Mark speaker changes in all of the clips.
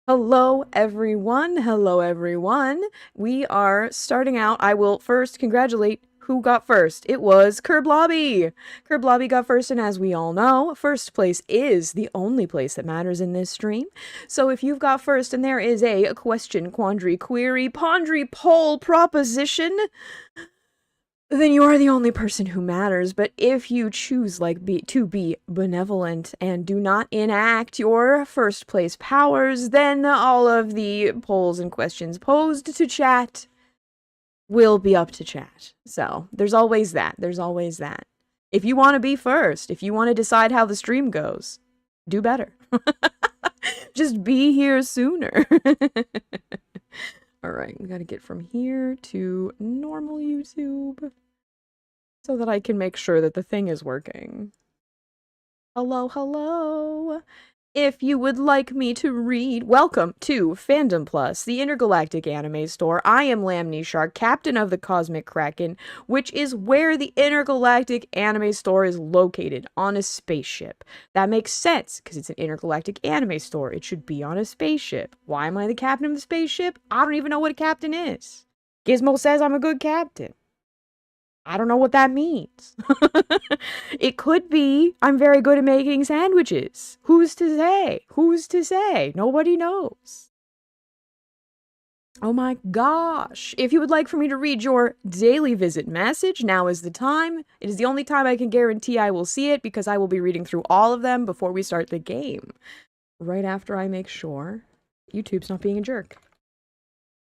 Speaker 1: Hello, everyone. Hello, everyone. We are starting out. I will first congratulate who got first. It was Kerblobby. Kerblobby got first, and as we all know, first place is the only place that matters in this stream. So if you've got first and there is a question, quandary, query, pondry, poll, proposition, then you are the only person who matters. But if you choose to be benevolent and do not enact your first place powers, then all of the polls and questions posed to chat will be up to chat. So there's always that. There's always that. If you want to be first, if you want to decide how the stream goes, do better. Just be here sooner. All right, we got to get from here to normal YouTube so that I can make sure that the thing is working. Hello, hello. If you would like me to read, welcome to Fandom Plus, the intergalactic anime store. I am Lamnii.Shark, captain of the Cosmic Kraken, which is where the intergalactic anime store is located, on a spaceship. That makes sense, because it's an intergalactic anime store. It should be on a spaceship. Why am I the captain of the spaceship? I don't even know what a captain is. Gizmo says I'm a good captain. I don't know what that means. It could be I'm very good at making sandwiches. Who's to say? Who's to say? Nobody knows. Oh my gosh. If you would like for me to read your daily visit message, now is the time. It is the only time I can guarantee I will see it because I will be reading through all of them before we start the game. Right after I make sure YouTube's not being a jerk.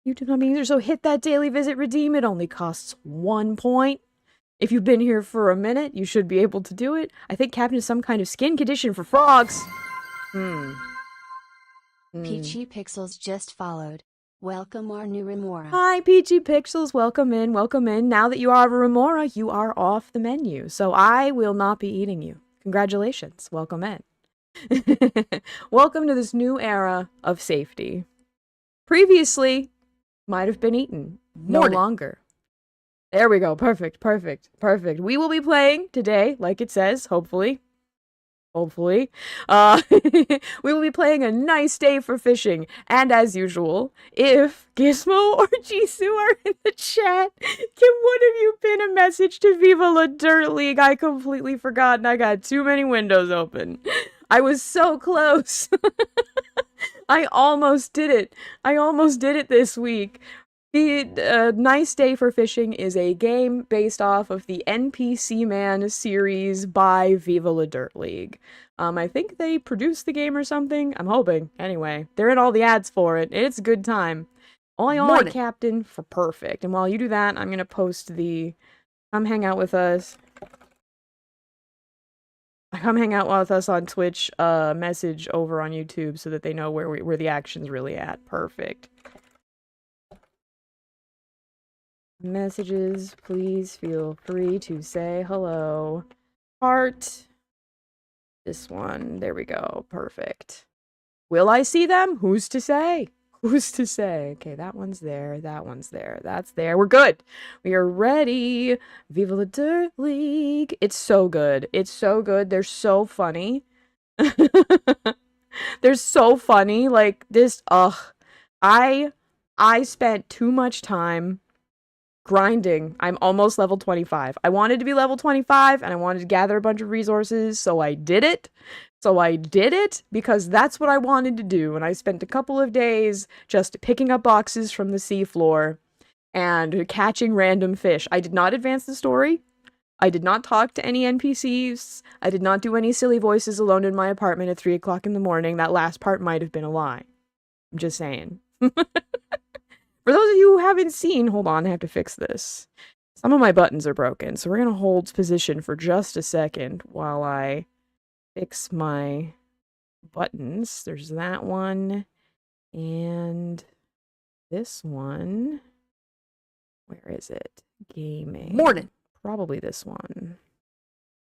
Speaker 1: YouTube's not being a jerk, so hit that daily visit redeem. It only costs 1 point. If you've been here for a minute, you should be able to do it. I think Captain is some kind of skin condition for frogs.
Speaker 2: Peachy Pixels just followed. Welcome our new Remora.
Speaker 1: Hi, Peachy Pixels. Welcome in, welcome in. Now that you are a Remora, you are off the menu. So I will not be eating you. Congratulations. Welcome in. Welcome to this new era of safety. Previously, might have been eaten. No longer. There we go. Perfect, perfect, perfect. We will be playing today, like it says, hopefully. Hopefully. We will be playing a nice day for fishing. And as usual, if Gizmo or Jisoo are in the chat, can one of you pin a message to Viva La Dirt League? I completely forgot and I got too many windows open. I was so close. I almost did it. I almost did it this week. The Nice Day for Fishing is a game based off of the NPC Man series by Viva La Dirt League. I think they produced the game or something. I'm hoping. Anyway, they're in all the ads for it. It's a good time. Oi, Captain for perfect. And while you do that, I'm gonna post the come hang out with us. Come hang out with us on Twitch message over on YouTube so that they know where the action's really at. Perfect. Messages, please feel free to say hello. Heart. This one. There we go. Perfect. Will I see them? Who's to say? Who's to say? Okay, that one's there. That one's there. That's there. We're good. We are ready. Viva La Dirt League. It's so good. It's so good. They're so funny. They're so funny. Like, this, ugh. I spent too much time grinding. I'm almost level 25. I wanted to be level 25 and I wanted to gather a bunch of resources, so I did it. Because that's what I wanted to do, and I spent a couple of days just picking up boxes from the seafloor and catching random fish. I did not advance the story. I did not talk to any NPCs. I did not do any silly voices alone in my apartment at 3 o'clock in the morning. That last part might have been a lie. I'm just saying. For those of you who haven't seen, hold on, I have to fix this. Some of my buttons are broken, so we're going to hold position for just a second while I fix my buttons. There's that one, and this one. Where is it? Gaming.
Speaker 3: Morning.
Speaker 1: Probably this one.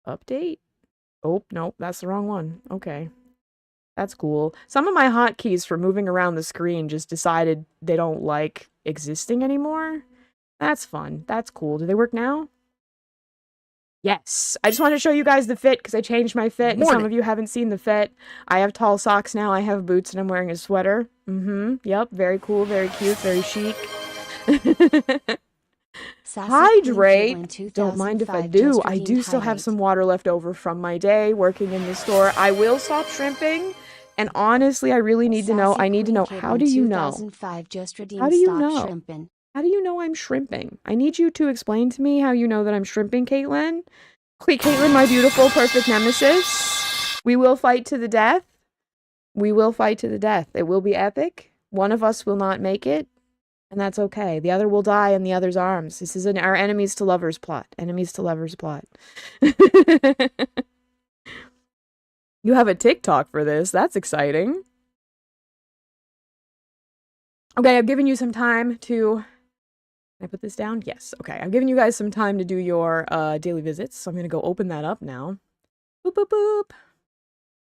Speaker 1: Update? Oh, nope, that's the wrong one. Okay. That's cool. Some of my hotkeys for moving around the screen just decided they don't like existing anymore. That's fun. That's cool. Do they work now? Yes, I just want to show you guys the fit because I changed my fit, and some of you haven't seen the fit. I have tall socks now, I have boots, and I'm wearing a sweater. Yep, very cool, very cute, very chic. Hydrate. Don't mind if I do. I do still have some water left over from my day working in the store. I will stop shrimping. And honestly, I really need to know. I need to know, how do you know? How do you know? How do you know I'm shrimping? I need you to explain to me how you know that I'm shrimping, Caitlin. Caitlin, my beautiful, perfect nemesis. We will fight to the death. We will fight to the death. It will be epic. One of us will not make it. And that's okay. The other will die in the other's arms. This is our enemies to lovers plot. Enemies to lovers plot. You have a TikTok for this. That's exciting. Okay, I've given you some time to... Can I put this down? Yes. Okay, I've given you guys some time to do your daily visits. So I'm going to go open that up now. Boop, boop, boop.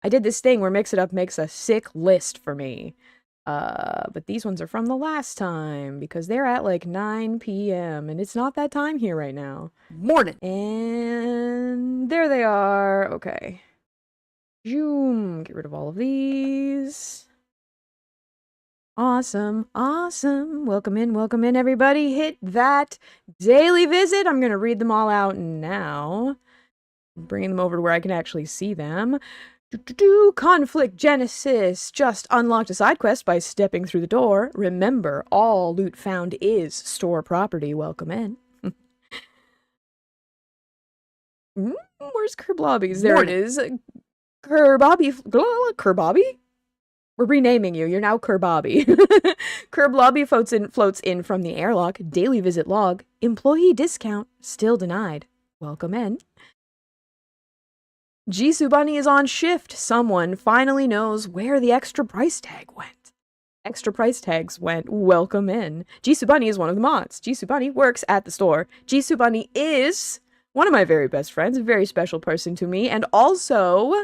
Speaker 1: I did this thing where Mix It Up makes a sick list for me. But these ones are from the last time because they're at like 9 p.m. and it's not that time here right now. Morning. And there they are. Okay. Zoom. Get rid of all of these. Awesome. Awesome. Welcome in, everybody. Hit that daily visit. I'm going to read them all out now. Bringing them over to where I can actually see them. Conflict Genesis. Just unlocked a side quest by stepping through the door. Remember, all loot found is store property. Welcome in. Where's Kerblobby's? There it is. Kerbobby? We're renaming you. You're now Kerbobby. Kerblobby floats in from the airlock. Daily visit log. Employee discount. Still denied. Welcome in. Jisoo Bunny is on shift. Someone finally knows where the extra price tag went. Extra price tags went. Welcome in. Jisoo Bunny is one of the mods. Jisoo Bunny works at the store. Jisoo Bunny is one of my very best friends, a very special person to me, and also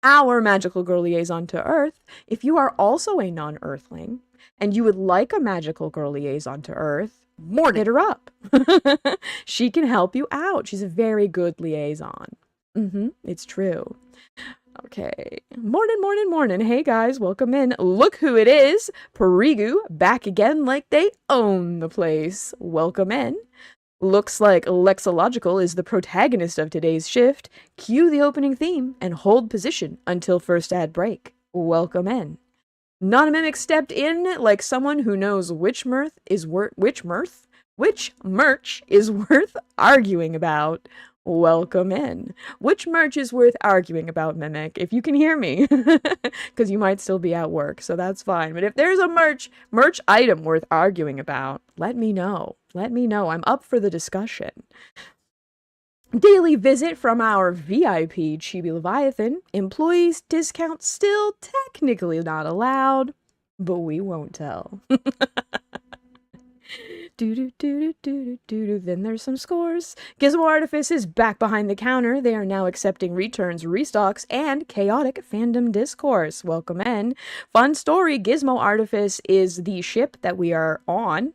Speaker 1: our magical girl liaison to Earth. If you are also a non-Earthling and you would like a magical girl liaison to Earth, hit her up. She can help you out. She's a very good liaison. It's true. Okay. Morning. Hey guys, welcome in. Look who it is. Parigu, back again like they own the place. Welcome in. Looks like Lexological is the protagonist of today's shift. Cue the opening theme and hold position until first ad break. Welcome in. Non-Mimic stepped in like someone who knows which merch is worth arguing about. Welcome in. Which merch is worth arguing about, Mimic? If you can hear me, because you might still be at work, so that's fine. But if there's a merch item worth arguing about, let me know. Let me know. I'm up for the discussion. Daily visit from our VIP Chibi Leviathan. Employees discount still technically not allowed, but we won't tell. Then there's some scores. Gizmo Artifice is back behind the counter. They are now accepting returns, restocks, and chaotic fandom discourse. Welcome in. Fun story, Gizmo Artifice is the ship that we are on.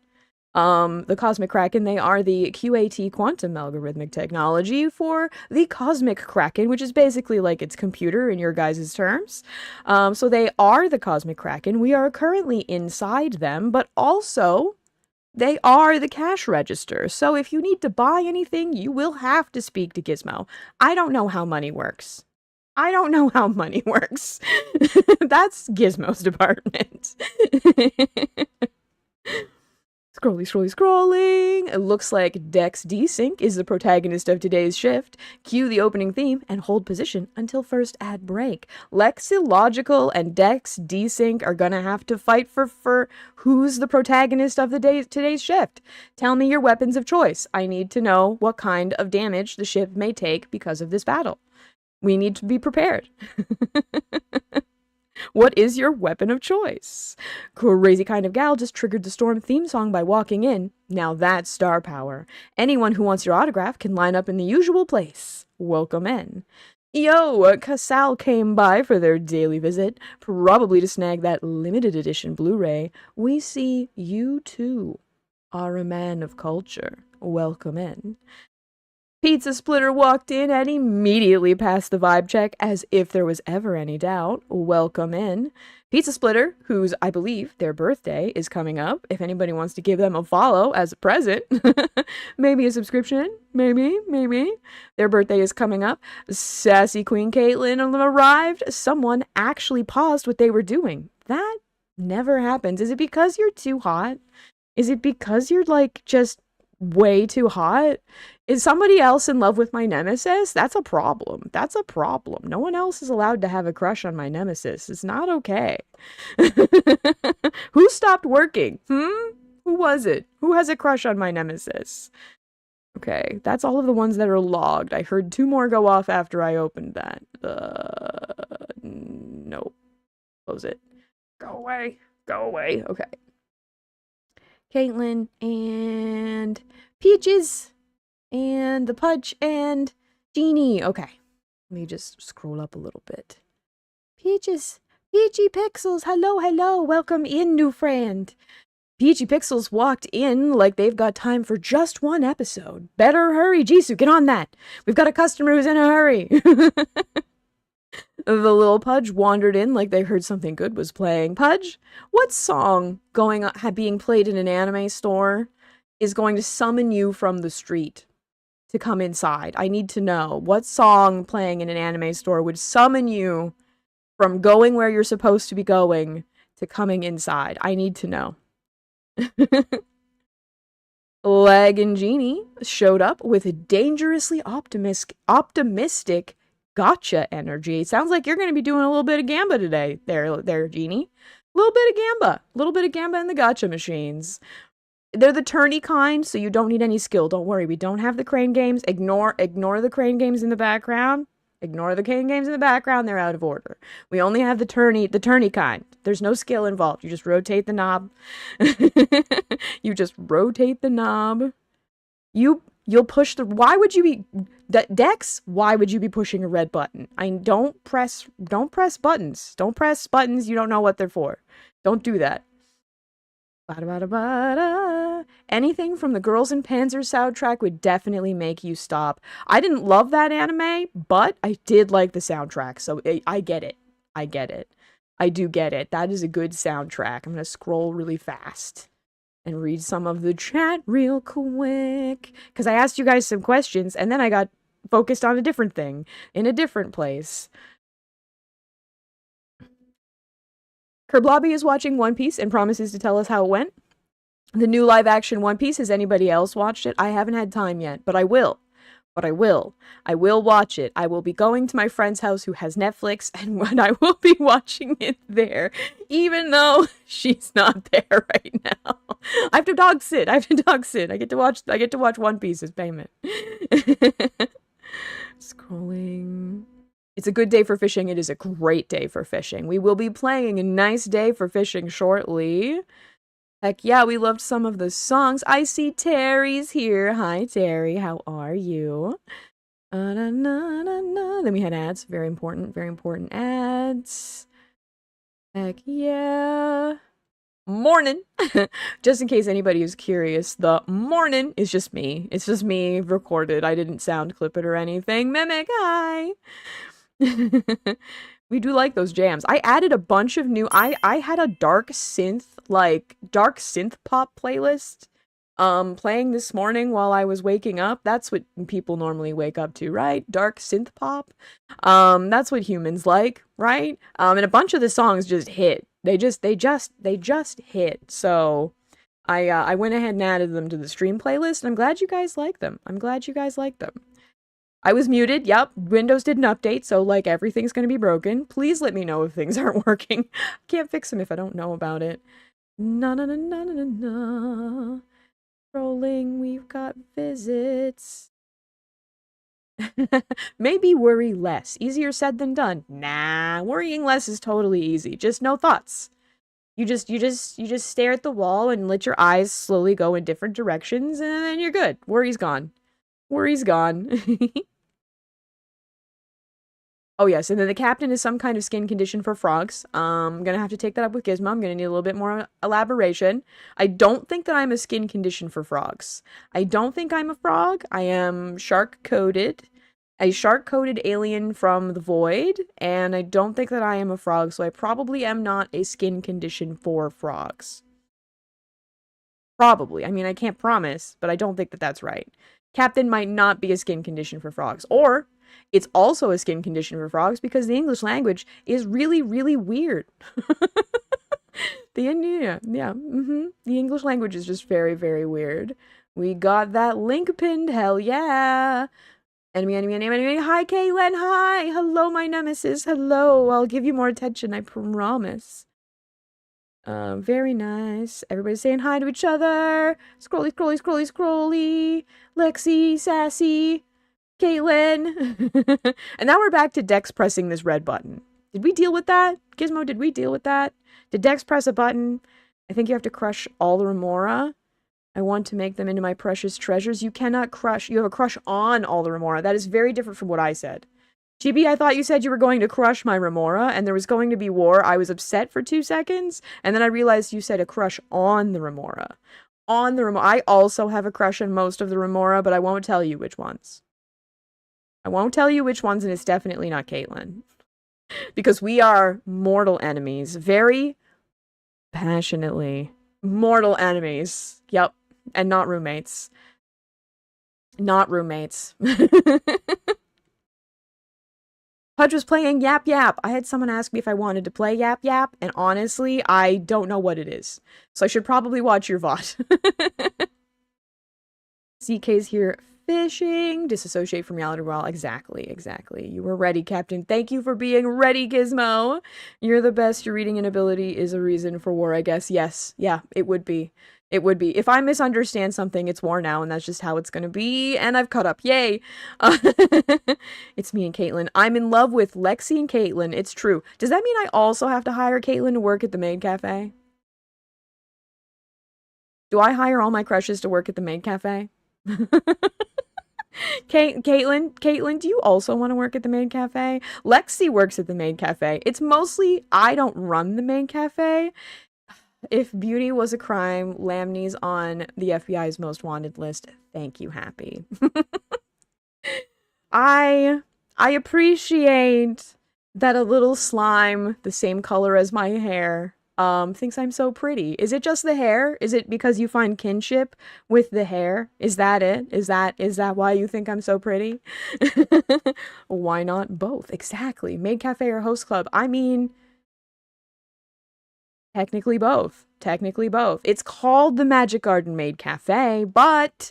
Speaker 1: The Cosmic Kraken, they are the QAT quantum algorithmic technology for the Cosmic Kraken, which is basically like its computer in your guys' terms. So they are the Cosmic Kraken. We are currently inside them, but also they are the cash register, so if you need to buy anything, you will have to speak to Gizmo. I don't know how money works. That's Gizmo's department. Scrolling. It looks like Dex Desync is the protagonist of today's shift. Cue the opening theme and hold position until first ad break. Lexilogical and Dex Desync are gonna have to fight for who's the protagonist of today's shift. Tell me your weapons of choice. I need to know what kind of damage the ship may take because of this battle. We need to be prepared. What is your weapon of choice? Crazy Kind of Gal just triggered the Storm theme song by walking in. Now that's star power. Anyone who wants your autograph can line up in the usual place. Welcome in. Yo, Casal came by for their daily visit, probably to snag that limited edition Blu-ray. We see you too are a man of culture. Welcome in. Pizza Splitter walked in and immediately passed the vibe check as if there was ever any doubt. Welcome in. Pizza Splitter, whose, I believe, their birthday is coming up. If anybody wants to give them a follow as a present, maybe a subscription, maybe. Their birthday is coming up. Sassy Queen Caitlin arrived. Someone actually paused what they were doing. That never happens. Is it because you're too hot? Is it because you're, like, just way too hot? Is somebody else in love with my nemesis? That's a problem. That's a problem. No one else is allowed to have a crush on my nemesis. It's not okay. Who stopped working? Who was it? Who has a crush on my nemesis? Okay, that's all of the ones that are logged. I heard 2 more go off after I opened that. No. Close it. Go away. Go away. Okay. Caitlin and Peaches and the Pudge and Jeannie. Okay. Let me just scroll up a little bit. Peaches. Peachy Pixels. Hello, hello. Welcome in, new friend. Peachy Pixels walked in like they've got time for just 1 episode. Better hurry, Jisoo. Get on that. We've got a customer who's in a hurry. The little Pudge wandered in like they heard something good was playing. Pudge, what song being played in an anime store is going to summon you from the street to come inside? I need to know. What song playing in an anime store would summon you from going where you're supposed to be going to coming inside? I need to know. Leg and Genie showed up with a dangerously optimistic gotcha energy. Sounds like you're going to be doing a little bit of Gamba today, there, Genie. A little bit of Gamba. A little bit of Gamba in the gotcha machines. They're the turny kind, so you don't need any skill. Don't worry, we don't have the crane games. Ignore the crane games in the background. Ignore the crane games in the background. They're out of order. We only have the turny kind. There's no skill involved. You just rotate the knob. You just rotate the knob. You'll push the... Why would you be... Dex, why would you be pushing a red button? Don't press buttons. Don't press buttons you don't know what they're for. Don't do that. Ba-da-ba-da-ba-da. Anything from the Girls in Panzers soundtrack would definitely make you stop. I didn't love that anime, but I did like the soundtrack, so I get it. I get it. I do get it. That is a good soundtrack. I'm gonna scroll really fast and read some of the chat real quick, because I asked you guys some questions, and then I got focused on a different thing in a different place. Kerblobby is watching One Piece and promises to tell us how it went. The new live-action One Piece, has anybody else watched it? I haven't had time yet, but I will. I will watch it. I will be going to my friend's house who has Netflix, and I will be watching it there, even though she's not there right now. I have to dog sit. I get to watch One Piece as payment. Scrolling. It's a good day for fishing. It is a great day for fishing. We will be playing a nice day for fishing shortly. Heck yeah, we loved some of the songs. I see Terry's here. Hi, Terry. How are you? Then we had ads. Very important ads. Heck yeah. Morning. Just in case anybody is curious, the morning is just me. It's just me recorded. I didn't sound clip it or anything. Mimic, hi. We do like those jams. I added a bunch of new... I had a dark synth pop playlist playing this morning while I was waking up. That's what people normally wake up to, right? Dark synth pop. That's what humans like, right? And a bunch of the songs just hit. They just hit. So I went ahead and added them to the stream playlist, and I'm glad you guys like them. I was muted. Yep, Windows did an update, so like everything's gonna be broken. Please let me know if things aren't working. Can't fix them if I don't know about it. Na. Rolling, we've got visits. Maybe worry less. Easier said than done. Nah, worrying less is totally easy. Just no thoughts. You just stare at the wall and let your eyes slowly go in different directions, and then you're good. Worry's gone. Oh yes, and then the captain is some kind of skin condition for frogs. I'm gonna have to take that up with Gizmo. I'm gonna need a little bit more elaboration. I don't think that I'm a skin condition for frogs. I don't think I'm a frog. I am shark-coated, a shark-coated alien from the void, and I don't think that I am a frog, so I probably am not a skin condition for frogs. Probably. I mean, I can't promise, but I don't think that that's right. Captain might not be a skin condition for frogs. Or it's also a skin condition for frogs because the English language is really, really weird. The English language is just very, very weird. We got that link pinned. Hell yeah. Enemy. Hi, Caitlin. Hi. Hello, my nemesis. Hello. I'll give you more attention. I promise. Very nice. Everybody's saying hi to each other. Scrolly. Lexi, Sassy, Caitlin. And now we're back to Dex pressing this red button. Did we deal with that? Gizmo, did we deal with that? Did Dex press a button? I think you have to crush all the remora. I want to make them into my precious treasures. You cannot crush. You have a crush on all the remora. That is very different from what I said. Chibi, I thought you said you were going to crush my remora, and there was going to be war. I was upset for 2 seconds, and then I realized you said a crush on the remora. On the remora. I also have a crush on most of the remora, but I won't tell you which ones. I won't tell you which ones, and it's definitely not Caitlin. Because we are mortal enemies. Very passionately. Mortal enemies. Yep. And not roommates. Not roommates. Pudge was playing Yap Yap. I had someone ask me if I wanted to play Yap Yap, and honestly, I don't know what it is. So I should probably watch your VOD. CK's here fishing. Disassociate from reality. Well, exactly. You were ready, Captain. Thank you for being ready, Gizmo. You're the best. Your reading inability is a reason for war, I guess. Yes. Yeah, it would be. It would be. If I misunderstand something, it's war now, and that's just how it's gonna be, and I've caught up. Yay! It's me and Caitlin. I'm in love with Lexi and Caitlin. It's true. Does that mean I also have to hire Caitlin to work at the maid cafe? Do I hire all my crushes to work at the maid cafe? Caitlin, do you also want to work at the maid cafe? Lexi works at the maid cafe. It's mostly I don't run the maid cafe. If beauty was a crime, Lamnii's on the FBI's most wanted list. Thank you, Happy. I appreciate that a little slime, the same color as my hair, thinks I'm so pretty. Is it just the hair? Is it because you find kinship with the hair? Is that it? Is that why you think I'm so pretty? Why not both? Exactly. Maid cafe or host club? I mean, technically both. It's called the Magic Garden Maid Cafe, but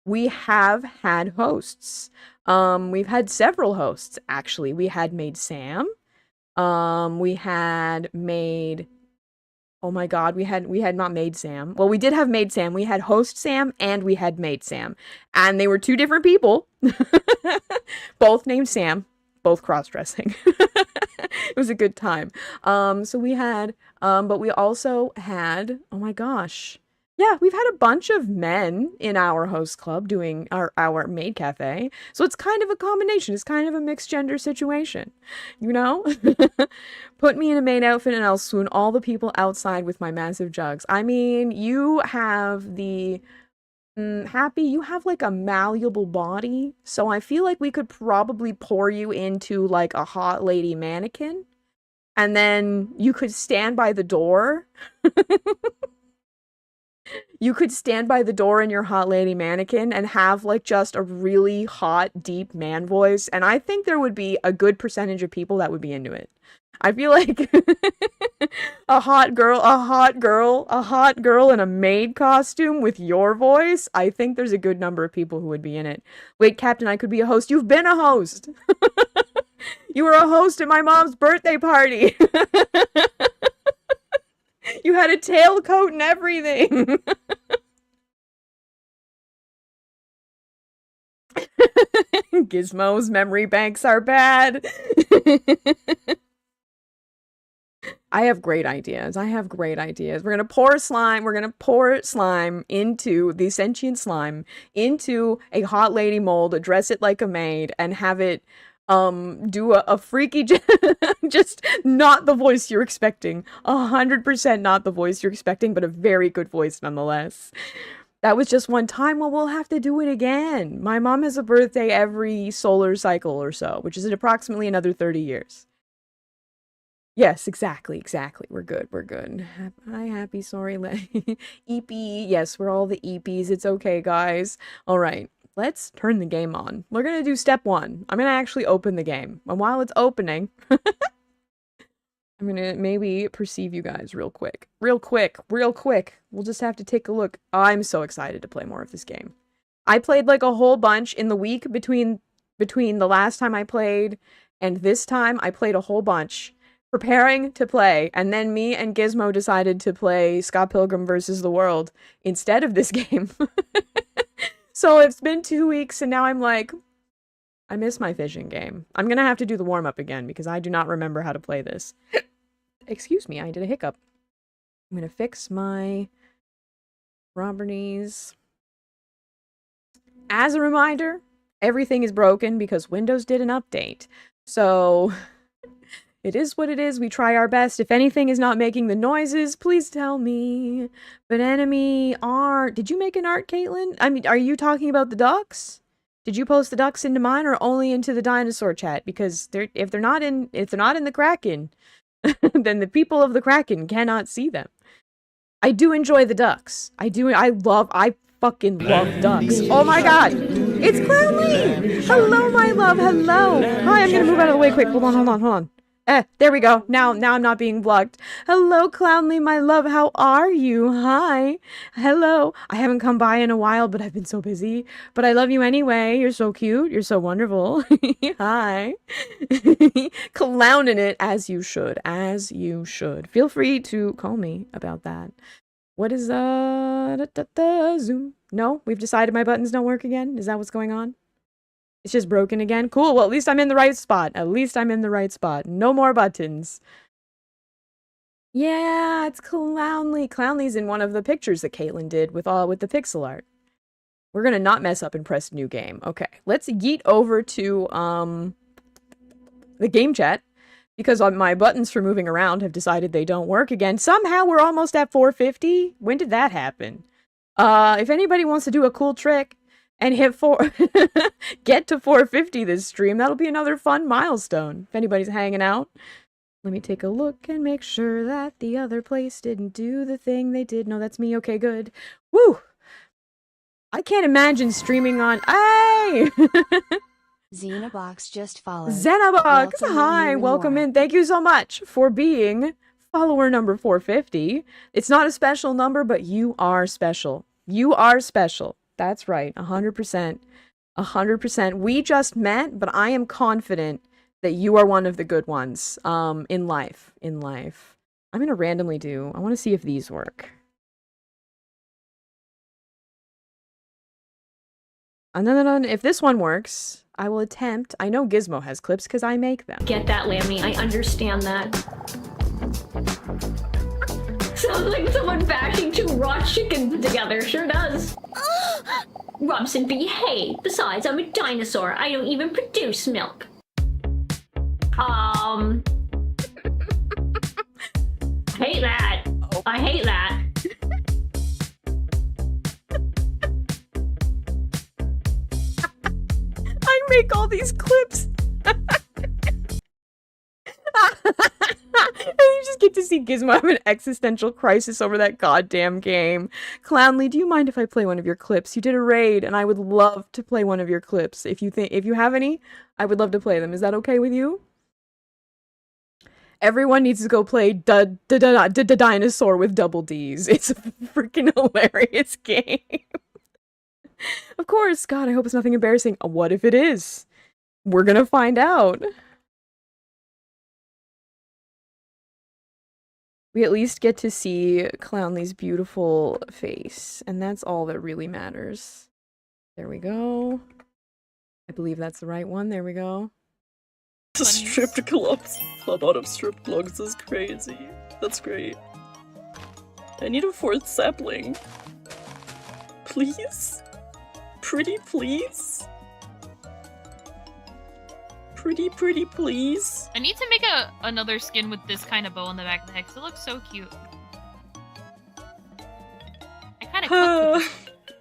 Speaker 1: we have had hosts. We've had several hosts, actually. We had Maid Sam. We had Maid... Oh my god, we had not Maid Sam. Well, we did have Maid Sam. We had Host Sam, and we had Maid Sam. And they were 2 different people. Both named Sam. Both cross-dressing. It was a good time. So we had... but we also had... Oh my gosh. Yeah, we've had a bunch of men in our host club doing our maid cafe. So it's kind of a combination. It's kind of a mixed gender situation. You know? Put me in a maid outfit and I'll swoon all the people outside with my massive jugs. I mean, you have the... Happy, you have like a malleable body. So I feel like we could probably pour you into like a hot lady mannequin. And then you could stand by the door. You could stand by the door in your hot lady mannequin and have like just a really hot, deep man voice. And I think there would be a good percentage of people that would be into it. I feel like a hot girl in a maid costume with your voice. I think there's a good number of people who would be in it. Wait, Captain, I could be a host. You've been a host. You were a host at my mom's birthday party. You had a tailcoat and everything. Gizmo's memory banks are bad. I have great ideas. We're gonna pour slime into the sentient slime into a hot lady mold, dress it like a maid, and have it do a freaky, just not the voice you're expecting. 100% not the voice you're expecting, but a very good voice nonetheless. That was just one time. Well, we'll have to do it again. My mom has a birthday every solar cycle or so, which is approximately another 30 years. Yes, exactly. We're good. Hi, happy, sorry, EP. Yes, we're all the EPs. It's okay, guys. All right, let's turn the game on. We're gonna do step one. I'm gonna actually open the game. And while it's opening, I'm gonna maybe perceive you guys real quick. Real quick. We'll just have to take a look. I'm so excited to play more of this game. I played like a whole bunch in the week between the last time I played and this time. I played a whole bunch preparing to play, and then me and Gizmo decided to play Scott Pilgrim vs. the World instead of this game. So it's been 2 weeks and now I'm like, I miss my fishing game. I'm gonna have to do the warm-up again because I do not remember how to play this. Excuse me, I did a hiccup. I'm gonna fix my properties. As a reminder, everything is broken because Windows did an update. So it is what it is. We try our best. If anything is not making the noises, please tell me. But enemy art. Did you make an art, Caitlin? I mean, are you talking about the ducks? Did you post the ducks into mine or only into the dinosaur chat? Because if they're not in the Kraken, then the people of the Kraken cannot see them. I do enjoy the ducks. I fucking love ducks. Oh my god! It's Clownly! Hello, my love, hello! Hi, I'm gonna move out of the way quick. Hold on. There we go. Now I'm not being blocked. Hello, Clownly, my love. How are you? Hi. Hello. I haven't come by in a while, but I've been so busy. But I love you anyway. You're so cute. You're so wonderful. Hi. Clowning it as you should. As you should. Feel free to call me about that. What is Zoom? No, we've decided my buttons don't work again. Is that what's going on? It's just broken again. Cool. Well, at least I'm in the right spot. No more buttons. Yeah, it's Clownly. Clownly's in one of the pictures that Caitlin did with the pixel art. We're gonna not mess up and press new game. Okay, let's yeet over to the game chat because my buttons for moving around have decided they don't work again. Somehow we're almost at 450. When did that happen? If anybody wants to do a cool trick and get to 450 this stream, that'll be another fun milestone. If anybody's hanging out. Let me take a look and make sure that the other place didn't do the thing they did. No, that's me. Okay, good. Woo! I can't imagine streaming on... Hey!
Speaker 2: Xenobox just followed.
Speaker 1: Xenobox! Hi! Welcome in. Thank you so much for being follower number 450. It's not a special number, but you are special. You are special. That's right, 100%. 100%. We just met, but I am confident that you are one of the good ones in life. I'm going to randomly I want to see if these work. And then if this one works, I will attempt. I know Gizmo has clips because I make them.
Speaker 3: Get that, Lamnii. I understand that. Sounds like someone bashing two raw chickens together. Sure does. Robson, behave. Besides, I'm a dinosaur. I don't even produce milk. I hate that.
Speaker 1: Oh.
Speaker 3: I hate that.
Speaker 1: I make all these clips. And you just get to see Gizmo have an existential crisis over that goddamn game. Clownly, do you mind if I play one of your clips? You did a raid, and I would love to play one of your clips. If you have any, I would love to play them. Is that okay with you? Everyone needs to go play Dinosaur with double D's. It's a freaking hilarious game. Of course. God, I hope it's nothing embarrassing. What if it is? We're gonna find out. We at least get to see Clownly's beautiful face, and that's all that really matters. There we go. I believe that's the right one. There we go.
Speaker 4: Stripped clubs. Club out of stripped clubs is crazy. That's great. I need a fourth sapling. Please? Pretty please? pretty, please?
Speaker 5: I need to make another skin with this kind of bow on the back of the head, 'cause it looks so cute. I kind of cooked with this.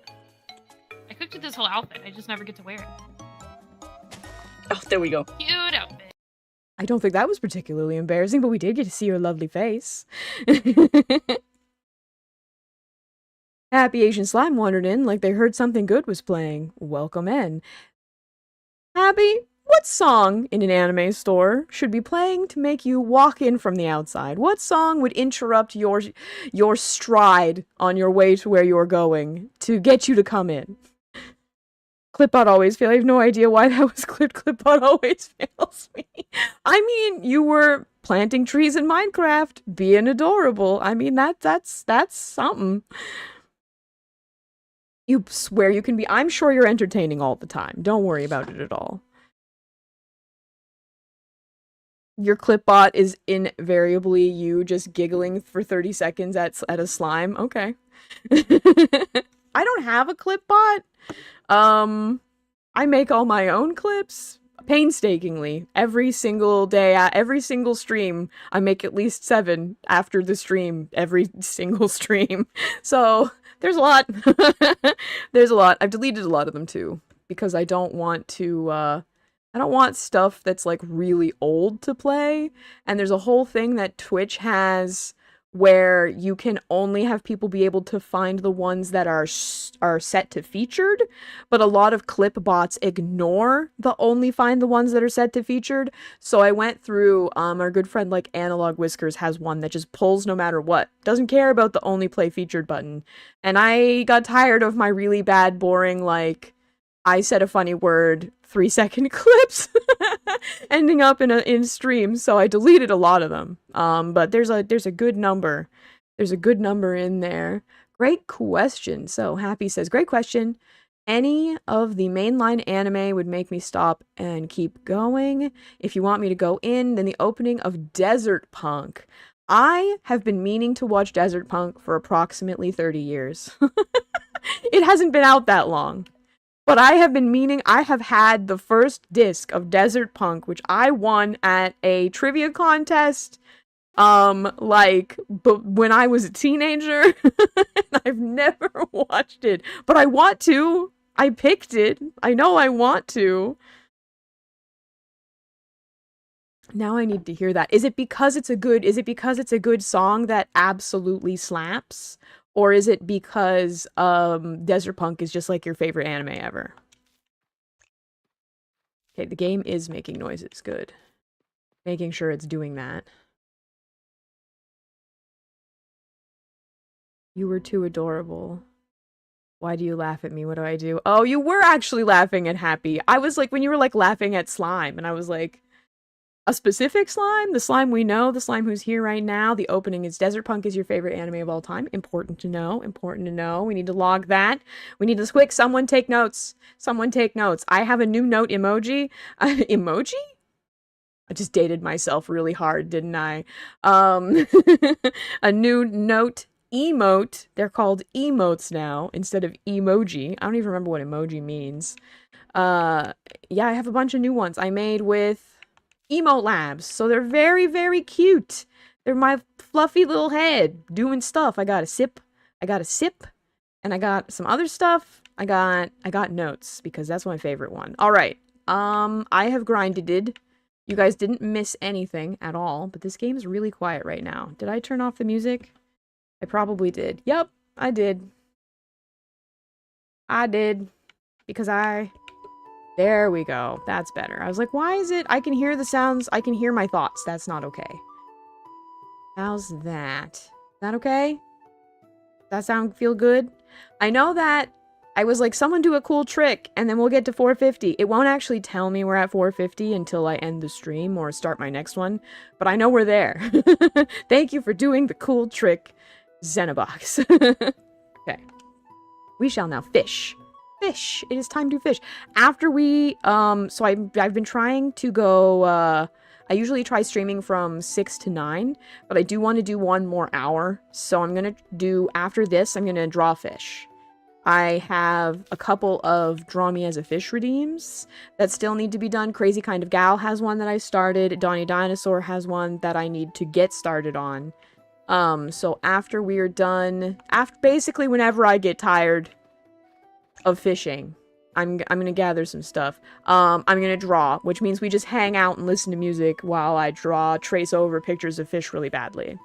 Speaker 5: I cooked with this whole outfit. I just never get to wear it.
Speaker 4: Oh, there we go.
Speaker 5: Cute outfit.
Speaker 1: I don't think that was particularly embarrassing, but we did get to see your lovely face. Happy Asian Slime wandered in like they heard something good was playing. Welcome in. Happy, what song in an anime store should be playing to make you walk in from the outside? What song would interrupt your stride on your way to where you're going to get you to come in? Clipbot always fails. I have no idea why that was clipped. Clipbot always fails me. I mean, you were planting trees in Minecraft, being adorable. I mean, that's something. You swear you can be. I'm sure you're entertaining all the time. Don't worry about it at all. Your clipbot is invariably you just giggling for 30 seconds at a slime. Okay. I don't have a clipbot. I make all my own clips painstakingly every single day, every single stream. I make at least 7 after the stream, every single stream. So there's a lot. There's a lot. I've deleted a lot of them too because I don't want to, I don't want stuff that's like really old to play. And there's a whole thing that Twitch has where you can only have people be able to find the ones that are set to featured, but a lot of clip bots ignore the only find the ones that are set to featured. So I went through, our good friend like Analog Whiskers has one that just pulls no matter what, doesn't care about the only play featured button. And I got tired of my really bad, boring, like, I said a funny word 3-second clips ending up in streams, so I deleted a lot of them. But there's a good number. There's a good number in there. Great question. So Happy says, great question. Any of the mainline anime would make me stop and keep going. If you want me to go in, then the opening of Desert Punk. I have been meaning to watch Desert Punk for approximately 30 years. It hasn't been out that long. But I have been meaning, I have had the first disc of Desert Punk, which I won at a trivia contest, like, when I was a teenager. And I've never watched it, but I want to. I picked it. I know I want to. Now I need to hear that. Is it because it's a good song that absolutely slaps? Or is it because Desert Punk is just like your favorite anime ever? Okay, the game is making noises. Good. Making sure it's doing that. You were too adorable. Why do you laugh at me? What do I do? Oh, you were actually laughing at Happy. I was like, when you were like laughing at Slime, and I was like, a specific slime? The slime we know, the slime who's here right now. The opening is Desert Punk is your favorite anime of all time. Important to know. Important to know. We need to log that. We need this quick. Someone take notes. Someone take notes. I have a new note emoji. Emoji? I just dated myself really hard, didn't I? A new note emote. They're called emotes now instead of emoji. I don't even remember what emoji means. Yeah, I have a bunch of new ones I made with Emote Labs, so they're very, very cute. They're my fluffy little head doing stuff. I got a sip, and I got some other stuff. I got notes because that's my favorite one. All right, I have grinded. You guys didn't miss anything at all, but this game is really quiet right now. Did I turn off the music? I probably did. Yep, I did. Because there we go. That's better. I was like, why is it? I can hear the sounds. I can hear my thoughts. That's not okay. How's that? Is that okay? Does that feel good? I know that I was like, someone do a cool trick and then we'll get to 450. It won't actually tell me we're at 450 until I end the stream or start my next one. But I know we're there. Thank you for doing the cool trick, Xenobox. Okay. We shall now fish. Fish. It is time to fish. After we, so I've been trying to go, I usually try streaming from 6 to 9, but I do want to do 1 more hour. So I'm going to do, after this, I'm going to draw fish. I have a couple of Draw Me as a Fish redeems that still need to be done. Crazy Kind of Gal has one that I started. Donnie Dinosaur has one that I need to get started on. So after we're done, basically whenever I get tired of fishing, I'm gonna gather some stuff. I'm gonna draw, which means we just hang out and listen to music while I trace over pictures of fish really badly.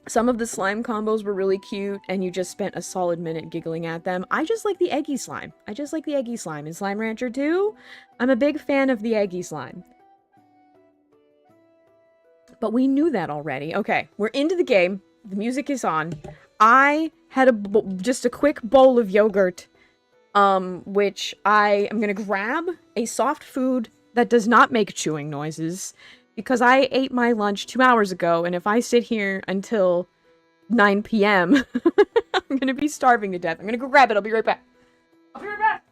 Speaker 1: Some of the slime combos were really cute, and you just spent a solid minute giggling at them. I just like the eggy slime. I just like the eggy slime. In Slime Rancher 2, I'm a big fan of the eggy slime. But we knew that already. Okay, we're into the game. The music is on. I had just a quick bowl of yogurt, which I am gonna grab a soft food that does not make chewing noises, because I ate my lunch 2 hours ago, and if I sit here until 9 p.m., I'm gonna be starving to death. I'm gonna go grab it. I'll be right back. I'll be right back.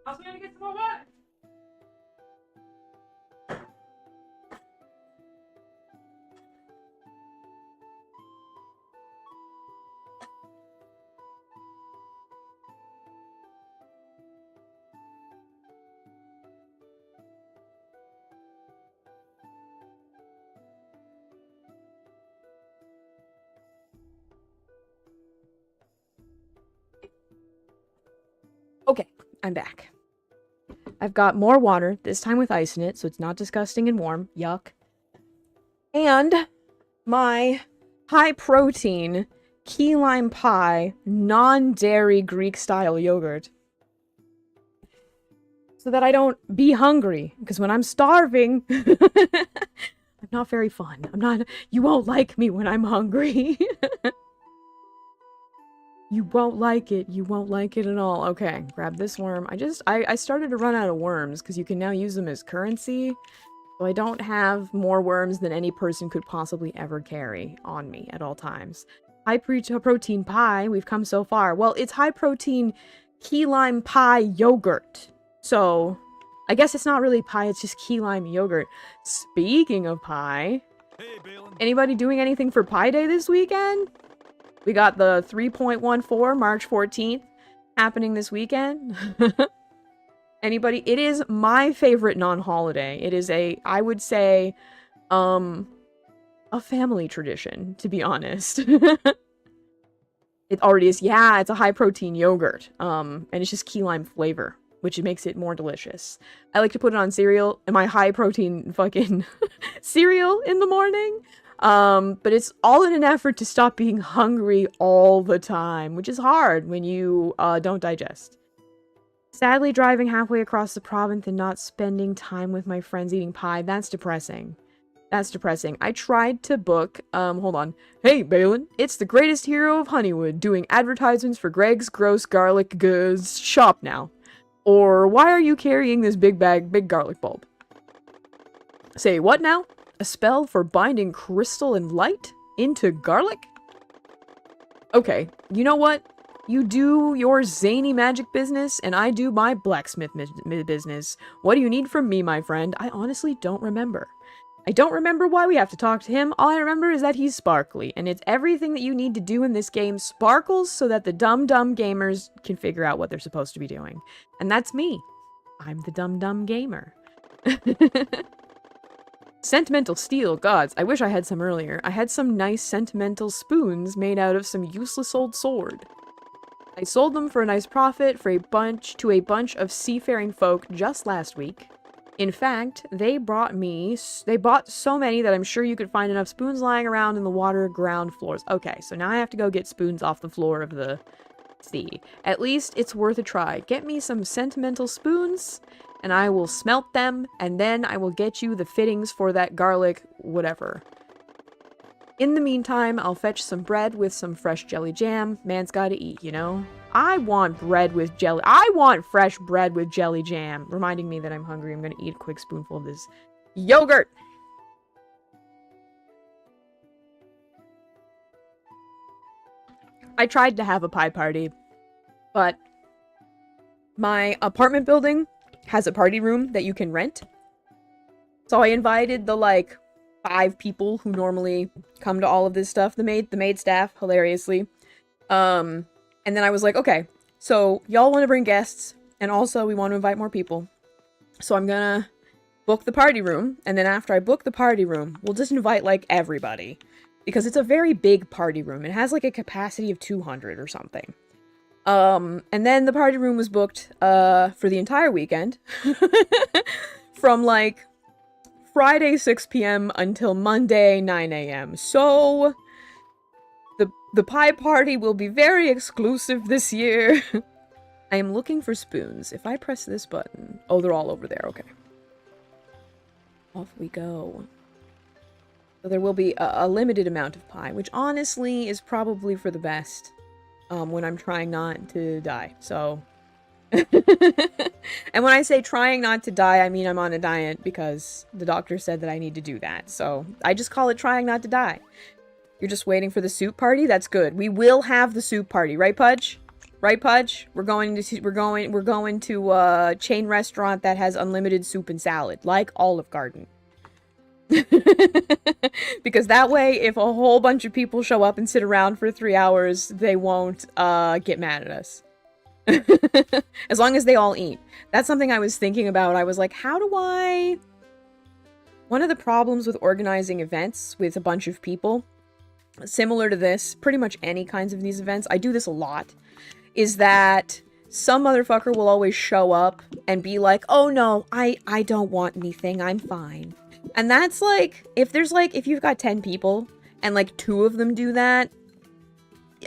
Speaker 1: I was gonna get some more water. Okay, I'm back. I've got more water, this time with ice in it, so it's not disgusting and warm. Yuck. And my high-protein key lime pie, non-dairy Greek-style yogurt. So that I don't be hungry, because when I'm starving, I'm not very fun. You won't like me when I'm hungry. You won't like it. You won't like it at all. Okay, grab this worm. I started to run out of worms because you can now use them as currency. So I don't have more worms than any person could possibly ever carry on me at all times. High protein pie. We've come so far. Well, it's high protein key lime pie yogurt. So I guess it's not really pie. It's just key lime yogurt. Speaking of pie, anybody doing anything for Pie Day this weekend? We got the 3.14 March 14th happening this weekend. Anybody? It is my favorite non-holiday. It is I would say, a family tradition, to be honest. It already is. Yeah, it's a high-protein yogurt. And it's just key lime flavor, which makes it more delicious. I like to put it on cereal, and my high-protein fucking cereal in the morning. But it's all in an effort to stop being hungry all the time, which is hard when you, don't digest. Sadly, driving halfway across the province and not spending time with my friends eating pie, that's depressing. That's depressing. I tried to book, hold on. Hey, Balin, it's the greatest hero of Honeywood doing advertisements for Greg's Gross Garlic Goods shop now. Or, why are you carrying this big garlic bulb? Say, what now? A spell for binding crystal and light into garlic? Okay, you know what? You do your zany magic business, and I do my blacksmith business. What do you need from me, my friend? I honestly don't remember. I don't remember why we have to talk to him. All I remember is that he's sparkly, and it's everything that you need to do in this game sparkles so that the dumb gamers can figure out what they're supposed to be doing. And that's me. I'm the dumb gamer. Sentimental steel, gods, I wish I had some earlier. I had some nice sentimental spoons made out of some useless old sword. I sold them for a nice profit to a bunch of seafaring folk just last week. In fact, they bought so many that I'm sure you could find enough spoons lying around in the water ground floors. Okay, so now I have to go get spoons off the floor of the sea. At least it's worth a try. Get me some sentimental spoons, and I will smelt them, and then I will get you the fittings for that garlic whatever. In the meantime, I'll fetch some bread with some fresh jelly jam. Man's gotta eat, you know? I want bread with jelly. I want fresh bread with jelly jam. Reminding me that I'm hungry. I'm gonna eat a quick spoonful of this yogurt. I tried to have a pie party, but my apartment building has a party room that you can rent. So I invited the, 5 people who normally come to all of this stuff. The maid staff, hilariously. And then I was like, okay, so y'all want to bring guests, and also we want to invite more people. So I'm gonna book the party room, and then after I book the party room, we'll just invite, like, everybody. Because it's a very big party room. It has, like, a capacity of 200 or something. And then the party room was booked, for the entire weekend. From, like, Friday 6 p.m. until Monday 9 a.m. So, the pie party will be very exclusive this year. I am looking for spoons. If I press this button... Oh, they're all over there. Okay. Off we go. So there will be a limited amount of pie, which honestly is probably for the best when I'm trying not to die. So... And when I say trying not to die, I mean I'm on a diet because the doctor said that I need to do that. So I just call it trying not to die. You're just waiting for the soup party? That's good. We will have the soup party, right, Pudge? Right, Pudge? We're going to a chain restaurant that has unlimited soup and salad, like Olive Garden. Because that way, if a whole bunch of people show up and sit around for 3 hours, they won't get mad at us. As long as they all eat. That's something I was thinking about. I was like, how do I... One of the problems with organizing events with a bunch of people, similar to this, pretty much any kinds of these events, I do this a lot, is that some motherfucker will always show up and be like, oh no, I don't want anything, I'm fine. And that's like, if you've got 10 people, and like 2 of them do that,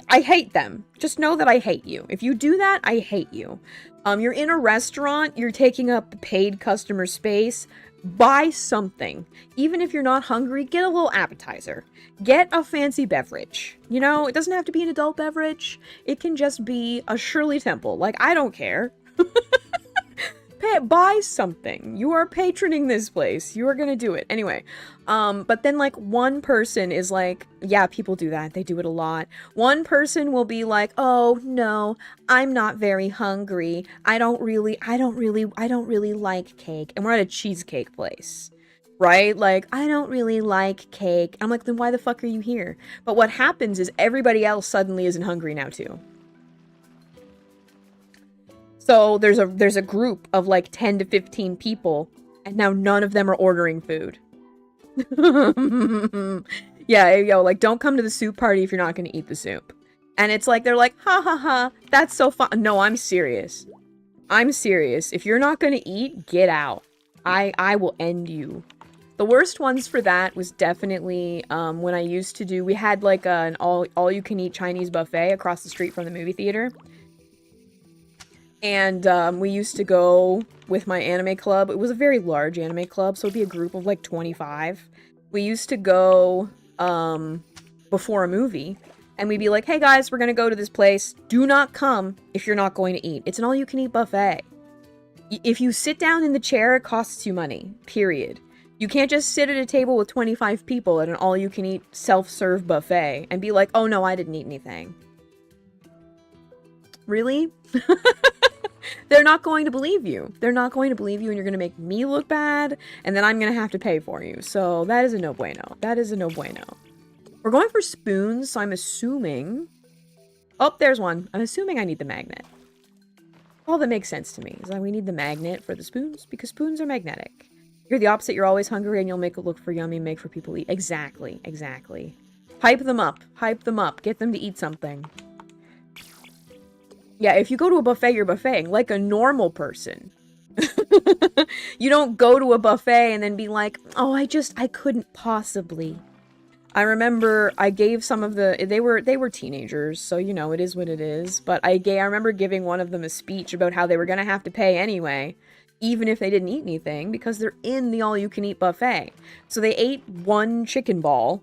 Speaker 1: I hate them. Just know that I hate you. If you do that, I hate you. You're in a restaurant, you're taking up paid customer space, buy something. Even if you're not hungry, get a little appetizer. Get a fancy beverage. You know, it doesn't have to be an adult beverage. It can just be a Shirley Temple. Like, I don't care. Buy something. You are patroning this place. You are gonna do it. Anyway, but then, like, one person is like, yeah, people do that. They do it a lot. One person will be like, oh, no, I'm not very hungry. I don't really like cake. And we're at a cheesecake place, right? Like, I don't really like cake. I'm like, then why the fuck are you here? But what happens is everybody else suddenly isn't hungry now, too. So there's a group of like 10 to 15 people, and now none of them are ordering food. Yeah, yo, like, don't come to the soup party if you're not gonna eat the soup. And it's like, they're like, ha ha ha, that's so fun. No, I'm serious. I'm serious. If you're not gonna eat, get out. I will end you. The worst ones for that was definitely when I used to do, we had like an all-you-can-eat Chinese buffet across the street from the movie theater. And we used to go with my anime club. It was a very large anime club, so it'd be a group of like 25. We used to go before a movie, and we'd be like, hey guys, we're gonna go to this place. Do not come if you're not going to eat. It's an all-you-can-eat buffet. If you sit down in the chair, it costs you money, period. You can't just sit at a table with 25 people at an all-you-can-eat self-serve buffet and be like, oh no, I didn't eat anything. Really? They're not going to believe you. They're not going to believe you, and you're going to make me look bad, and then I'm going to have to pay for you. So that is a no bueno. That is a no bueno. We're going for spoons, so I'm assuming... Oh, there's one. I'm assuming I need the magnet. All that makes sense to me is that we need the magnet for the spoons, because spoons are magnetic. You're the opposite. You're always hungry, and you'll make it look for yummy, make for people to eat. Exactly. Exactly. Hype them up. Hype them up. Get them to eat something. Yeah, if you go to a buffet, you're buffeting like a normal person. You don't go to a buffet and then be like, oh, I couldn't possibly. I remember I gave some of the, they were teenagers, so you know, it is what it is. But I remember giving one of them a speech about how they were going to have to pay anyway, even if they didn't eat anything, because they're in the all-you-can-eat buffet. So they ate one chicken ball,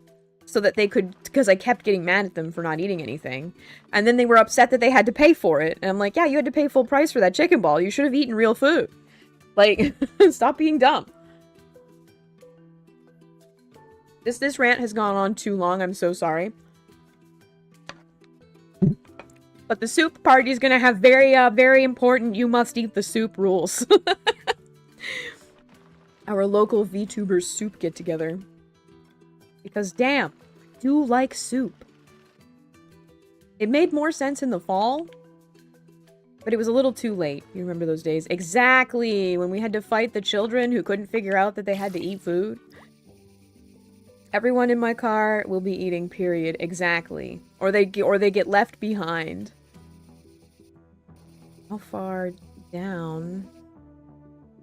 Speaker 1: so that they could, because I kept getting mad at them for not eating anything. And then they were upset that they had to pay for it. And I'm like, yeah, you had to pay full price for that chicken ball. You should have eaten real food. Like, stop being dumb. This rant has gone on too long. I'm so sorry. But the soup party is going to have very important you must eat the soup rules. Our local VTubers soup get together. Because damn, I do like soup. It made more sense in the fall, but it was a little too late. You remember those days? Exactly! When we had to fight the children who couldn't figure out that they had to eat food. Everyone in my car will be eating, period. Exactly. Or they get left behind. How far down?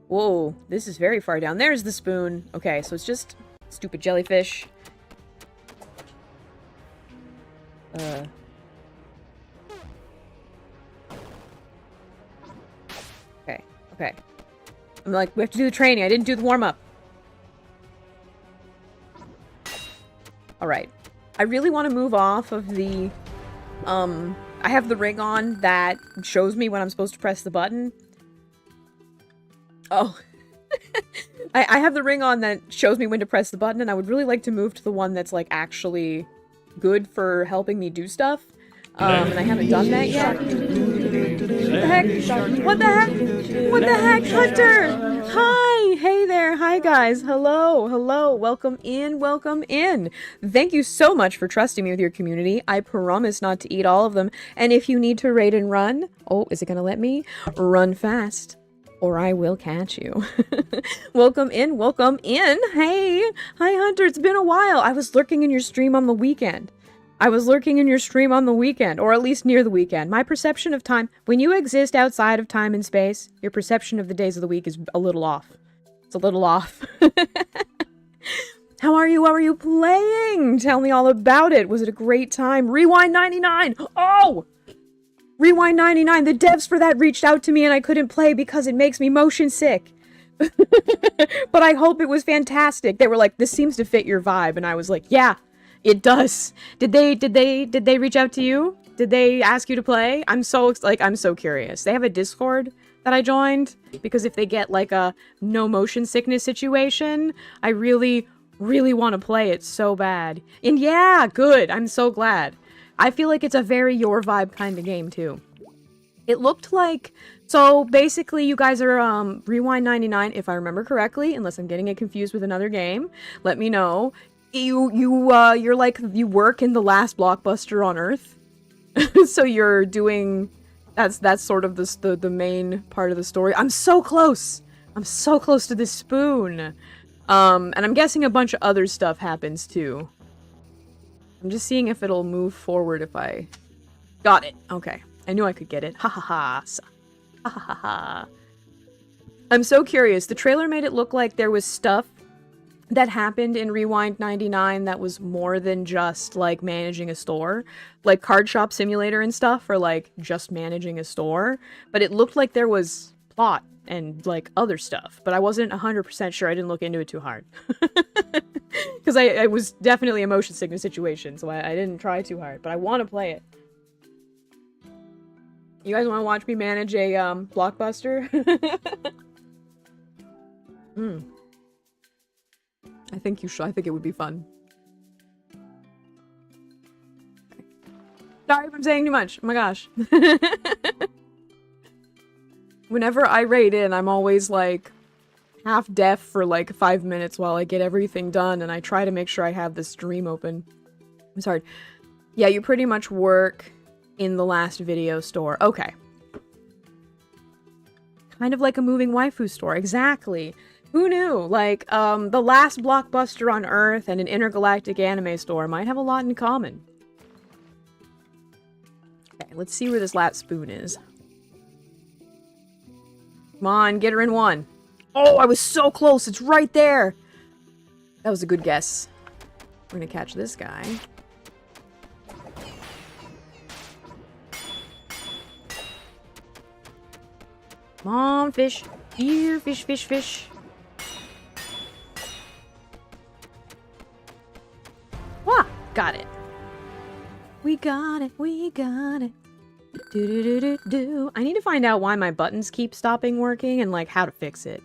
Speaker 1: Whoa, this is very far down. There's the spoon. Okay, so it's just stupid jellyfish. Okay. I'm like, we have to do the training. I didn't do the warm-up. Alright. I really want to move off of the, I have the ring on that shows me when I'm supposed to press the button. Oh. I have the ring on that shows me when to press the button, and I would really like to move to the one that's, like, actually good for helping me do stuff. And I haven't done that yet. What the heck? What the heck? What the heck, Hunter? Hi! Hey there! Hi, guys! Hello! Hello! Welcome in! Welcome in! Thank you so much for trusting me with your community. I promise not to eat all of them. And if you need to raid and run... Oh, is it gonna let me? Run fast. Or I will catch you. Welcome in! Welcome in! Hey! Hi, Hunter! It's been a while! I was lurking in your stream on the weekend. Or at least near the weekend. My perception of time, when you exist outside of time and space, your perception of the days of the week is a little off. It's a little off. How are you? How are you playing? Tell me all about it. Was it a great time? Rewind 99! Oh! Rewind 99! The devs for that reached out to me and I couldn't play because it makes me motion sick. But I hope it was fantastic. They were like, this seems to fit your vibe. And I was like, yeah. It does. Did they reach out to you? Did they ask you to play? I'm so curious. They have a Discord that I joined because if they get like a no motion sickness situation, I really, really want to play it so bad. And yeah, good. I'm so glad. I feel like it's a very your vibe kind of game too. It looked like, so basically you guys are Rewind 99 if I remember correctly, unless I'm getting it confused with another game. Let me know. You're like, you work in the last blockbuster on Earth. So you're doing, that's sort of the main part of the story. I'm so close! I'm so close to this spoon! And I'm guessing a bunch of other stuff happens too. I'm just seeing if it'll move forward if I... Got it! Okay. I knew I could get it. Ha ha ha. Ha ha ha ha. I'm so curious. The trailer made it look like there was stuff that happened in Rewind 99 that was more than just, like, managing a store. Like, Card Shop Simulator and stuff, or, like, just managing a store. But it looked like there was plot and, like, other stuff. But I wasn't 100% sure. I didn't look into it too hard. Because I was definitely a motion sickness situation, so I didn't try too hard. But I want to play it. You guys want to watch me manage a, blockbuster? I think you should. I think it would be fun. Okay. Sorry if I'm saying too much. Oh my gosh. Whenever I raid in, I'm always like half deaf for like 5 minutes while I get everything done, and I try to make sure I have the stream open. I'm sorry. Yeah, you pretty much work in the last video store. Okay. Kind of like a moving waifu store. Exactly. Who knew? Like, the last blockbuster on Earth and an intergalactic anime store might have a lot in common. Okay, let's see where this last spoon is. Come on, get her in one. Oh, I was so close! It's right there! That was a good guess. We're gonna catch this guy. Come on, fish. Here, fish, fish, fish. Wah! Got it. We got it, we got it. Do-do-do-do-do. I need to find out why my buttons keep stopping working and, like, how to fix it.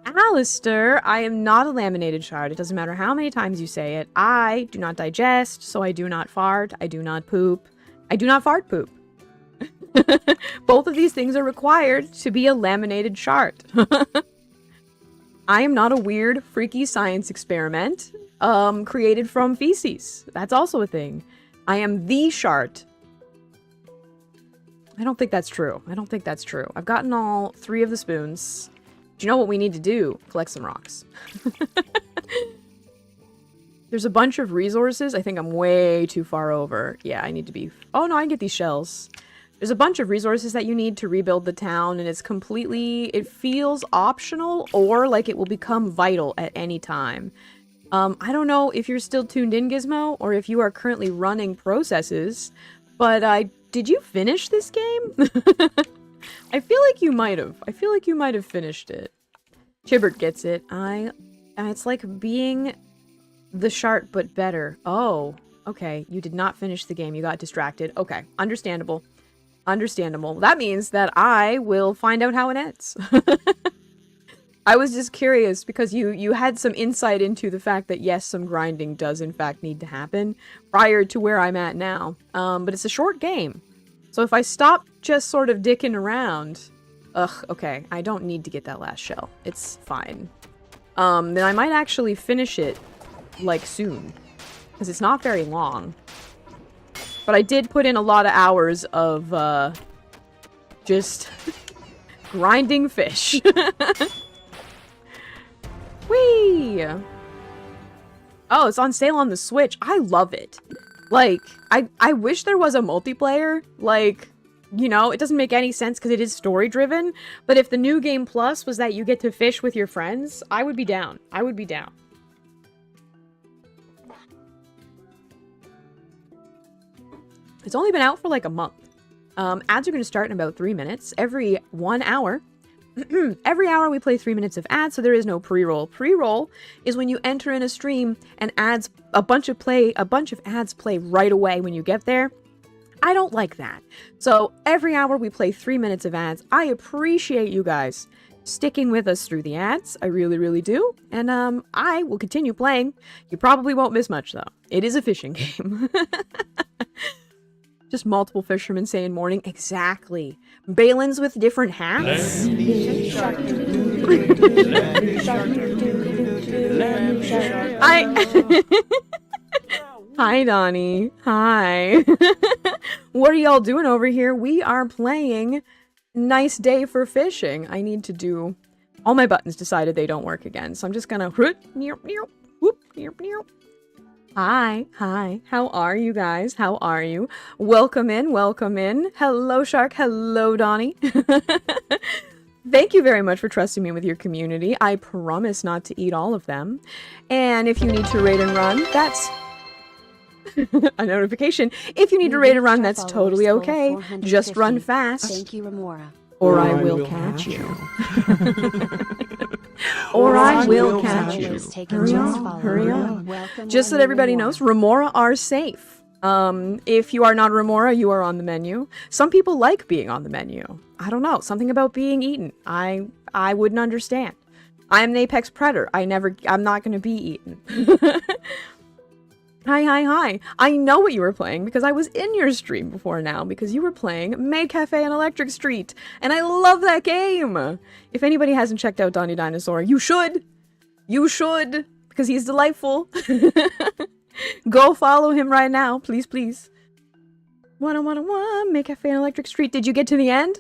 Speaker 1: Alistair, I am not a laminated shard. It doesn't matter how many times you say it. I do not digest, so I do not fart. I do not poop. I do not fart poop. Both of these things are required to be a laminated shard. I am not a weird, freaky science experiment created from feces. That's also a thing. I am the shart I don't think that's true. I don't think that's true. I've gotten all 3 of the spoons. Do you know what we need to do? Collect some rocks. There's a bunch of resources. I think I'm way too far over. Yeah, I need to be... Oh, no, I can get these shells. There's a bunch of resources that you need to rebuild the town, and it's completely... It feels optional, or like it will become vital at any time. I don't know if you're still tuned in, Gizmo, or if you are currently running processes, but did you finish this game? I feel like you might have. I feel like you might have finished it. Chibbert gets it. It's like being the shark, but better. Oh, okay. You did not finish the game. You got distracted. Okay, understandable. Understandable. That means that I will find out how it ends. I was just curious because you had some insight into the fact that yes, some grinding does in fact need to happen prior to where I'm at now. But it's a short game. So if I stop just sort of dicking around... Ugh, okay. I don't need to get that last shell. It's fine. Then I might actually finish it, like, soon. Because it's not very long. But I did put in a lot of hours of, just grinding fish. Whee! Oh, it's on sale on the Switch. I love it. Like, I wish there was a multiplayer. Like, you know, it doesn't make any sense because it is story-driven. But if the new game plus was that you get to fish with your friends, I would be down. I would be down. It's only been out for like a month. Ads are going to start in about 3 minutes. Every 1 hour. Every hour we play 3 minutes of ads, so there is no pre-roll. Pre-roll is when you enter in a stream and a bunch of ads play right away when you get there. I don't like that. So every hour we play 3 minutes of ads. I appreciate you guys sticking with us through the ads. I really, really do. And I will continue playing. You probably won't miss much though. It is a fishing game. Just multiple fishermen saying morning. Exactly. Balins with different hats. Hi, Donnie. Hi. What are y'all doing over here? We are playing Nice Day for Fishing. I need to do... All my buttons decided they don't work again, so I'm just gonna... Hi, hi. How are you guys? How are you? Welcome in, welcome in. Hello, Shark. Hello, Donnie. Thank you very much for trusting me with your community. I promise not to eat all of them. And if you need to raid and run, that's a notification. If you need to raid and run, that's totally okay. Just run fast.
Speaker 2: Thank you, Remora.
Speaker 1: Or I will catch you. Or I will catch you. Hurry on, hurry on. Just so that everybody knows, Remora are safe. If you are not Remora, you are on the menu. Some people like being on the menu. I don't know, something about being eaten. I wouldn't understand. I am an apex predator. I'm not gonna be eaten. Hi, hi, hi. I know what you were playing because I was in your stream before now because you were playing Maid Cafe on Electric Street. And I love that game. If anybody hasn't checked out Donnie Dinosaur, you should. You should because he's delightful. Go follow him right now. Please, please. 101, Maid Cafe on Electric Street. Did you get to the end?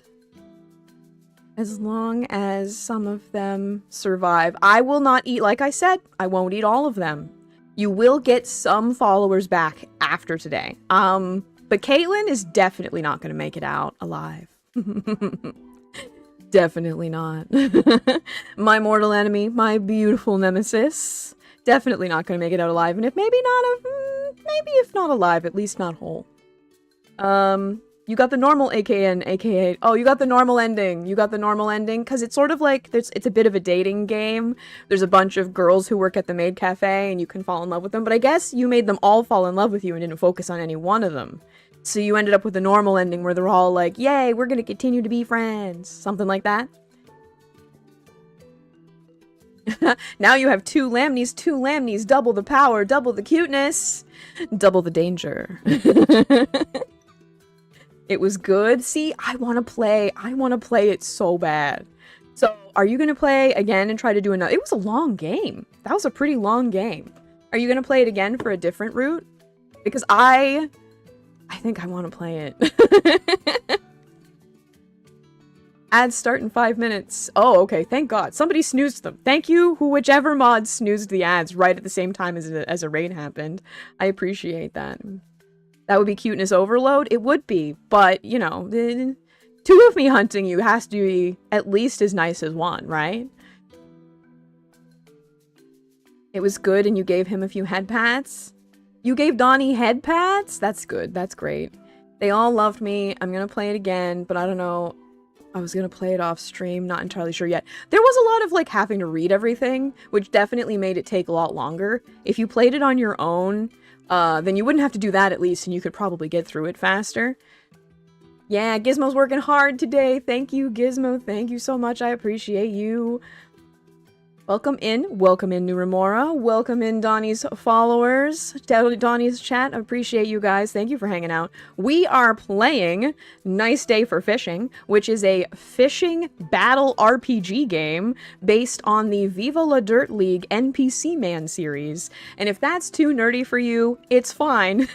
Speaker 1: As long as some of them survive. I will not eat, like I said, I won't eat all of them. You will get some followers back after today. But Caitlin is definitely not going to make it out alive. Definitely not. My mortal enemy, my beautiful nemesis, definitely not going to make it out alive. And if if not alive, at least not whole. You got the normal aka, oh, you got the normal ending. You got the normal ending because it's sort of like it's a bit of a dating game. There's a bunch of girls who work at the Maid Cafe and you can fall in love with them. But I guess you made them all fall in love with you and didn't focus on any one of them. So you ended up with the normal ending where they're all like, yay, we're going to continue to be friends. Something like that. Now you have two Lamniis, double the power, double the cuteness, double the danger. It was good. See, I want to play it so bad. So, are you going to play again and try to do another? It was a long game. That was a pretty long game. Are you going to play it again for a different route? Because I think I want to play it. Ads start in 5 minutes. Oh, okay. Thank God. Somebody snoozed them. Thank you, whichever mod snoozed the ads right at the same time as a raid happened. I appreciate that. That would be cuteness overload? It would be. But, you know, two of me hunting you has to be at least as nice as one, right? It was good and you gave him a few head pats? You gave Donnie head pats? That's good. That's great. They all loved me. I'm gonna play it again, but I don't know. I was gonna play it off stream, not entirely sure yet. There was a lot of like having to read everything, which definitely made it take a lot longer. If you played it on your own, then you wouldn't have to do that at least, and you could probably get through it faster. Yeah, Gizmo's working hard today. Thank you, Gizmo. Thank you so much. I appreciate you. Welcome in, New Remora. Welcome in, Donnie's followers. Donnie's chat. I appreciate you guys. Thank you for hanging out. We are playing Nice Day for Fishing, which is a fishing battle RPG game based on the Viva La Dirt League NPC Man series. And if that's too nerdy for you, it's fine.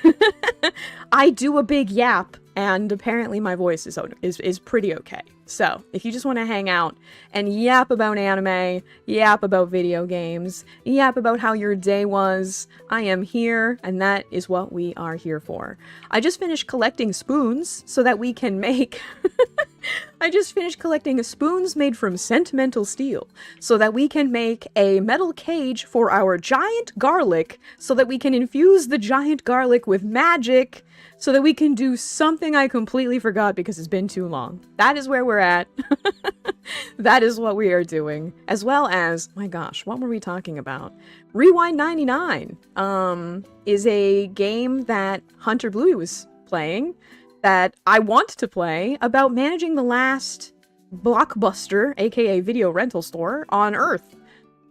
Speaker 1: I do a big yap, and apparently my voice is pretty okay. So, if you just want to hang out and yap about anime, yap about video games, yap about how your day was, I am here, and that is what we are here for. I just finished collecting spoons so that we can make... I just finished collecting spoons made from sentimental steel so that we can make a metal cage for our giant garlic so that we can infuse the giant garlic with magic so that we can do something I completely forgot because it's been too long. That is where we're at. That is what we are doing. As well as, my gosh, what were we talking about? Rewind 99 is a game that Hunter Bluey was playing that I want to play about managing the last Blockbuster, aka video rental store, on Earth.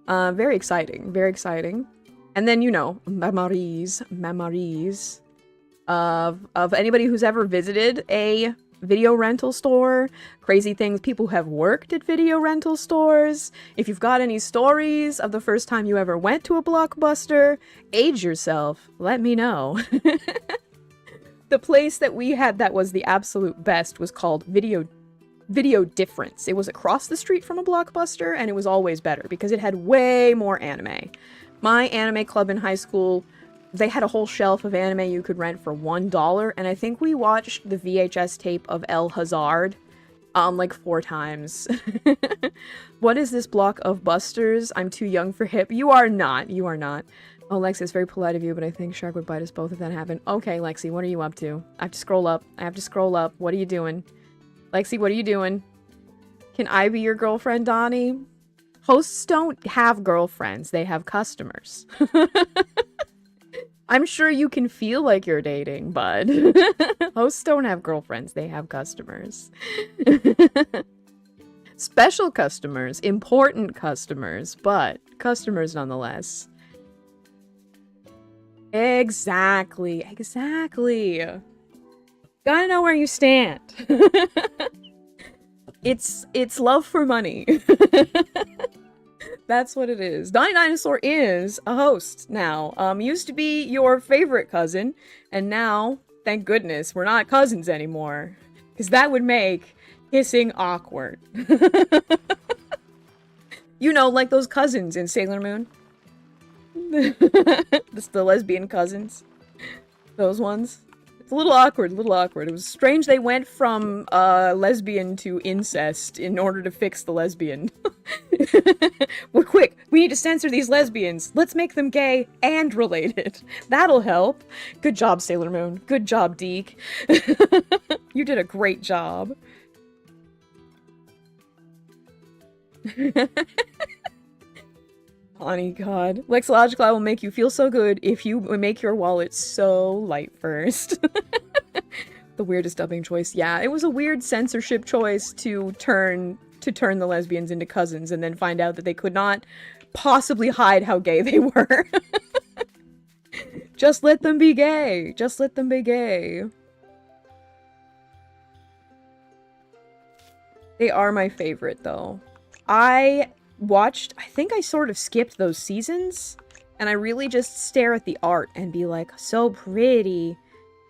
Speaker 1: Very exciting, very exciting. And then, you know, memories of anybody who's ever visited a video rental store, crazy things people have worked at video rental stores. If you've got any stories of the first time you ever went to a Blockbuster, age yourself, let me know. The place that we had that was the absolute best was called Video Difference. It was across the street from a Blockbuster, and it was always better because it had way more anime. My anime club in high school, they had a whole shelf of anime you could rent for $1, and I think we watched the VHS tape of El Hazard like 4 times. What is this block of busters? I'm too young for hip. You are not. You are not. Oh, Lexi, it's very polite of you, but I think Shark would bite us both if that happened. Okay, Lexi, what are you up to? I have to scroll up. I have to scroll up. What are you doing? Lexi, what are you doing? Can I be your girlfriend, Donnie? Hosts don't have girlfriends. They have customers. I'm sure you can feel like you're dating, bud. Hosts don't have girlfriends. They have customers. Special customers. Important customers. But customers nonetheless. Exactly. Exactly. Gotta know where you stand. It's love for money. That's what it is. Donnie Dinosaur is a host now. Used to be your favorite cousin, and now, thank goodness, we're not cousins anymore. Because that would make kissing awkward. You know, like those cousins in Sailor Moon. The lesbian cousins. Those ones. It's a little awkward, It was strange they went from lesbian to incest in order to fix the lesbian. Well, quick, we need to censor these lesbians. Let's make them gay and related. That'll help. Good job, Sailor Moon. Good job, Deke. You did a great job. Honey, God. Lexological, I will make you feel so good if you make your wallet so light first. The weirdest dubbing choice. Yeah, it was a weird censorship choice to turn the lesbians into cousins and then find out that they could not possibly hide how gay they were. Just let them be gay. Just let them be gay. They are my favorite, though. I think I sort of skipped those seasons, and I really just stare at the art and be like, so pretty.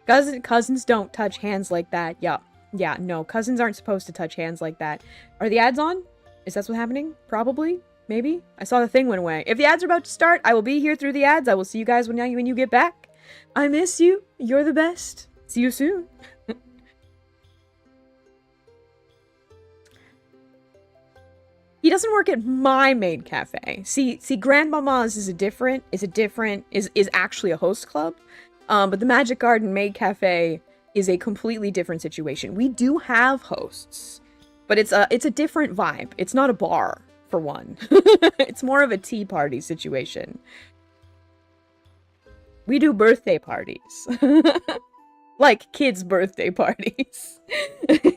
Speaker 1: Cousins don't touch hands like that. Yeah, Yeah, no, cousins aren't supposed to touch hands like that. Are the ads on? Is that what's happening? Probably. Maybe. I saw the thing went away. If the ads are about to start, I will be here through the ads. I will see you guys when you get back. I miss you. You're the best. See you soon. He doesn't work at my maid cafe. See, Grandmama's is actually a host club. But the Magic Garden Maid Cafe is a completely different situation. We do have hosts, but it's a different vibe. It's not a bar, for one. It's more of a tea party situation. We do birthday parties. Like kids' birthday parties.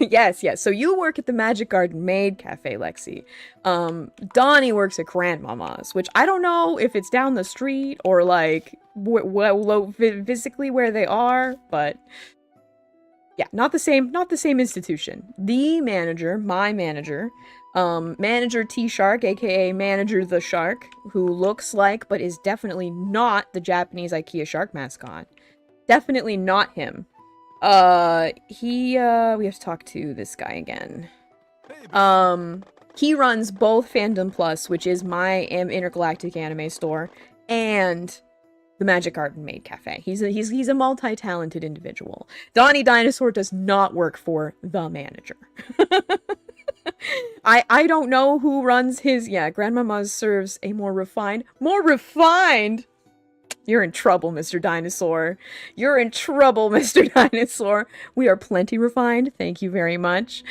Speaker 1: Yes. So you work at the Magic Garden Maid Cafe, Lexi. Donnie works at Grandmama's, which I don't know if it's down the street or like physically where they are, but yeah, not the same institution. The manager, my manager, Manager T-Shark, aka Manager the Shark, who looks like but is definitely not the Japanese IKEA shark mascot. Definitely not him. We have to talk to this guy again. He runs both Fandom Plus, which is my intergalactic anime store, and the Magic Garden Maid Cafe. He's a multi-talented individual. Donnie Dinosaur does not work for the manager. I don't know who runs his. Yeah, Grandmama's serves a more refined. You're in trouble, Mr. Dinosaur. You're in trouble, Mr. Dinosaur. We are plenty refined. Thank you very much.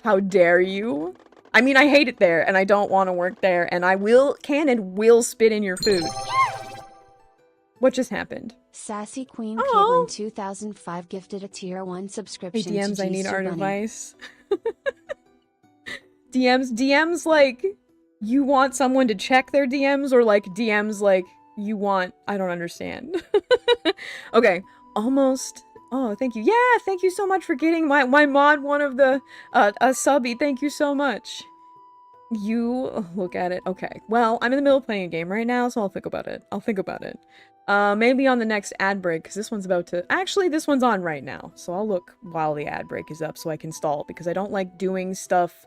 Speaker 1: How dare you? I mean, I hate it there, and I don't want to work there, and I will spit in your food. What just happened?
Speaker 2: Sassy Queen Caitlin 2005 gifted a tier 1 subscription
Speaker 1: hey, DMs,
Speaker 2: to
Speaker 1: I need art
Speaker 2: Bunny.
Speaker 1: advice. DMs like... You want someone to check their DMs, or like DMs like you want... I don't understand. Okay, almost... Oh, thank you. Yeah, thank you so much for getting my mod one of the... a subby. Thank you so much. You... Look at it. Okay, well, I'm in the middle of playing a game right now, so I'll think about it. Maybe on the next ad break, because this one's about to... Actually, this one's on right now, so I'll look while the ad break is up so I can stall, because I don't like doing stuff...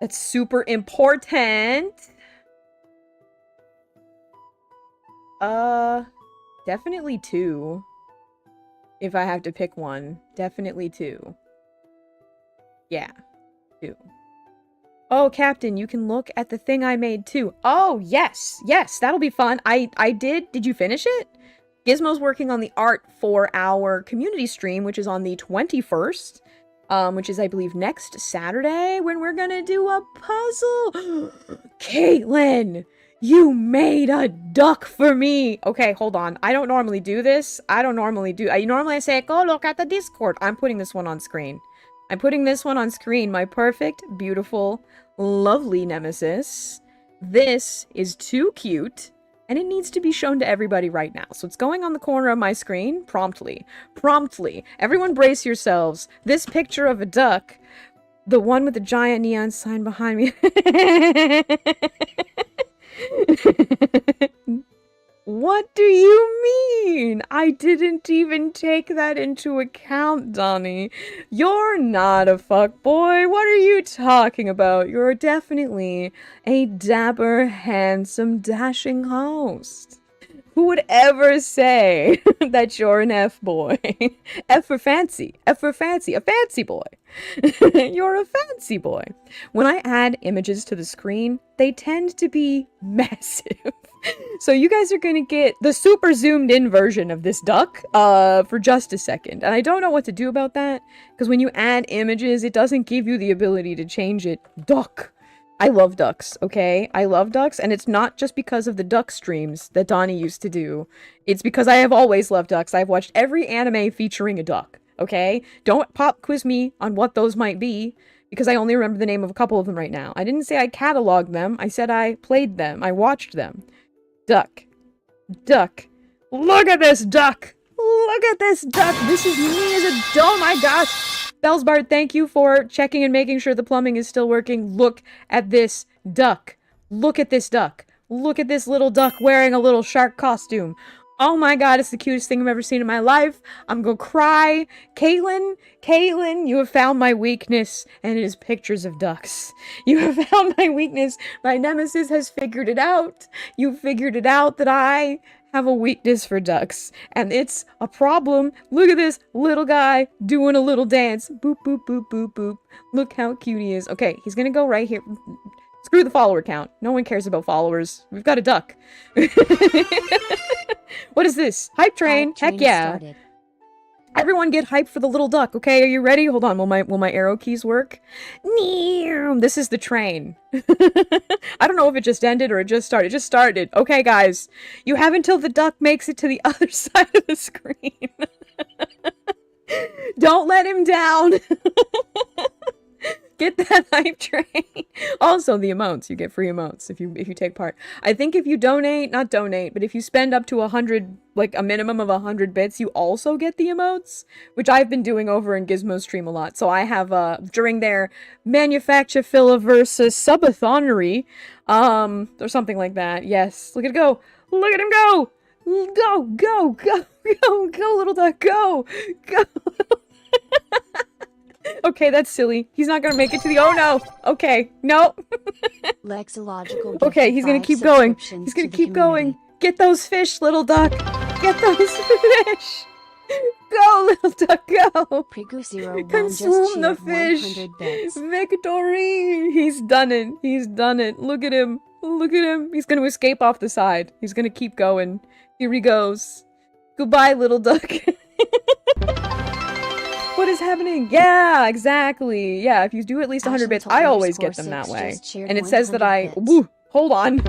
Speaker 1: That's super important. Definitely 2. If I have to pick one. Definitely 2. Yeah. 2. Oh, Captain, you can look at the thing I made too. Oh, yes. Yes, that'll be fun. I did. Did you finish it? Gizmo's working on the art for our community stream, which is on the 21st. Which is, I believe, next Saturday when we're gonna do a puzzle. Caitlin, you made a duck for me. Okay, hold on. I don't normally do this. Normally I say, go look at the Discord. I'm putting this one on screen. My perfect, beautiful, lovely nemesis. This is too cute. And it needs to be shown to everybody right now. So it's going on the corner of my screen promptly. Everyone brace yourselves. This picture of a duck, the one with the giant neon sign behind me. What do you mean? I didn't even take that into account, Donnie. You're not a fuckboy. What are you talking about? You're definitely a dapper, handsome, dashing host. Who would ever say that you're an F-boy? F for fancy. A fancy boy. You're a fancy boy. When I add images to the screen, they tend to be massive. So you guys are gonna get the super zoomed in version of this duck for just a second. And I don't know what to do about that, because when you add images, it doesn't give you the ability to change it. Duck. I love ducks, okay? I love ducks, and it's not just because of the duck streams that Donnie used to do. It's because I have always loved ducks. I've watched every anime featuring a duck, okay? Don't pop quiz me on what those might be, because I only remember the name of a couple of them right now. I didn't say I cataloged them. I said I played them. I watched them. Duck. Look at this duck! This is me as a... Oh my gosh! Bellsbart, thank you for checking and making sure the plumbing is still working. Look at this duck. Look at this duck. Look at this little duck wearing a little shark costume. Oh my god, it's the cutest thing I've ever seen in my life. I'm gonna cry. Caitlin, you have found my weakness, and it is pictures of ducks. You have found my weakness. My nemesis has figured it out. You figured it out that I have a weakness for ducks, and it's a problem. Look at this little guy doing a little dance. Boop, boop, boop, boop, boop. Look how cute he is. Okay, he's gonna go right here. Screw the follower count. No one cares about followers. We've got a duck. What is this? Hype train. Heck yeah.
Speaker 2: Started.
Speaker 1: Everyone get hyped for the little duck, okay? Are you ready? Hold on, will my arrow keys work? This is the train. I don't know if it just ended or it just started. It just started. Okay, guys. You have until the duck makes it to the other side of the screen. Don't let him down. Get that hype train. Also, the emotes. You get free emotes if you take part. I think if you not donate, but if you spend up to 100, like a minimum of 100 bits, you also get the emotes, which I've been doing over in Gizmo's stream a lot. So I have, during their Manufacture versus Subathonary, or something like that. Yes. Look at it go. Look at him go. Go, go, go, go, go, little duck, go, go. Okay, that's silly. He's not gonna make it to the— oh no! Okay, no!
Speaker 2: Lexological.
Speaker 1: Okay, he's gonna keep going. He's gonna keep going. Get those fish, little duck! Get those fish! Go, little duck, go! Consume the fish! Victory! He's done it. He's done it. Look at him. Look at him. He's gonna escape off the side. He's gonna keep going. Here he goes. Goodbye, little duck. What is happening? Yeah, exactly. Yeah, if you do at least 100 bits, I always get them that way. And it says that I— woo, hold on.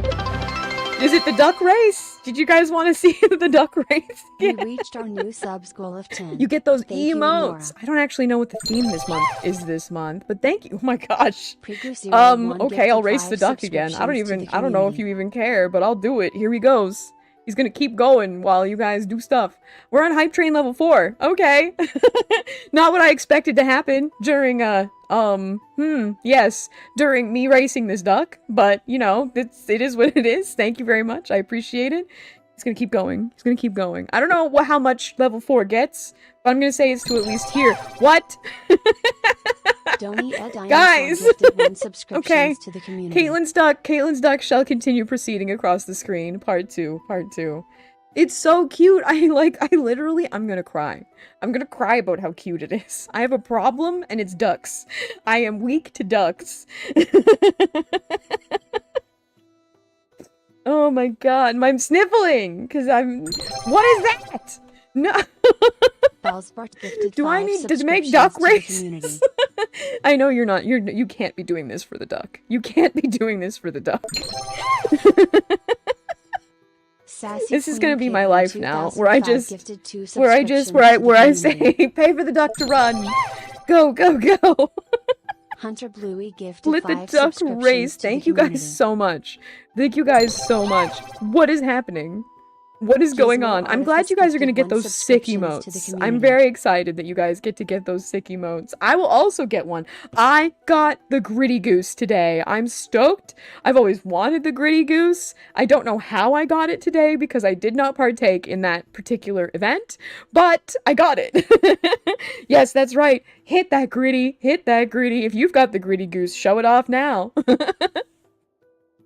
Speaker 1: Is it the duck race? Did you guys want to see the duck race?
Speaker 2: We reached our new subs goal of 10.
Speaker 1: You get those
Speaker 2: Thank you,
Speaker 1: emotes. I don't actually know what the theme this month, but thank you. Oh my gosh. Okay, I'll race the duck again. I don't know if you even care, but I'll do it. Here he goes. He's gonna keep going while you guys do stuff. We're on hype train level 4. Okay. Not what I expected to happen during, yes, during me racing this duck. But, you know, it is what it is. Thank you very much. I appreciate it. He's gonna keep going. He's gonna keep going. I don't know how much level 4 gets, but I'm gonna say it's to at least here. What? Guys! Okay. Caitlin's duck shall continue proceeding across the screen. Part 2. It's so cute. I'm gonna cry. I'm gonna cry about how cute it is. I have a problem, and it's ducks. I am weak to ducks. Oh my god, I'm sniffling, because what is that? No. Do I need to make duck races? I know you can't be doing this for the duck. You can't be doing this for the duck. This is gonna be my life now, where I say, pay for the duck to run. Go, go, go.
Speaker 2: Hunter Bluey gifted
Speaker 1: Let the duck race. Thank you guys so much. Thank you guys so much. What is happening? What is going on? I'm glad you guys are going to get those sick emotes. I'm very excited that you guys get to get those sick emotes. I will also get one. I got the Gritty Goose today. I'm stoked. I've always wanted the Gritty Goose. I don't know how I got it today because I did not partake in that particular event, but I got it. Yes, that's right. Hit that Gritty. Hit that Gritty. If you've got the Gritty Goose, show it off now.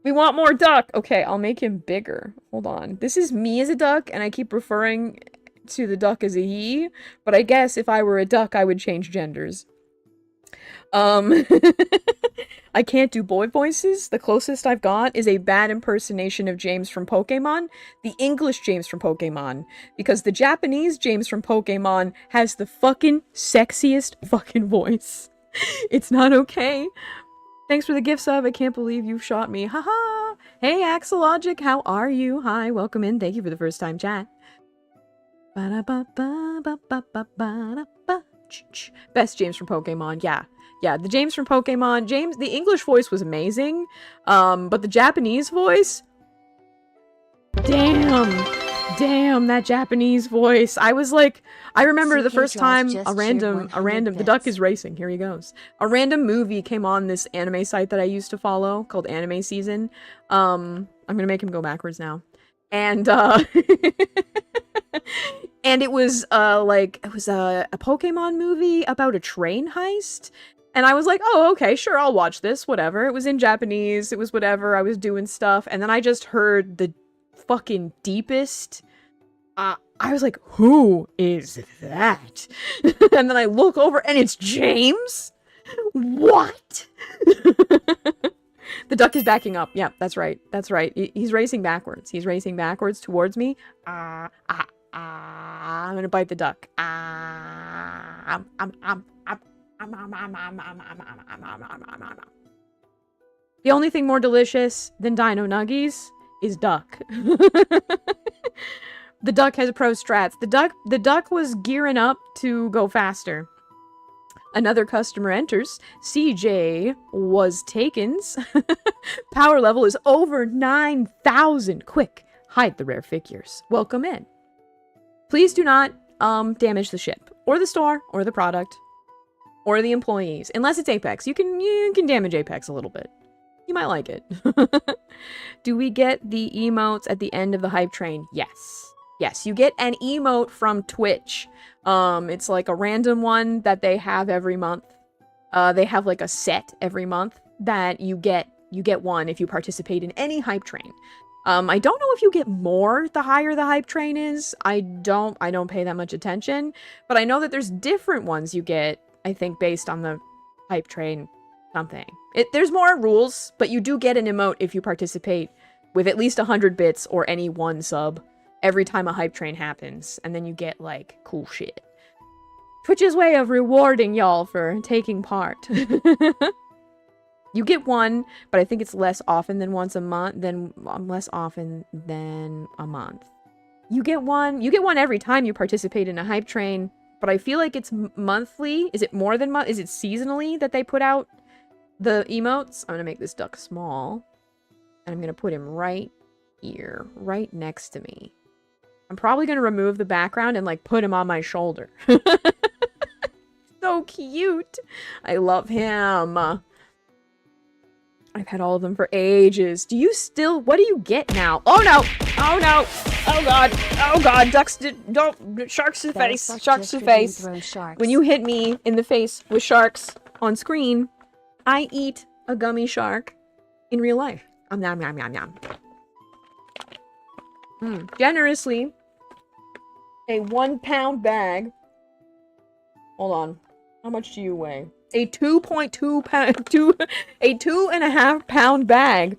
Speaker 1: We want more duck! Okay, I'll make him bigger. Hold on. This is me as a duck, and I keep referring to the duck as a he, but I guess if I were a duck, I would change genders. I can't do boy voices. The closest I've got is a bad impersonation of James from Pokemon, the English James from Pokemon, because the Japanese James from Pokemon has the fucking sexiest fucking voice. It's not okay. Thanks for the gift sub. I can't believe you shot me. Haha. Hey, Axelogic, how are you? Hi, welcome in. Thank you for the first time chat. Best James from Pokemon. Yeah. Yeah, the James from Pokemon. The English voice was amazing. But the Japanese voice? Damn, that Japanese voice. I was like, I remember the first time the duck is racing. Here he goes. A random movie came on this anime site that I used to follow called Anime Season. I'm gonna make him go backwards now. And, And it was like it was a Pokemon movie about a train heist. And I was like, oh, okay, sure, I'll watch this, whatever. It was in Japanese, it was whatever, I was doing stuff, and then I just heard the fucking deepest. I was like, who is that? And then I look over and it's James? What? The duck is backing up. Yeah, that's right. That's right. He's racing backwards. He's racing backwards towards me. I'm gonna bite the duck. The only thing more delicious than Dino Nuggies is duck. The duck has pro strats. The duck was gearing up to go faster. Another customer enters. CJ was taken's. Power level is over 9,000. Quick, hide the rare figures. Welcome in. Please do not damage the ship or the store or the product or the employees unless it's Apex. You can damage Apex a little bit. You might like it. Do we get the emotes at the end of the hype train? Yes. Yes, you get an emote from Twitch. It's like a random one that they have every month. They have like a set every month that you get one if you participate in any hype train. I don't know if you get more the higher the hype train is. I don't pay that much attention, but I know that there's different ones you get, I think, based on the hype train something. There's more rules, but you do get an emote if you participate with at least 100 bits or any one sub every time a hype train happens, and then you get, like, cool shit. Twitch's way of rewarding y'all for taking part. You get one, but I think it's less often than once a month, less often than a month. You get one every time you participate in a hype train, but I feel like it's monthly. Is it more than is it seasonally that they put out the emotes? I'm gonna make this duck small, and I'm gonna put him right here, right next to me. I'm probably going to remove the background and, like, put him on my shoulder. So cute. I love him. I've had all of them for ages. What do you get now? Oh, no. Oh, no. Oh, God. Oh, God. Ducks, don't. Sharks to the face. Sharks to the face. When you hit me in the face with sharks on screen, I eat a gummy shark in real life. Nom, nom, nom, nom. Generously, a 1 pound bag. Hold on. How much do you weigh? A 2.2 pound, a 2.5 pound bag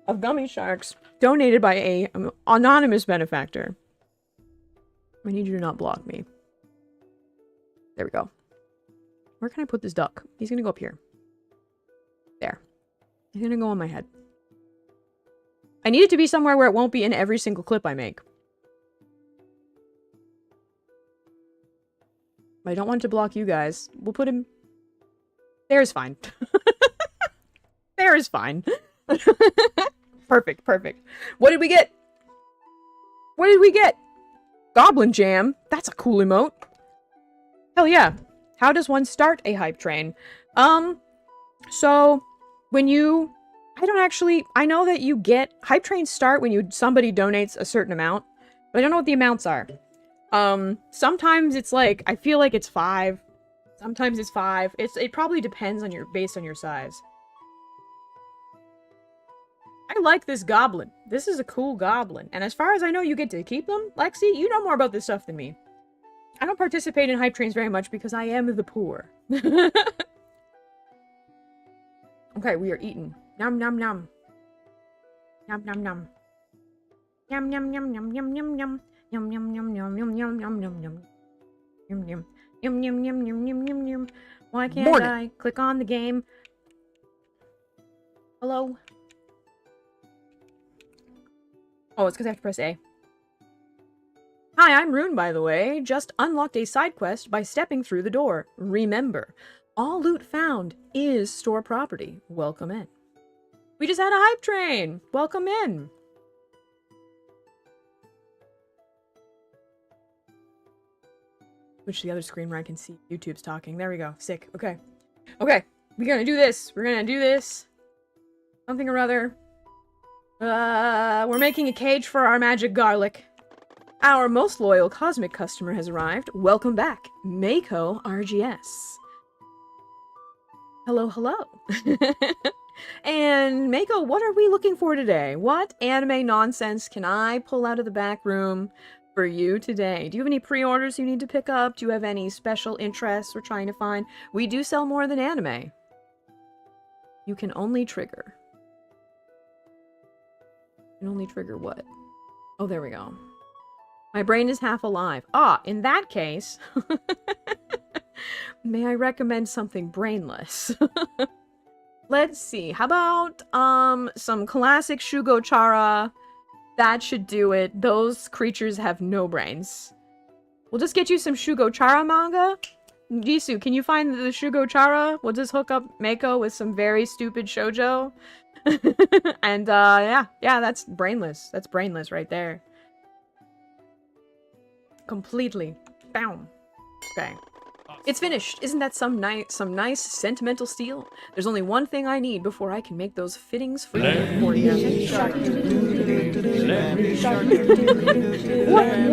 Speaker 1: of gummy sharks donated by a anonymous benefactor. I need you to not block me. There we go. Where can I put this duck? He's gonna go up here. There. He's gonna go on my head. I need it to be somewhere where it won't be in every single clip I make. I don't want to block you guys. We'll put him... There's fine. There is fine. Perfect, perfect. What did we get? What did we get? Goblin Jam. That's a cool emote. Hell yeah. How does one start a hype train? So, when you... I know that you get... Hype trains start when somebody donates a certain amount, but I don't know what the amounts are. Sometimes it's like, I feel like it's 5. Sometimes it's 5. It probably depends on based on your size. I like this goblin. This is a cool goblin. And as far as I know, you get to keep them. Lexi, you know more about this stuff than me. I don't participate in hype trains very much because I am the poor. Okay, we are eating. Nom nom nom. Nom nom nom. Yum yum yum yum yum yum yum. Yum yum yum yum yum yum yum yum yum. Yum yum. Yum yum yum yum yum yum yum. Why can't I click on the game? Hello? Oh, it's because I have to press A. Hi, I'm Rune, by the way. Just unlocked a side quest by stepping through the door. Remember, all loot found is store property. Welcome in. We just had a hype train. Welcome in. Switch to the other screen where I can see YouTube's talking. There we go. Sick. Okay. Okay. We're gonna do this. We're gonna do this. Something or other. We're making a cage for our magic garlic. Our most loyal cosmic customer has arrived. Welcome back, Mako RGS. Hello, hello. And Mako, what are we looking for today? What anime nonsense can I pull out of the back room for you today? Do you have any pre-orders you need to pick up? Do you have any special interests we're trying to find? We do sell more than anime. You can only trigger. You can only trigger what? Oh, there we go. My brain is half alive. Ah, in that case, may I recommend something brainless? Let's see. How about some classic Shugo Chara? That should do it. Those creatures have no brains. We'll just get you some Shugo Chara manga. Jisoo, can you find the Shugo Chara? We'll just hook up Mako with some very stupid shoujo. And yeah, that's brainless. That's brainless right there. Completely. Bam. Okay. It's finished. Isn't that some nice sentimental steel? There's only one thing I need before I can make those fittings for you. What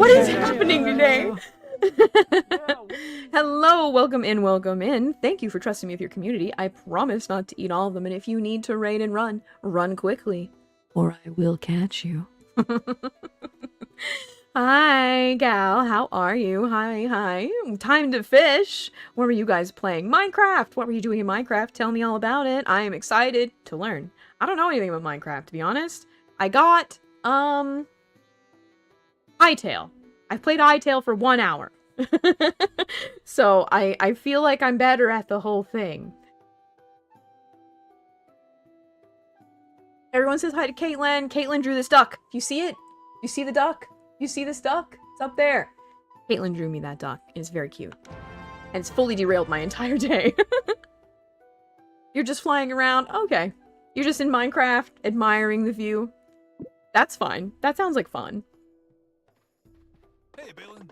Speaker 1: is happening today? Hello, welcome in. Thank you for trusting me with your community. I promise not to eat all of them, and if you need to raid and run quickly, or I will catch you. Hi, gal. How are you? Hi. Time to fish. What were you guys playing? Minecraft. What were you doing in Minecraft? Tell me all about it. I am excited to learn. I don't know anything about Minecraft, to be honest. I got, Hytale. I've played Hytale for 1 hour. So I feel like I'm better at the whole thing. Everyone says hi to Caitlin. Caitlin drew this duck. You see it? You see the duck? You see this duck? It's up there. Caitlin drew me that duck. It's very cute. And it's fully derailed my entire day. You're just flying around? Okay. You're just in Minecraft, admiring the view. That's fine. That sounds like fun.
Speaker 6: Hey, Balin.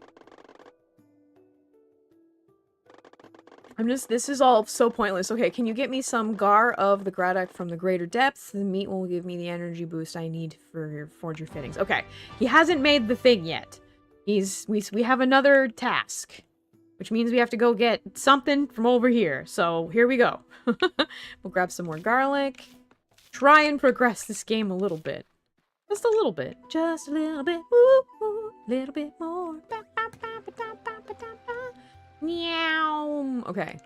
Speaker 1: This is all so pointless. Okay, can you get me some Gar of the Graddock from the Greater Depths? The meat will give me the energy boost I need for your forger fittings. Okay, he hasn't made the thing yet. We have another task, which means we have to go get something from over here. So here we go. We'll grab some more garlic. Try and progress this game a little bit. Just a little bit. Just a little bit. Ooh, little bit more. Meow. Okay.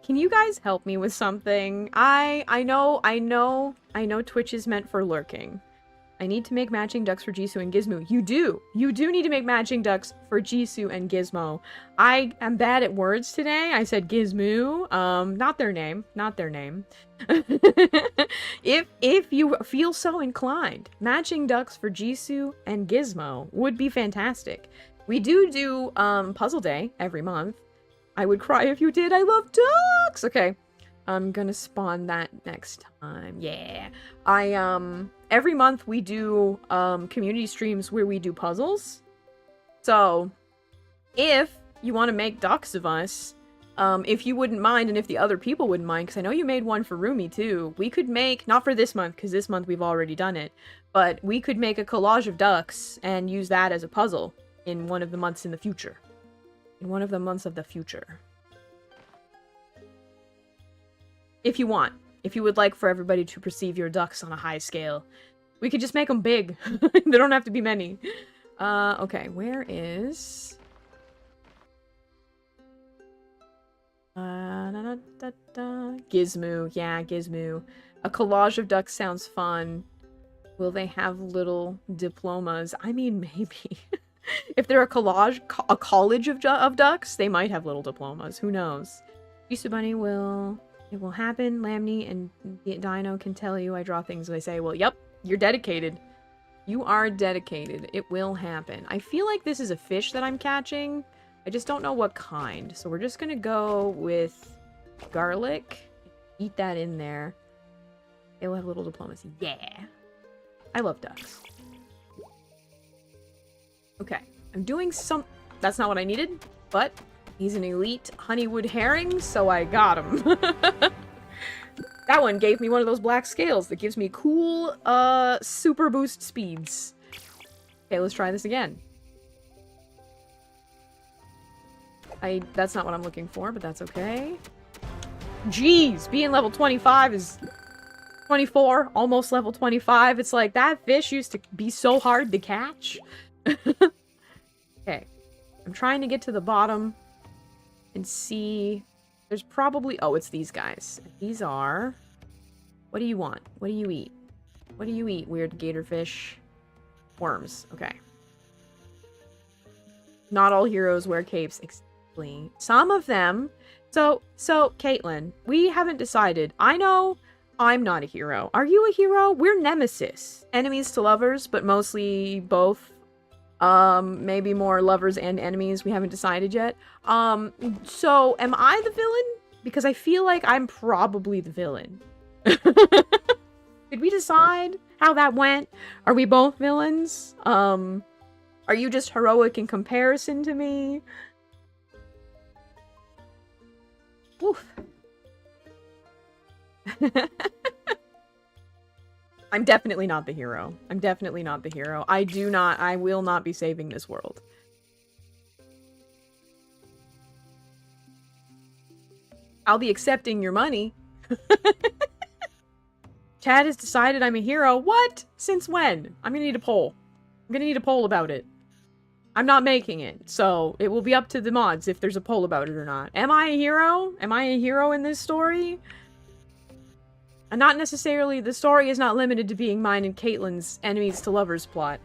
Speaker 1: Can you guys help me with something? I know Twitch is meant for lurking. I need to make matching ducks for Jisoo and Gizmo. You do need to make matching ducks for Jisoo and Gizmo. I am bad at words today. I said Gizmo. Not their name. If you feel so inclined, matching ducks for Jisoo and Gizmo would be fantastic. We do Puzzle Day every month. I would cry if you did. I love ducks. Okay. I'm gonna spawn that next time. Yeah. Every month we do, community streams where we do puzzles. So, if you want to make ducks of us, if you wouldn't mind, and if the other people wouldn't mind, because I know you made one for Rumi too, we could make, not for this month, because this month we've already done it, but we could make a collage of ducks and use that as a puzzle in one of the months in the future. In one of the months of the future. If you want. If you would like for everybody to perceive your ducks on a high scale. We could just make them big. There don't have to be many. Okay, where is... Gizmo. Yeah, Gizmo. A collage of ducks sounds fun. Will they have little diplomas? I mean, maybe. If they're a collage, a college of ducks, they might have little diplomas. Who knows? Jisoo Bunny will... It will happen. Lamnii and Dino can tell you I draw things as I say. Well, yep. You're dedicated. You are dedicated. It will happen. I feel like this is a fish that I'm catching. I just don't know what kind. So we're just gonna go with garlic. Eat that in there. They will have little diplomacy. Yeah. I love ducks. Okay. I'm doing some... That's not what I needed, but he's an elite honeywood herring, so I got him. That one gave me one of those black scales that gives me cool, super boost speeds. Okay, let's try this again. That's not what I'm looking for, but that's okay. Jeez, being level 25 is 24, almost level 25. It's like, that fish used to be so hard to catch. Okay. I'm trying to get to the bottom and see... There's probably... Oh, it's these guys. These are... What do you want? What do you eat? What do you eat, weird gator fish? Worms. Okay. Not all heroes wear capes. Exactly. Some of them... So, Caitlin, we haven't decided. I know I'm not a hero. Are you a hero? We're nemesis. Enemies to lovers, but mostly both. Maybe more lovers and enemies. We haven't decided yet. So am I the villain? Because I feel like I'm probably the villain. Did we decide how that went? Are we both villains? Are you just heroic in comparison to me? Oof. I'm definitely not the hero. I'm definitely not the hero. I will not be saving this world. I'll be accepting your money. Chad has decided I'm a hero. What? Since when? I'm gonna need a poll. I'm gonna need a poll about it. I'm not making it, so it will be up to the mods if there's a poll about it or not. Am I a hero? Am I a hero in this story? And not necessarily, the story is not limited to being mine and Caitlin's enemies to lovers plot.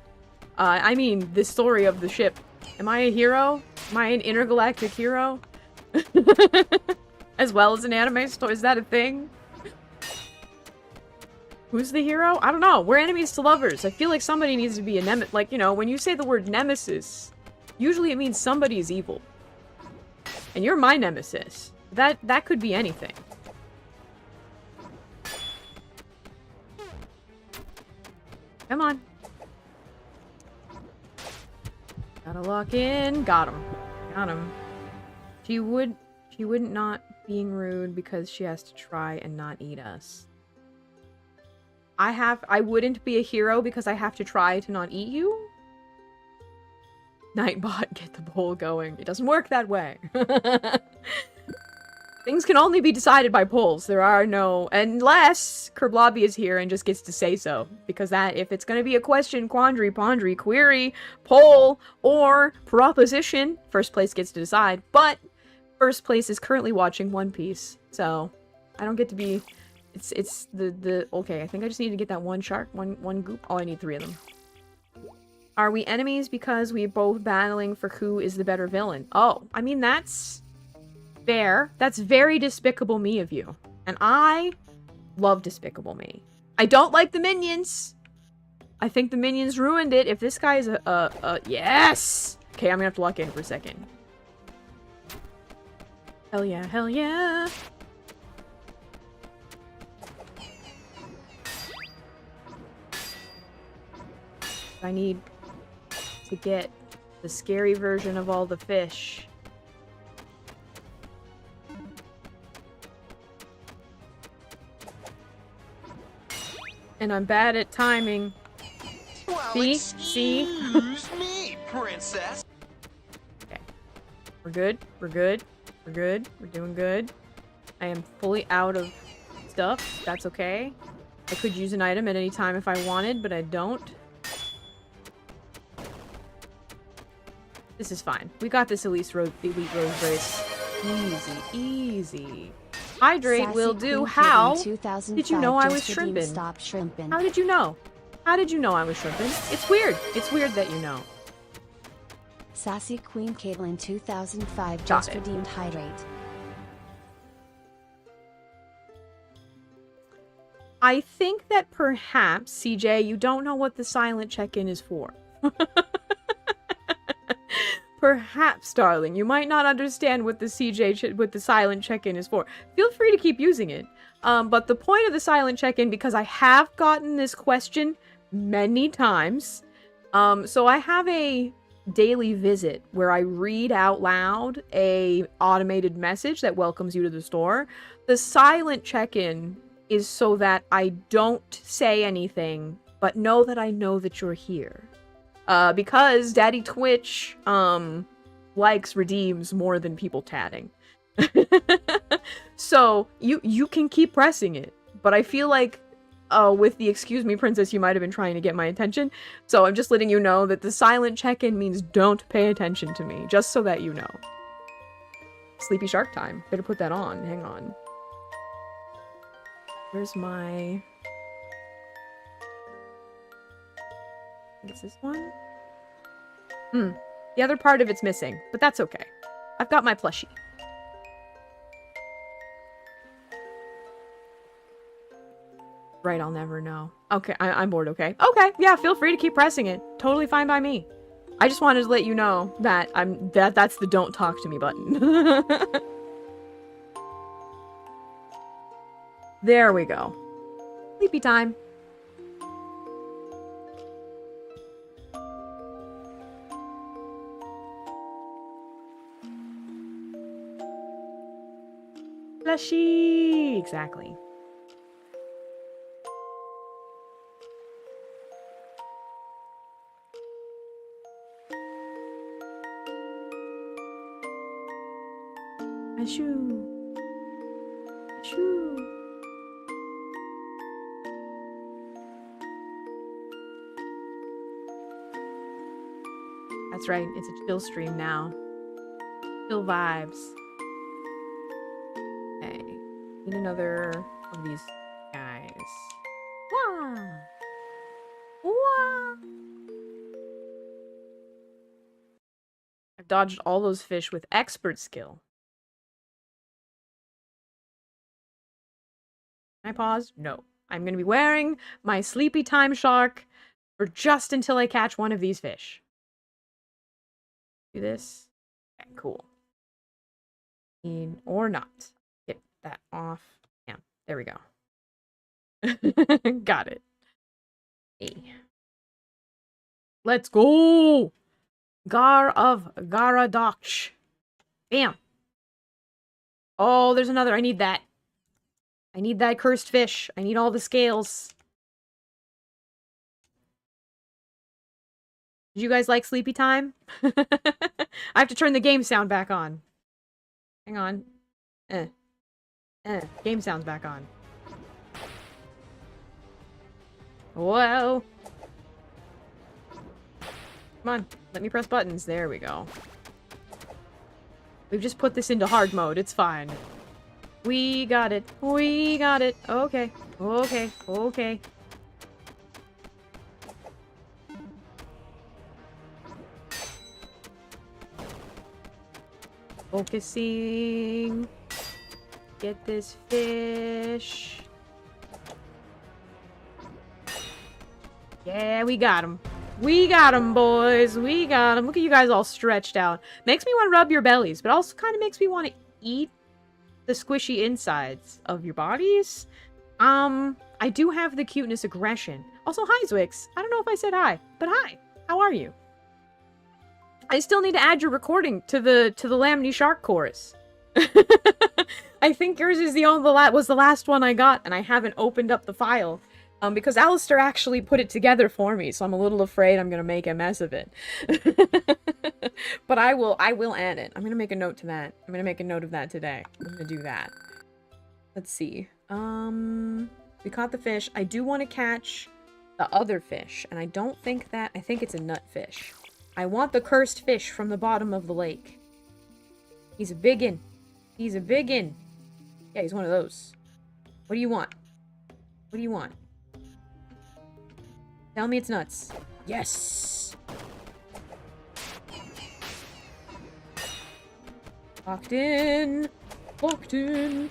Speaker 1: I mean, the story of the ship. Am I a hero? Am I an intergalactic hero? As well as an anime story? Is that a thing? Who's the hero? I don't know. We're enemies to lovers. I feel like somebody needs to be a nemesis. Like, you know, when you say the word nemesis, usually it means somebody is evil. And you're my nemesis. That could be anything. Come on. Gotta lock in. Got him. Got him. She wouldn't not being rude because she has to try and not eat us. I wouldn't be a hero because I have to try to not eat you? Nightbot, get the poll going. It doesn't work that way. Things can only be decided by polls. There are no... Unless Kerblobby is here and just gets to say so. Because that, if it's going to be a question, quandary, pondry, query, poll, or proposition, first place gets to decide. But first place is currently watching One Piece. So, I don't get to be... It's the... Okay, I think I just need to get that one shark, one goop. Oh, I need 3 of them. Are we enemies because we're both battling for who is the better villain? Oh, I mean, that's... fair. That's very Despicable Me of you. And I love Despicable Me. I don't like the minions. I think the minions ruined it. If this guy is yes! Okay, I'm gonna have to lock in for a second. Hell yeah, hell yeah! I need to get the scary version of all the fish. And I'm bad at timing.
Speaker 6: Well,
Speaker 1: See?
Speaker 6: excuse me, princess.
Speaker 1: Okay. We're good. We're good. We're good. We're doing good. I am fully out of stuff. That's okay. I could use an item at any time if I wanted, but I don't. This is fine. We got this Elite Rose Race. Easy, easy. Hydrate
Speaker 2: Sassy
Speaker 1: will do.
Speaker 2: Queen
Speaker 1: How
Speaker 2: Kitten
Speaker 1: did you know I was
Speaker 2: just redeemed
Speaker 1: shrimping?
Speaker 2: Stop shrimping.
Speaker 1: How did you know? How did you know I was shrimping? It's weird. It's weird that you know.
Speaker 2: Sassy Queen Caitlin 2005
Speaker 1: Got
Speaker 2: just
Speaker 1: it.
Speaker 2: redeemed Hydrate.
Speaker 1: I think that perhaps, CJ, you don't know what the silent check-in is for. Perhaps, darling, you might not understand what the what the silent check-in is for. Feel free to keep using it. But the point of the silent check-in, because I have gotten this question many times, so I have a daily visit where I read out loud a automated message that welcomes you to the store. The silent check-in is so that I don't say anything, but know that I know that you're here. because Daddy Twitch likes redeems more than people tatting. So you can keep pressing it, but I feel like with the excuse me princess you might have been trying to get my attention, so I'm just letting you know that the silent check-in means don't pay attention to me, just so that you know. Sleepy Shark time. Better put that on. Hang on. Where's my... Is this one? The other part of it's missing, but that's okay. I've got my plushie. Right, I'll never know. Okay, I'm bored, okay? Okay, yeah, feel free to keep pressing it. Totally fine by me. I just wanted to let you know that that's the don't talk to me button. There we go. Sleepy time. Fleshy! Exactly. Ashoo. Ashoo. That's right, it's a chill stream now. Chill vibes. Okay, need another of these guys. Wah! Wah! I've dodged all those fish with expert skill. Can I pause? No. I'm gonna be wearing my sleepy time shark for just until I catch one of these fish. Do this. Okay, cool. Or not. Get that off. Yeah, there we go. Got it. Hey. Let's go! Gar of Garadach. Bam. Oh, there's another. I need that. I need that cursed fish. I need all the scales. Did you guys like sleepy time? I have to turn the game sound back on. Hang on. Game sound's back on. Whoa. Come on, let me press buttons. There we go. We've just put this into hard mode. It's fine. We got it. We got it. Okay. Okay. Okay. Focusing. Get this fish. Yeah, we got him. We got him, boys. We got him. Look at you guys all stretched out. Makes me want to rub your bellies, but also kind of makes me want to eat the squishy insides of your bodies. I do have the cuteness aggression. Also, hi, Zwix. I don't know if I said hi, but hi. How are you? I still need to add your recording to the Lamnii.Shark chorus. I think yours is was the last one I got, and I haven't opened up the file. Because Alistair actually put it together for me, so I'm a little afraid I'm gonna make a mess of it. But I will add it. I'm gonna make a note to that. I'm gonna make a note of that today. I'm gonna do that. Let's see. We caught the fish. I do want to catch the other fish, and I don't think that... I think it's a nutfish. I want the cursed fish from the bottom of the lake. He's a biggin. He's a biggin. Yeah, he's one of those. What do you want? What do you want? Tell me it's nuts. Yes! Locked in. Locked in.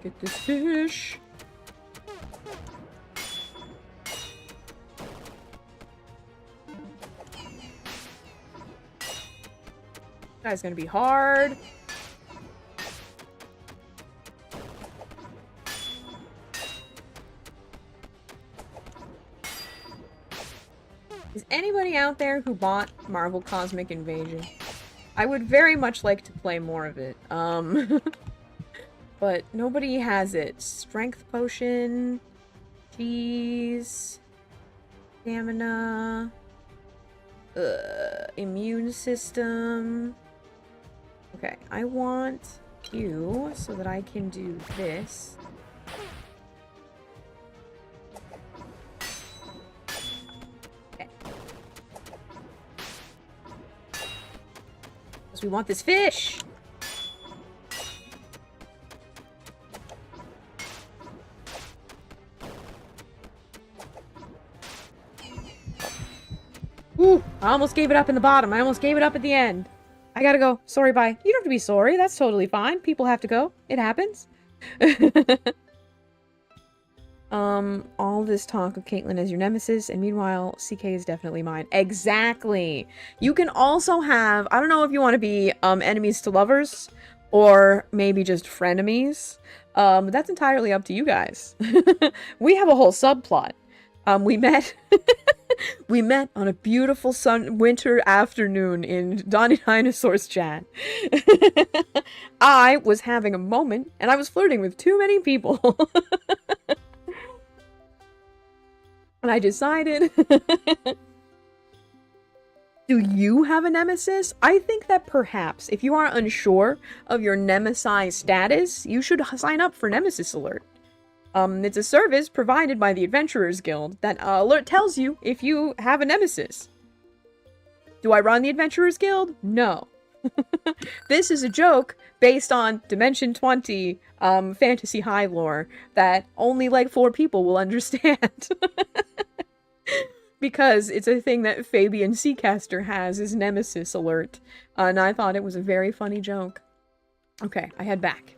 Speaker 1: Get this fish. Guy's gonna be hard. Is anybody out there who bought Marvel Cosmic Invasion? I would very much like to play more of it. But nobody has it. Strength potion, cheese, stamina. Immune system. Okay, I want you so that I can do this. Okay. Because we want this fish! Ooh, I almost gave it up in the bottom. I almost gave it up at the end. I gotta go. Sorry, bye. You don't have to be sorry. That's totally fine. People have to go. It happens. All this talk of Caitlyn as your nemesis, and meanwhile, CK is definitely mine. Exactly. You can also have, I don't know if you want to be, enemies to lovers, or maybe just frenemies. But that's entirely up to you guys. We have a whole subplot. We met... We met on a beautiful winter afternoon in Donnie Dinosaur's chat. I was having a moment, and I was flirting with too many people. And I decided... Do you have a nemesis? I think that perhaps, if you are unsure of your nemesis status, you should sign up for Nemesis Alert. It's a service provided by the Adventurers Guild that alert tells you if you have a nemesis. Do I run the Adventurers Guild? No. This is a joke based on Dimension 20 fantasy high lore that only like 4 people will understand. Because it's a thing that Fabian Seacaster has as Nemesis Alert. And I thought it was a very funny joke. Okay, I head back.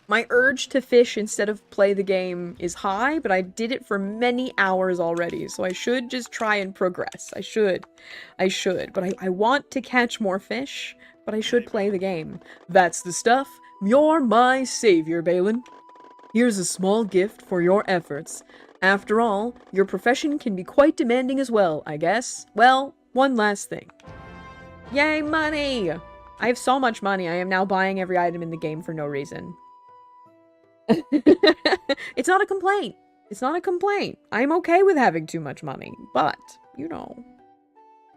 Speaker 1: My urge to fish instead of play the game is high, but I did it for many hours already, so I should just try and progress. I should. But I want to catch more fish, but I should play the game. That's the stuff. You're my savior, Balin. Here's a small gift for your efforts. After all, your profession can be quite demanding as well, I guess. Well, one last thing. Yay, money! I have so much money, I am now buying every item in the game for no reason. It's not a complaint. It's not a complaint. I'm okay with having too much money, but, you know.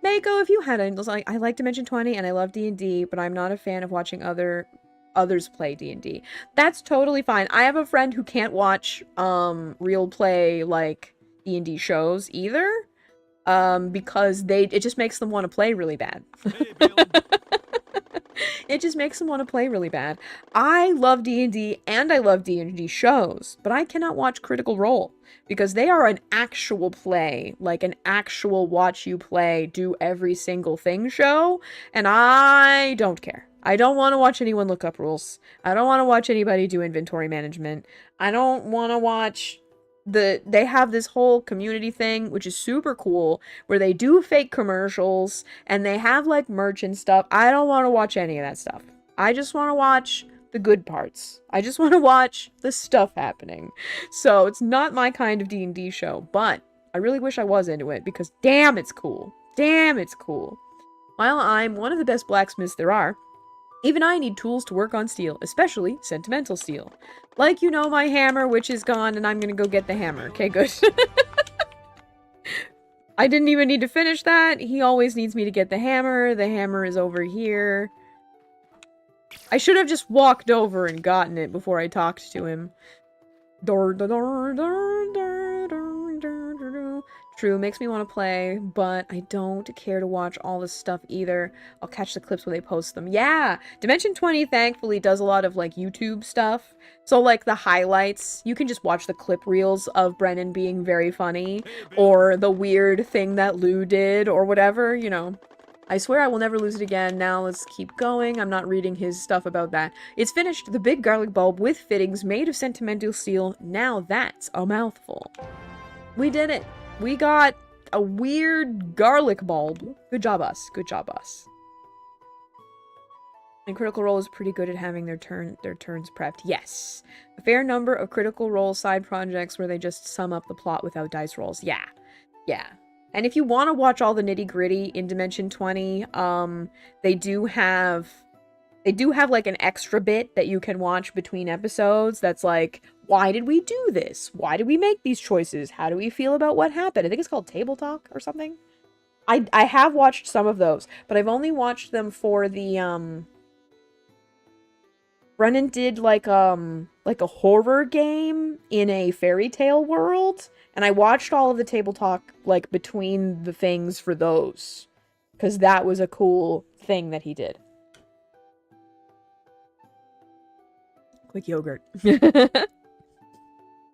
Speaker 1: Mako, if you hadn't, like, I like Dimension 20 and I love D&D, but I'm not a fan of watching others play D&D. That's totally fine. I have a friend who can't watch real play like D&D shows either, because it just makes them want to play really bad. It just makes them want to play really bad. I love D&D and I love D&D shows, but I cannot watch Critical Role because they are an actual play, like an actual watch you play, do every single thing show, and I don't care. I don't want to watch anyone look up rules. I don't want to watch anybody do inventory management. I don't want to watch they have this whole community thing, which is super cool, where they do fake commercials, and they have, like, merch and stuff. I don't want to watch any of that stuff. I just want to watch the good parts. I just want to watch the stuff happening. So, it's not my kind of D&D show, but I really wish I was into it, because damn, it's cool. Damn, it's cool. While I'm one of the best blacksmiths there are, even I need tools to work on steel, especially sentimental steel. Like, you know, my hammer, which is gone, and I'm gonna go get the hammer. Okay, good. I didn't even need to finish that. He always needs me to get the hammer. The hammer is over here. I should have just walked over and gotten it before I talked to him. True, makes me want to play, but I don't care to watch all this stuff either. I'll catch the clips when they post them. Yeah! Dimension 20, thankfully, does a lot of, like, YouTube stuff. So, like, the highlights, you can just watch the clip reels of Brennan being very funny, or the weird thing that Lou did, or whatever, you know. I swear I will never lose it again. Now let's keep going. I'm not reading his stuff about that. It's finished. The big garlic bulb with fittings made of sentimental steel. Now that's a mouthful. We did it. We got a weird garlic bulb. Good job, us. Good job, us. And Critical Role is pretty good at having their turns prepped. Yes. A fair number of Critical Role side projects where they just sum up the plot without dice rolls. Yeah. Yeah. And if you want to watch all the nitty-gritty in Dimension 20, they do have like an extra bit that you can watch between episodes that's like, why did we do this? Why did we make these choices? How do we feel about what happened? I think it's called Table Talk or something. I have watched some of those, but I've only watched them for the Brennan did like a horror game in a fairy tale world, and I watched all of the table talk like between the things for those, because that was a cool thing that he did. Quick yogurt.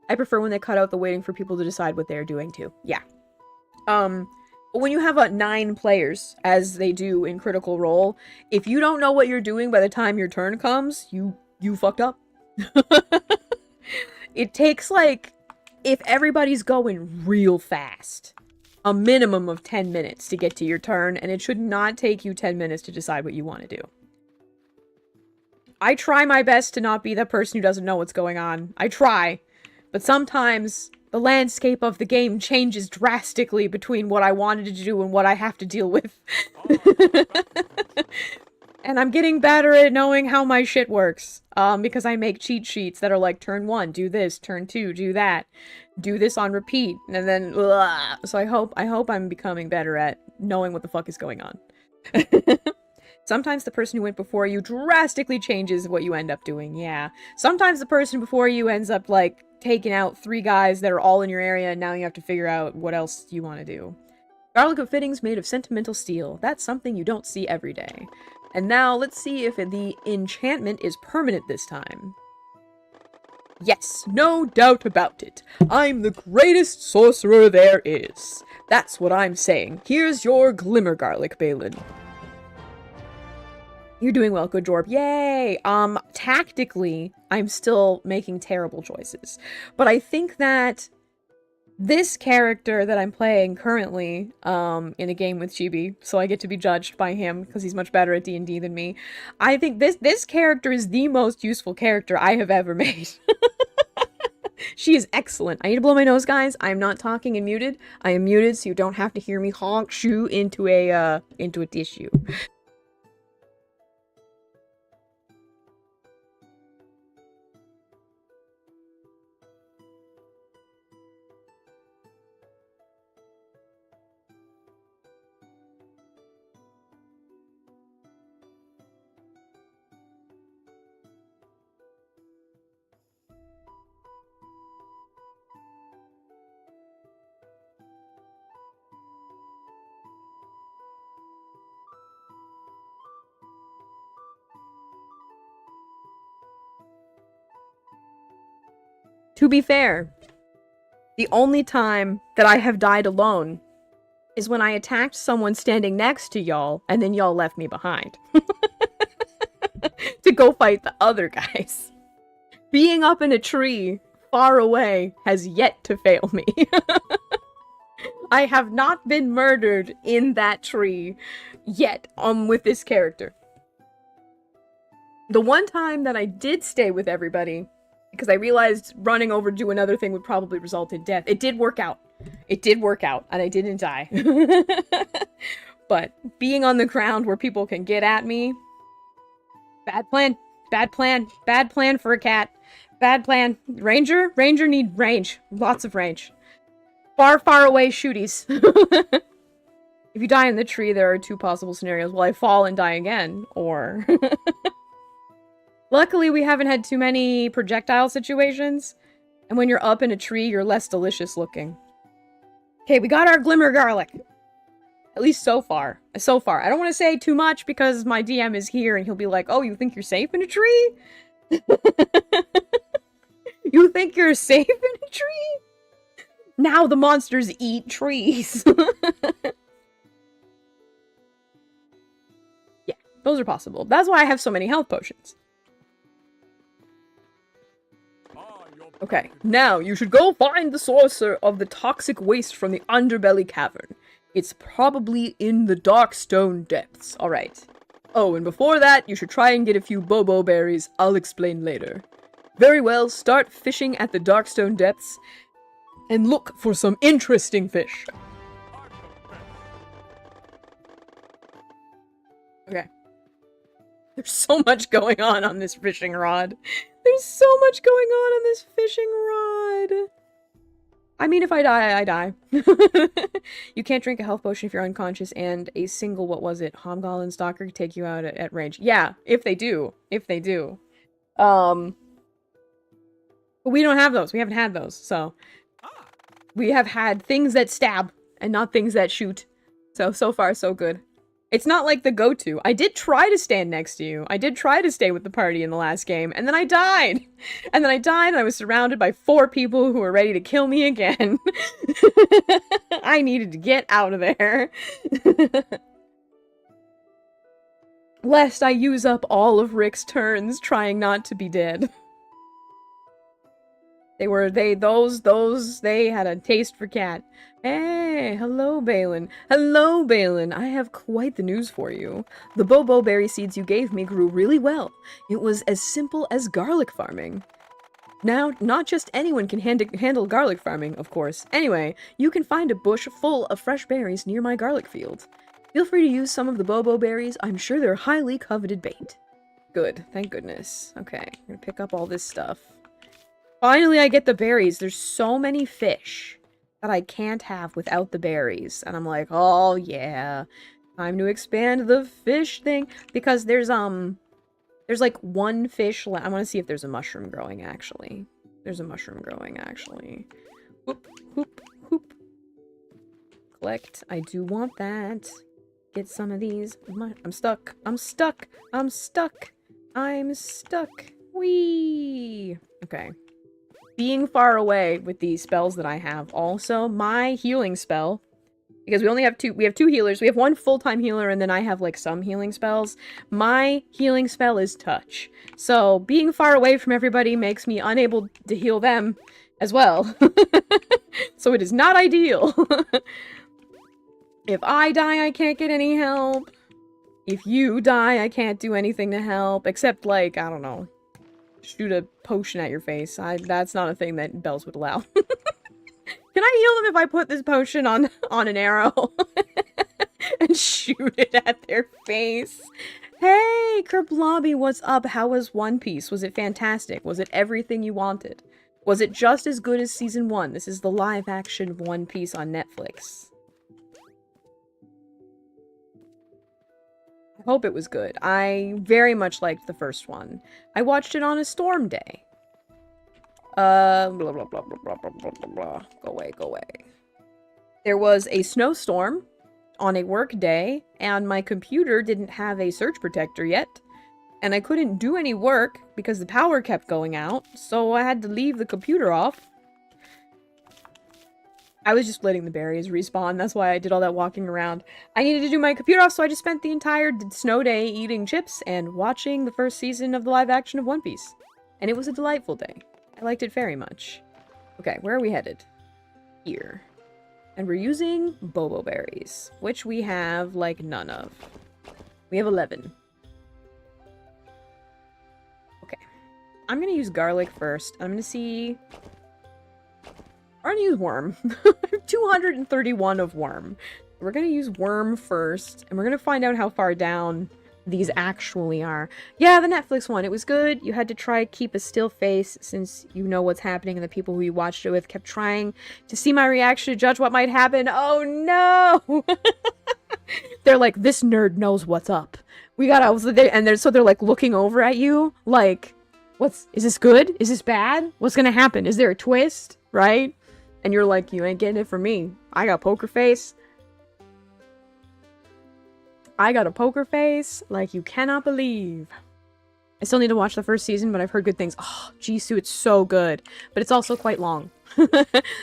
Speaker 1: I prefer when they cut out the waiting for people to decide what they're doing too. Yeah. When you have 9 players, as they do in Critical Role, if you don't know what you're doing by the time your turn comes, you fucked up. It takes, like, if everybody's going real fast, a minimum of 10 minutes to get to your turn, and it should not take you 10 minutes to decide what you want to do. I try my best to not be the person who doesn't know what's going on. I try. But sometimes the landscape of the game changes drastically between what I wanted to do and what I have to deal with. And I'm getting better at knowing how my shit works. Because I make cheat sheets that are like, turn 1, do this, turn 2, do that. Do this on repeat. And then, ugh. So I hope I'm becoming better at knowing what the fuck is going on. Sometimes the person who went before you drastically changes what you end up doing, yeah. Sometimes the person before you ends up, like, taking out 3 guys that are all in your area, and now you have to figure out what else you want to do. Garlic of fittings made of sentimental steel. That's something you don't see every day. And now, let's see if the enchantment is permanent this time. Yes, no doubt about it. I'm the greatest sorcerer there is. That's what I'm saying. Here's your glimmer garlic, Balin. You're doing well, good Jorb. Yay! Tactically, I'm still making terrible choices. But I think that this character that I'm playing currently, in a game with Chibi, so I get to be judged by him because he's much better at D&D than me. I think this character is the most useful character I have ever made. She is excellent. I need to blow my nose, guys. I am not talking and muted. I am muted so you don't have to hear me honk shoe into a tissue. To be fair, the only time that I have died alone is when I attacked someone standing next to y'all, and then y'all left me behind. To go fight the other guys. Being up in a tree, far away, has yet to fail me. I have not been murdered in that tree yet, with this character. The one time that I did stay with everybody, because I realized running over to do another thing would probably result in death. It did work out. It did work out, and I didn't die. But being on the ground where people can get at me... Bad plan. Bad plan. Bad plan for a cat. Bad plan. Ranger? Ranger need range. Lots of range. Far, far away shooties. If you die in the tree, there are 2 possible scenarios. Will I fall and die again? Or... Luckily, we haven't had too many projectile situations. And when you're up in a tree, you're less delicious looking. Okay, we got our glimmer garlic. At least so far. So far. I don't want to say too much because my DM is here and he'll be like, oh, you think you're safe in a tree? You think you're safe in a tree? Now the monsters eat trees. Yeah, those are possible. That's why I have so many health potions. Okay, now you should go find the source of the toxic waste from the underbelly cavern. It's probably in the dark stone depths. Alright. Oh, and before that, you should try and get a few bobo berries. I'll explain later. Very well, start fishing at the darkstone depths and look for some interesting fish. Okay. There's so much going on this fishing rod. There's so much going on this fishing rod. I mean, if I die, I die. You can't drink a health potion if you're unconscious, and a single, what was it, Hobgoblin Stalker can take you out at range. Yeah, if they do. If they do. But we don't have those. We haven't had those, so. We have had things that stab, and not things that shoot. So far, so good. It's not like the go-to. I did try to stand next to you. I did try to stay with the party in the last game, and then I died. And then I died, and I was surrounded by 4 people who were ready to kill me again. I needed to get out of there. Lest I use up all of Rick's turns trying not to be dead. They had a taste for cat. Hey, hello, Balin. Hello, Balin. I have quite the news for you. The bobo berry seeds you gave me grew really well. It was as simple as garlic farming. Now, not just anyone can handle garlic farming, of course. Anyway, you can find a bush full of fresh berries near my garlic field. Feel free to use some of the bobo berries. I'm sure they're highly coveted bait. Good. Thank goodness. Okay, I'm gonna pick up all this stuff. Finally, I get the berries. There's so many fish that I can't have without the berries. And I'm like, oh yeah, time to expand the fish thing. Because there's like one fish I want to see if there's a mushroom growing, actually. There's a mushroom growing, actually. Whoop, whoop, whoop. Collect. I do want that. Get some of these. I'm stuck. I'm stuck. I'm stuck. I'm stuck. Whee! Okay. Being far away with these spells that I have. Also, my healing spell, because we only have we have 2 healers. We have 1 full-time healer, and then I have, like, some healing spells. My healing spell is touch. So, being far away from everybody makes me unable to heal them as well. So it is not ideal. If I die, I can't get any help. If you die, I can't do anything to help, except, like, I don't know, shoot a potion at your face. That's not a thing that Bells would allow. Can I heal them if I put this potion on an arrow? And shoot it at their face? Hey, Kerblobby, what's up? How was One Piece? Was it fantastic? Was it everything you wanted? Was it just as good as Season 1? This is the live-action One Piece on Netflix. I hope it was good. I very much liked the first one. I watched it on a storm day. Blah, blah, blah, blah, blah, blah, blah, blah, blah. Go away, go away. There was a snowstorm on a work day, and my computer didn't have a surge protector yet. And I couldn't do any work because the power kept going out, so I had to leave the computer off. I was just letting the berries respawn, that's why I did all that walking around. I needed to do my computer off, so I just spent the entire snow day eating chips and watching the first season of the live action of One Piece. And it was a delightful day. I liked it very much. Okay, where are we headed? Here. And we're using bobo berries, which we have, like, none of. We have 11. Okay. I'm gonna use garlic first. I'm gonna see... I'm gonna use worm. 231 of worm. We're gonna use worm first, and we're gonna find out how far down these actually are. Yeah, the Netflix one, it was good. You had to try keep a still face since you know what's happening, and the people who you watched it with kept trying to see my reaction to judge what might happen. Oh no! They're like, this nerd knows what's up. We gotta, so they're like looking over at you, like, is this good? Is this bad? What's gonna happen? Is there a twist? Right? And you're like, you ain't getting it from me. I got poker face. I got a poker face like you cannot believe. I still need to watch the first season, but I've heard good things. Oh, Jisoo, it's so good. But it's also quite long.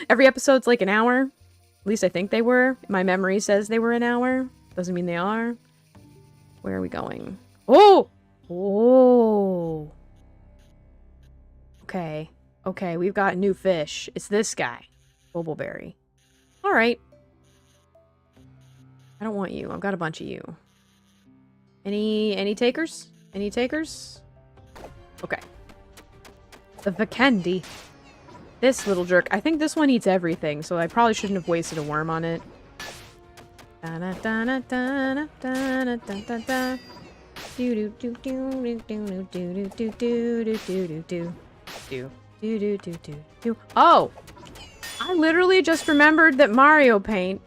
Speaker 1: Every episode's like an hour. At least I think they were. My memory says they were an hour. Doesn't mean they are. Where are we going? Oh! Oh! Okay. Okay, we've got new fish. It's this guy. Bobbleberry. Alright. I don't want you. I've got a bunch of you. Any takers? Any takers? Okay. The candy. This little jerk. I think this one eats everything, so I probably shouldn't have wasted a worm on it. Oh! I literally just remembered that Mario Paint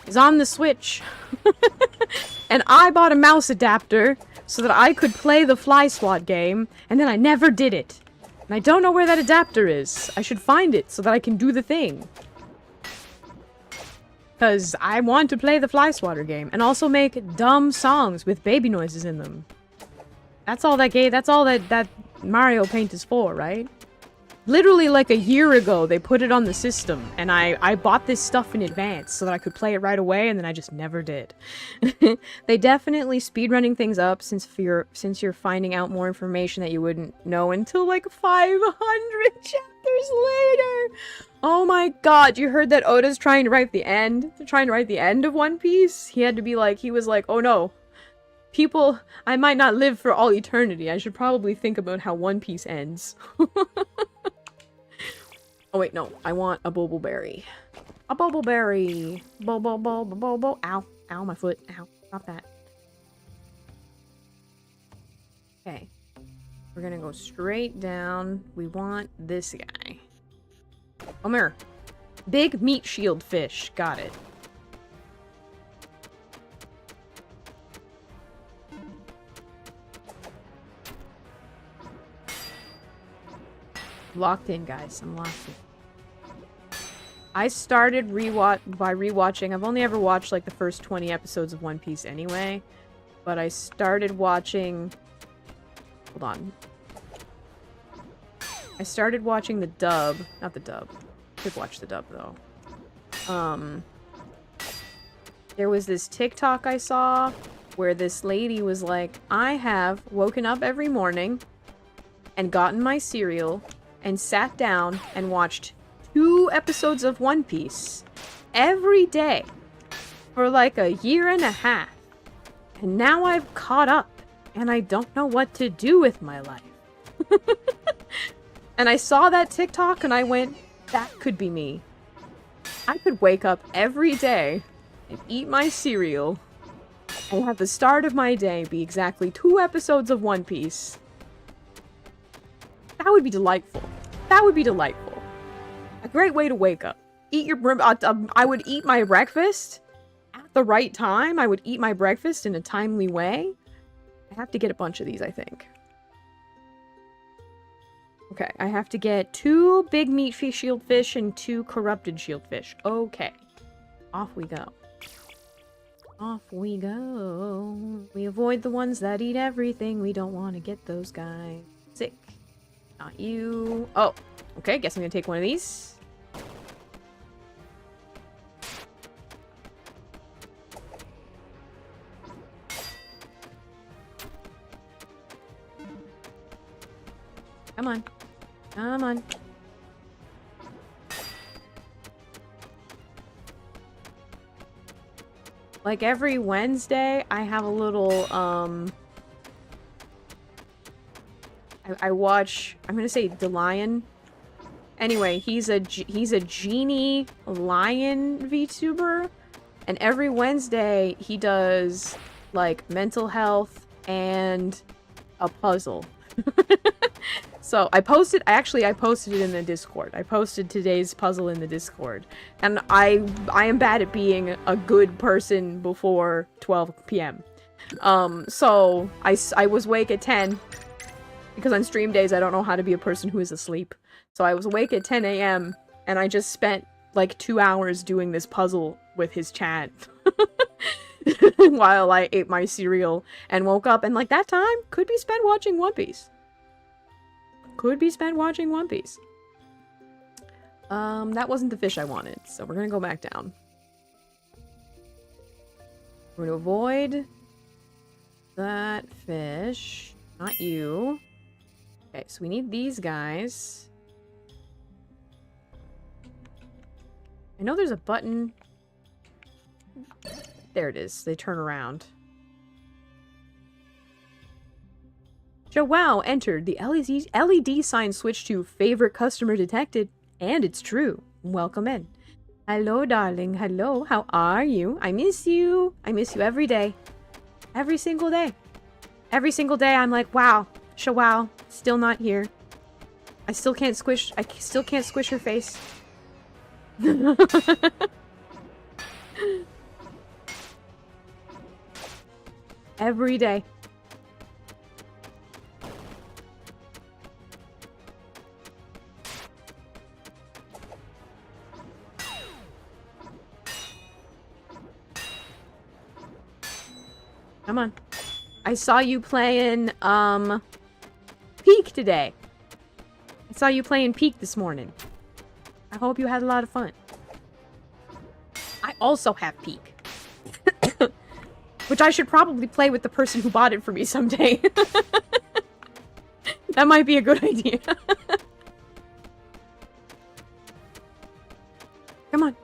Speaker 1: is on the Switch. And I bought a mouse adapter so that I could play the Fly Swat game, and then I never did it. And I don't know where that adapter is. I should find it so that I can do the thing. Because I want to play the Fly Swatter game, and also make dumb songs with baby noises in them. That's all that Mario Paint is for, right? Literally like a year ago, they put it on the system, and I bought this stuff in advance so that I could play it right away, and then I just never did. They definitely speedrunning things up since you're finding out more information that you wouldn't know until like 500 chapters later. Oh my god, you heard that Oda's trying to write the end? They're trying to write the end of One Piece? He was like, oh no. People, I might not live for all eternity. I should probably think about how One Piece ends. Oh wait, no. I want a Bobbleberry. A Bobbleberry. Bo. Ow. Ow, my foot. Ow. Stop that. Okay. We're gonna go straight down. We want this guy. Come here. Big meat shield fish. Got it. Locked in, guys. I'm locked in. I started rewatching. I've only ever watched like the first 20 episodes of One Piece anyway. But I started watching... Hold on. I started watching the dub. Not the dub. I could watch the dub though. There was this TikTok I saw where this lady was like, I have woken up every morning and gotten my cereal and sat down and watched 2 episodes of One Piece every day for like a year and a half. And now I've caught up and I don't know what to do with my life. And I saw that TikTok and I went, that could be me. I could wake up every day and eat my cereal and have the start of my day be exactly 2 episodes of One Piece. That would be delightful. That would be delightful. A great way to wake up. I would eat my breakfast at the right time. I would eat my breakfast in a timely way. I have to get a bunch of these, I think. Okay, I have to get 2 big meat shieldfish and 2 corrupted shieldfish. Okay. Off we go. Off we go. We avoid the ones that eat everything. We don't want to get those guys sick. Not you. Oh, okay. Guess I'm gonna take one of these. Come on. Come on. Like every Wednesday, I have a little, I watch, I'm gonna say the lion. Anyway, he's a genie lion VTuber, and every Wednesday he does like mental health and a puzzle. So I posted it in the Discord. I posted today's puzzle in the Discord, and I am bad at being a good person before 12 p.m. So I was awake at 10. Because on stream days, I don't know how to be a person who is asleep. So I was awake at 10 a.m. and I just spent like 2 hours doing this puzzle with his chat. While I ate my cereal and woke up, and like that time could be spent watching One Piece. Could be spent watching One Piece. That wasn't the fish I wanted, so we're gonna go back down. We're gonna avoid that fish. Not you. Okay, so we need these guys. I know there's a button. There it is. They turn around. Joao entered. The LED sign switched to favorite customer detected. And it's true. Welcome in. Hello, darling. Hello. How are you? I miss you. I miss you every day. Every single day. Every single day I'm like, wow. Joao. Still not here. I still can't squish her face. Every day. Come on. I saw you playing, Peak today. I saw you playing Peak this morning. I hope you had a lot of fun. I also have Peak. Which I should probably play with the person who bought it for me someday. That might be a good idea. Come on.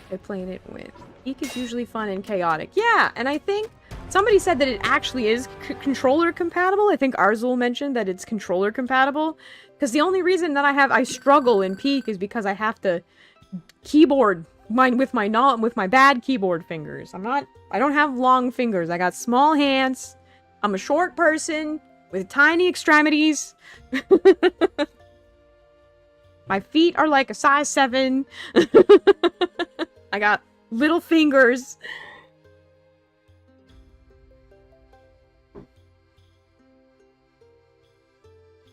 Speaker 1: They're playing it with. Peak is usually fun and chaotic. Yeah, and I think somebody said that it actually is controller compatible. I think Arzul mentioned that it's controller compatible. Because the only reason that I struggle in Peak is because I have to keyboard with my bad keyboard fingers. I don't have long fingers. I got small hands. I'm a short person with tiny extremities. My feet are like a size 7. I got little fingers.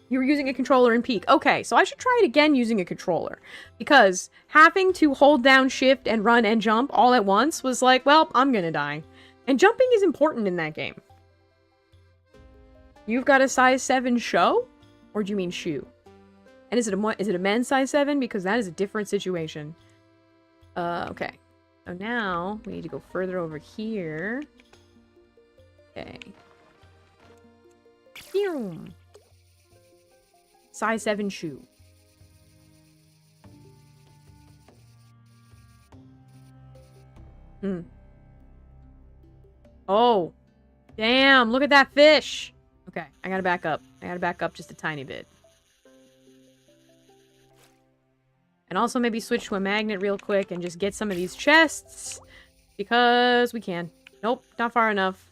Speaker 1: You were using a controller in Peak. Okay, so I should try it again using a controller. Because having to hold down shift and run and jump all at once was like, well, I'm gonna die. And jumping is important in that game. You've got a size 7 show? Or do you mean shoe? And is it a men's size 7? Because that is a different situation. Okay. So now, we need to go further over here. Okay. Boom. Size 7 shoe. Oh. Damn, look at that fish. Okay, I gotta back up. I gotta back up just a tiny bit. And also maybe switch to a magnet real quick and just get some of these chests. Because we can. Nope, not far enough.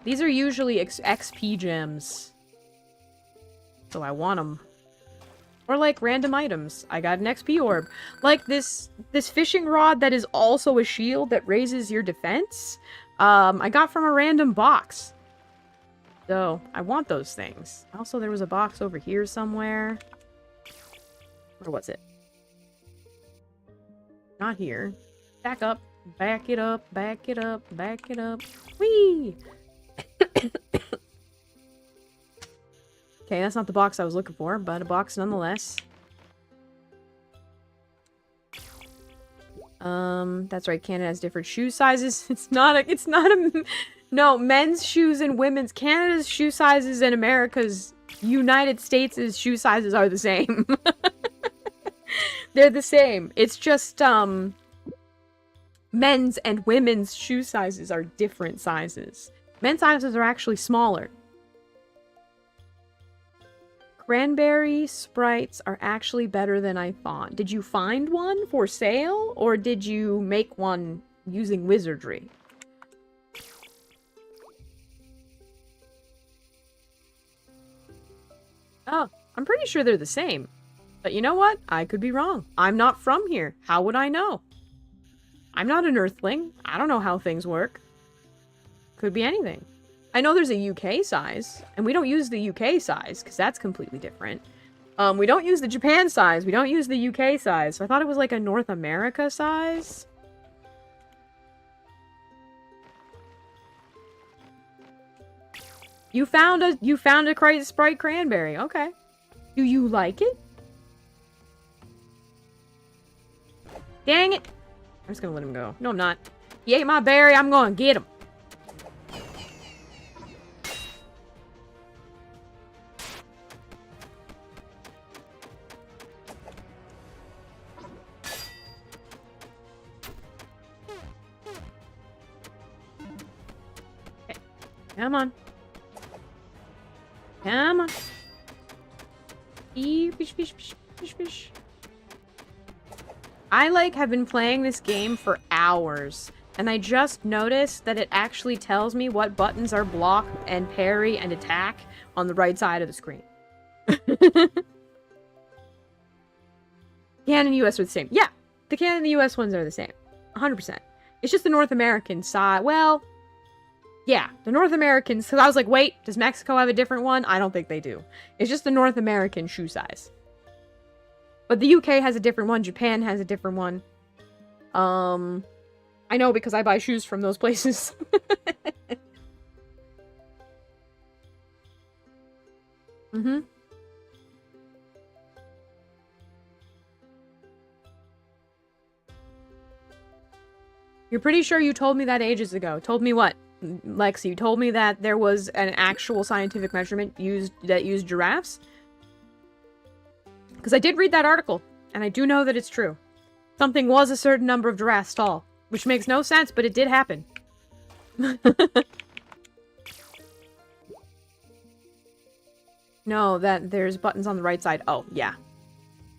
Speaker 1: These are usually XP gems. So I want them. Or like random items. I got an XP orb. Like this fishing rod that is also a shield that raises your defense. I got from a random box. So I want those things. Also, there was a box over here somewhere. Where was it? Not here. Back up. Back it up. Back it up. Back it up. Whee! Okay, that's not the box I was looking for, but a box nonetheless. That's right, Canada has different shoe sizes. No, men's shoes and women's. Canada's shoe sizes and America's United States' shoe sizes are the same. They're the same. It's just, men's and women's shoe sizes are different sizes. Men's sizes are actually smaller. Cranberry sprites are actually better than I thought. Did you find one for sale, or did you make one using wizardry? Oh, I'm pretty sure they're the same. But you know what? I could be wrong. I'm not from here. How would I know? I'm not an earthling. I don't know how things work. Could be anything. I know there's a UK size, and we don't use the UK size, because that's completely different. We don't use the Japan size, we don't use the UK size, so I thought it was like a North America size. You found a Sprite Cranberry, okay. Do you like it? Dang it! I'm just gonna let him go. No, I'm not. He ate my berry, I'm gonna get him. Come on. Come on. Fish, fish, fish, fish, fish. I, have been playing this game for hours. And I just noticed that it actually tells me what buttons are block and parry and attack on the right side of the screen. Canada and US are the same. Yeah, the Canada and the US ones are the same. 100%. It's just the North American side. Well, yeah, the North Americans. So I was like, wait, does Mexico have a different one? I don't think they do. It's just the North American shoe size. But the UK has a different one. Japan has a different one. I know because I buy shoes from those places. Mm-hmm. You're pretty sure you told me that ages ago. Told me what? Lexi, you told me that there was an actual scientific measurement that used giraffes? Because I did read that article, and I do know that it's true. Something was a certain number of giraffes tall, which makes no sense, but it did happen. No, that there's buttons on the right side. Oh, yeah.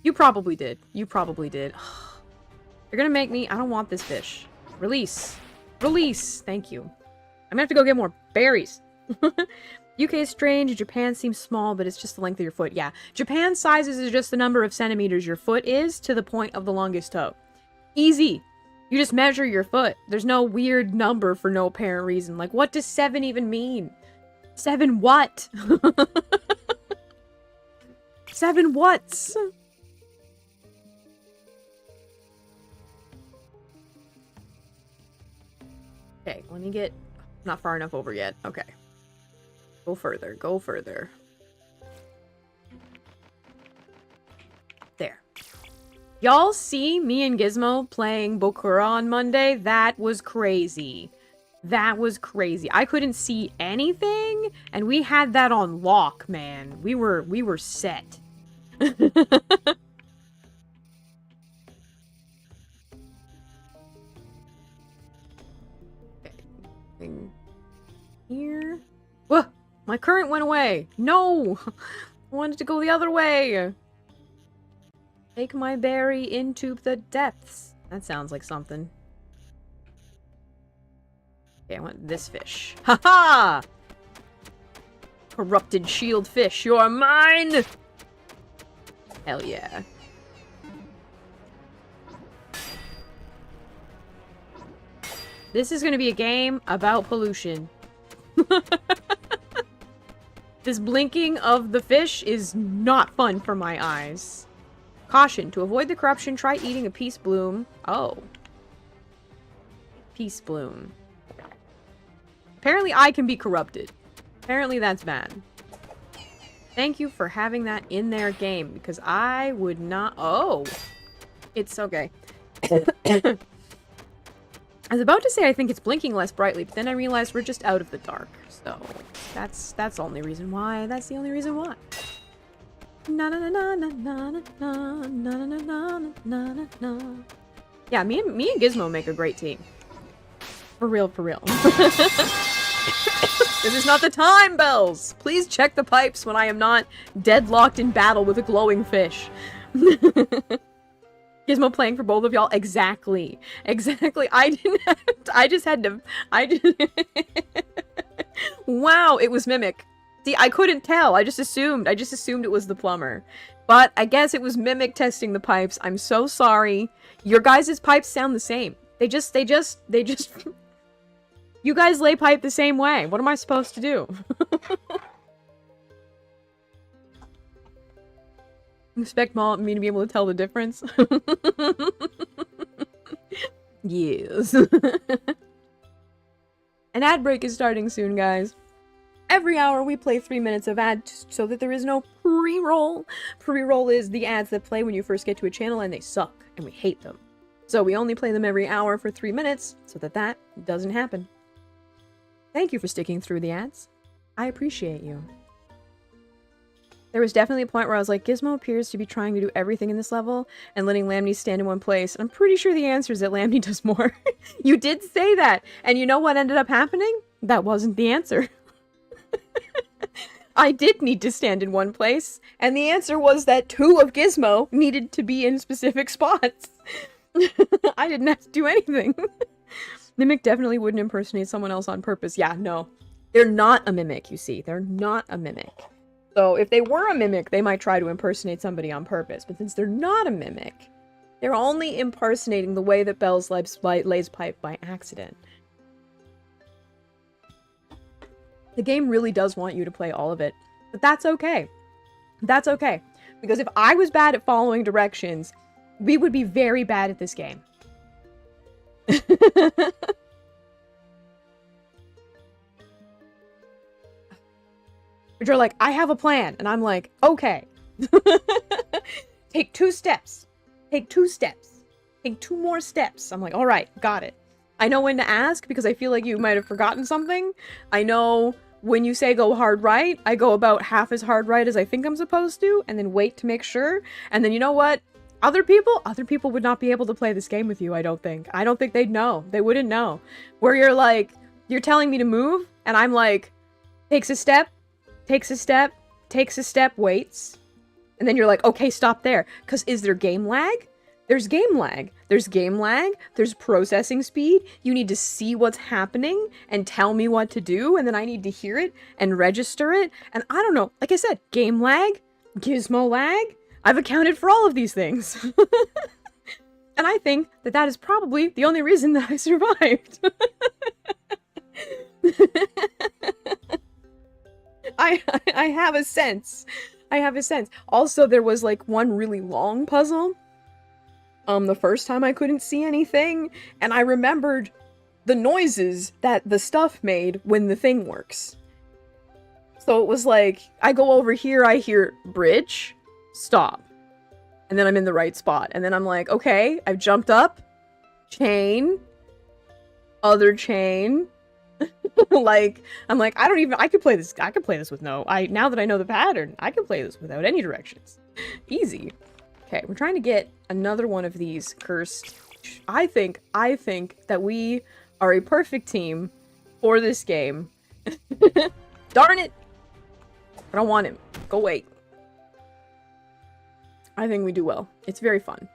Speaker 1: You probably did. You probably did. You're gonna make me... I don't want this fish. Release. Release! Thank you. I'm gonna have to go get more berries. UK is strange. Japan seems small, but it's just the length of your foot. Yeah. Japan's sizes is just the number of centimeters your foot is to the point of the longest toe. Easy. You just measure your foot. There's no weird number for no apparent reason. Like, what does 7 even mean? 7 what? 7 whats? Okay, let me get... Not far enough over yet. Okay. Go further. Go further. There. Y'all see me and Gizmo playing Bokura on Monday? That was crazy. That was crazy. I couldn't see anything, and we had that on lock, man. We were set. Here. Whoa! My current went away! No! I wanted to go the other way! Take my berry into the depths. That sounds like something. Okay, I want this fish. Ha-ha! Corrupted shield fish, you're mine! Hell yeah. This is gonna be a game about pollution. This blinking of the fish is not fun for my eyes. Caution, to avoid the corruption, try eating a peace bloom. Oh. Peace bloom. Apparently I can be corrupted. Apparently that's bad. Thank you for having that in their game, because I would not... Oh! It's okay. I was about to say I think it's blinking less brightly, but then I realized we're just out of the dark. So, that's the only reason why. That's the only reason why. Na na na na na na na na na na na na na. Yeah, me and Gizmo make a great team. For real, for real. This is not the time, Bells! Please check the pipes when I am not deadlocked in battle with a glowing fish. Gizmo playing for both of y'all? Exactly. Exactly. I didn't have to, I just had to... I just... Wow, it was Mimic. See, I couldn't tell. I just assumed it was the plumber. But I guess it was Mimic testing the pipes. I'm so sorry. Your guys' pipes sound the same. They just... You guys lay pipe the same way. What am I supposed to do? Expect me to be able to tell the difference? Yes. An ad break is starting soon, guys. Every hour we play 3 minutes of ads so that there is no pre-roll. Pre-roll is the ads that play when you first get to a channel and they suck, and we hate them. So we only play them every hour for 3 minutes so that doesn't happen. Thank you for sticking through the ads. I appreciate you. There was definitely a point where I was like, Gizmo appears to be trying to do everything in this level and letting Lamnii stand in one place. And I'm pretty sure the answer is that Lamnii does more. You did say that. And you know what ended up happening? That wasn't the answer. I did need to stand in one place. And the answer was that 2 of Gizmo needed to be in specific spots. I didn't have to do anything. Mimic definitely wouldn't impersonate someone else on purpose. Yeah, no. They're not a mimic, you see. They're not a mimic. So if they were a mimic, they might try to impersonate somebody on purpose. But since they're not a mimic, they're only impersonating the way that Bells lays pipe by accident. The game really does want you to play all of it. But that's okay. That's okay. Because if I was bad at following directions, we would be very bad at this game. But you're like, I have a plan. And I'm like, okay. Take 2 steps. Take 2 steps. Take 2 more steps. I'm like, all right, got it. I know when to ask because I feel like you might have forgotten something. I know when you say go hard right, I go about half as hard right as I think I'm supposed to, and then wait to make sure. And then you know what? Other people would not be able to play this game with you, I don't think. I don't think they'd know. They wouldn't know. Where you're like, you're telling me to move, and I'm like, takes a step, waits. And then you're like, okay, stop there. Because is there game lag? There's game lag. There's game lag. There's processing speed. You need to see what's happening and tell me what to do. And then I need to hear it and register it. And I don't know. Like I said, game lag, gizmo lag. I've accounted for all of these things. And I think that that is probably the only reason that I survived. I have a sense. I have a sense. Also, there was like one really long puzzle. The first time I couldn't see anything, and I remembered the noises that the stuff made when the thing works. So it was like, I go over here, I hear bridge, stop. And then I'm in the right spot. And then I'm like, okay, I've jumped up, chain, other chain. Like, I'm like, I could play this with now that I know the pattern, I can play this without any directions. Easy. Okay, we're trying to get another one of these cursed. I think that we are a perfect team for this game. Darn it! I don't want him. Go away. I think we do well. It's very fun.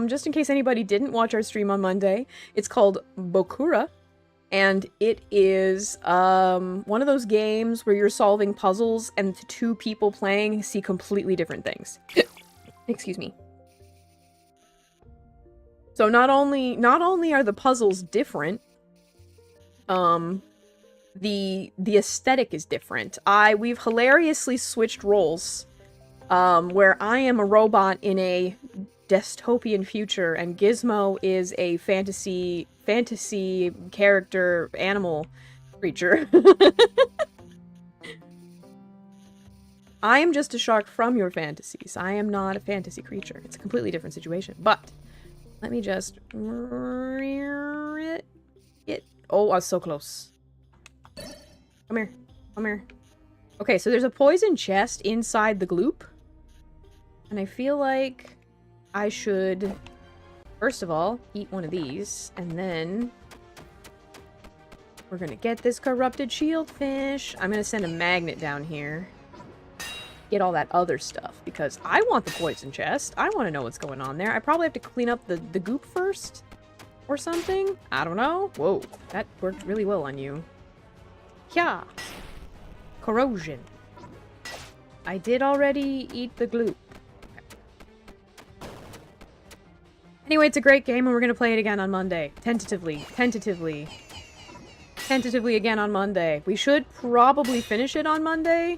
Speaker 1: Just in case anybody didn't watch our stream on Monday, it's called Bokura. And it is one of those games where you're solving puzzles and the 2 people playing see completely different things. Excuse me. So not only are the puzzles different, the aesthetic is different. We've hilariously switched roles, where I am a robot in a dystopian future and Gizmo is a fantasy character animal creature. I am just a shark from your fantasies. I am not a fantasy creature. It's a completely different situation. But let me just it. Oh, I was so close. Come here. Come here. Okay, so there's a poison chest inside the gloop. And I feel like I should, first of all, eat one of these. And then we're gonna get this corrupted shieldfish. I'm gonna send a magnet down here. Get all that other stuff, because I want the poison chest. I want to know what's going on there. I probably have to clean up the goop first or something. I don't know. Whoa, that worked really well on you. Yeah. Corrosion. I did already eat the gloop. Okay. Anyway, it's a great game and we're going to play it again on Monday. Tentatively again on Monday. We should probably finish it on Monday,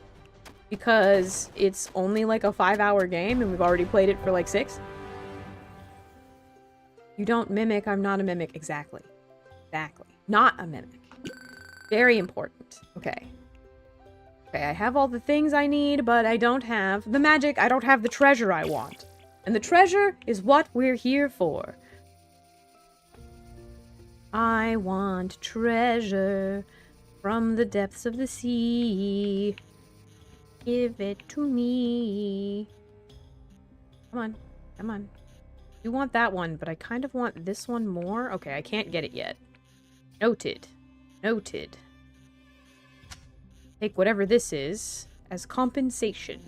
Speaker 1: because it's only like a 5-hour game and we've already played it for like 6. You don't mimic, I'm not a mimic. Exactly. Exactly. Not a mimic. Very important. Okay. Okay, I have all the things I need, but I don't have the magic. I don't have the treasure I want. And the treasure is what we're here for. I want treasure from the depths of the sea. Give it to me. Come on. Come on. You want that one, but I kind of want this one more. Okay, I can't get it yet. Noted. Noted. Take whatever this is as compensation.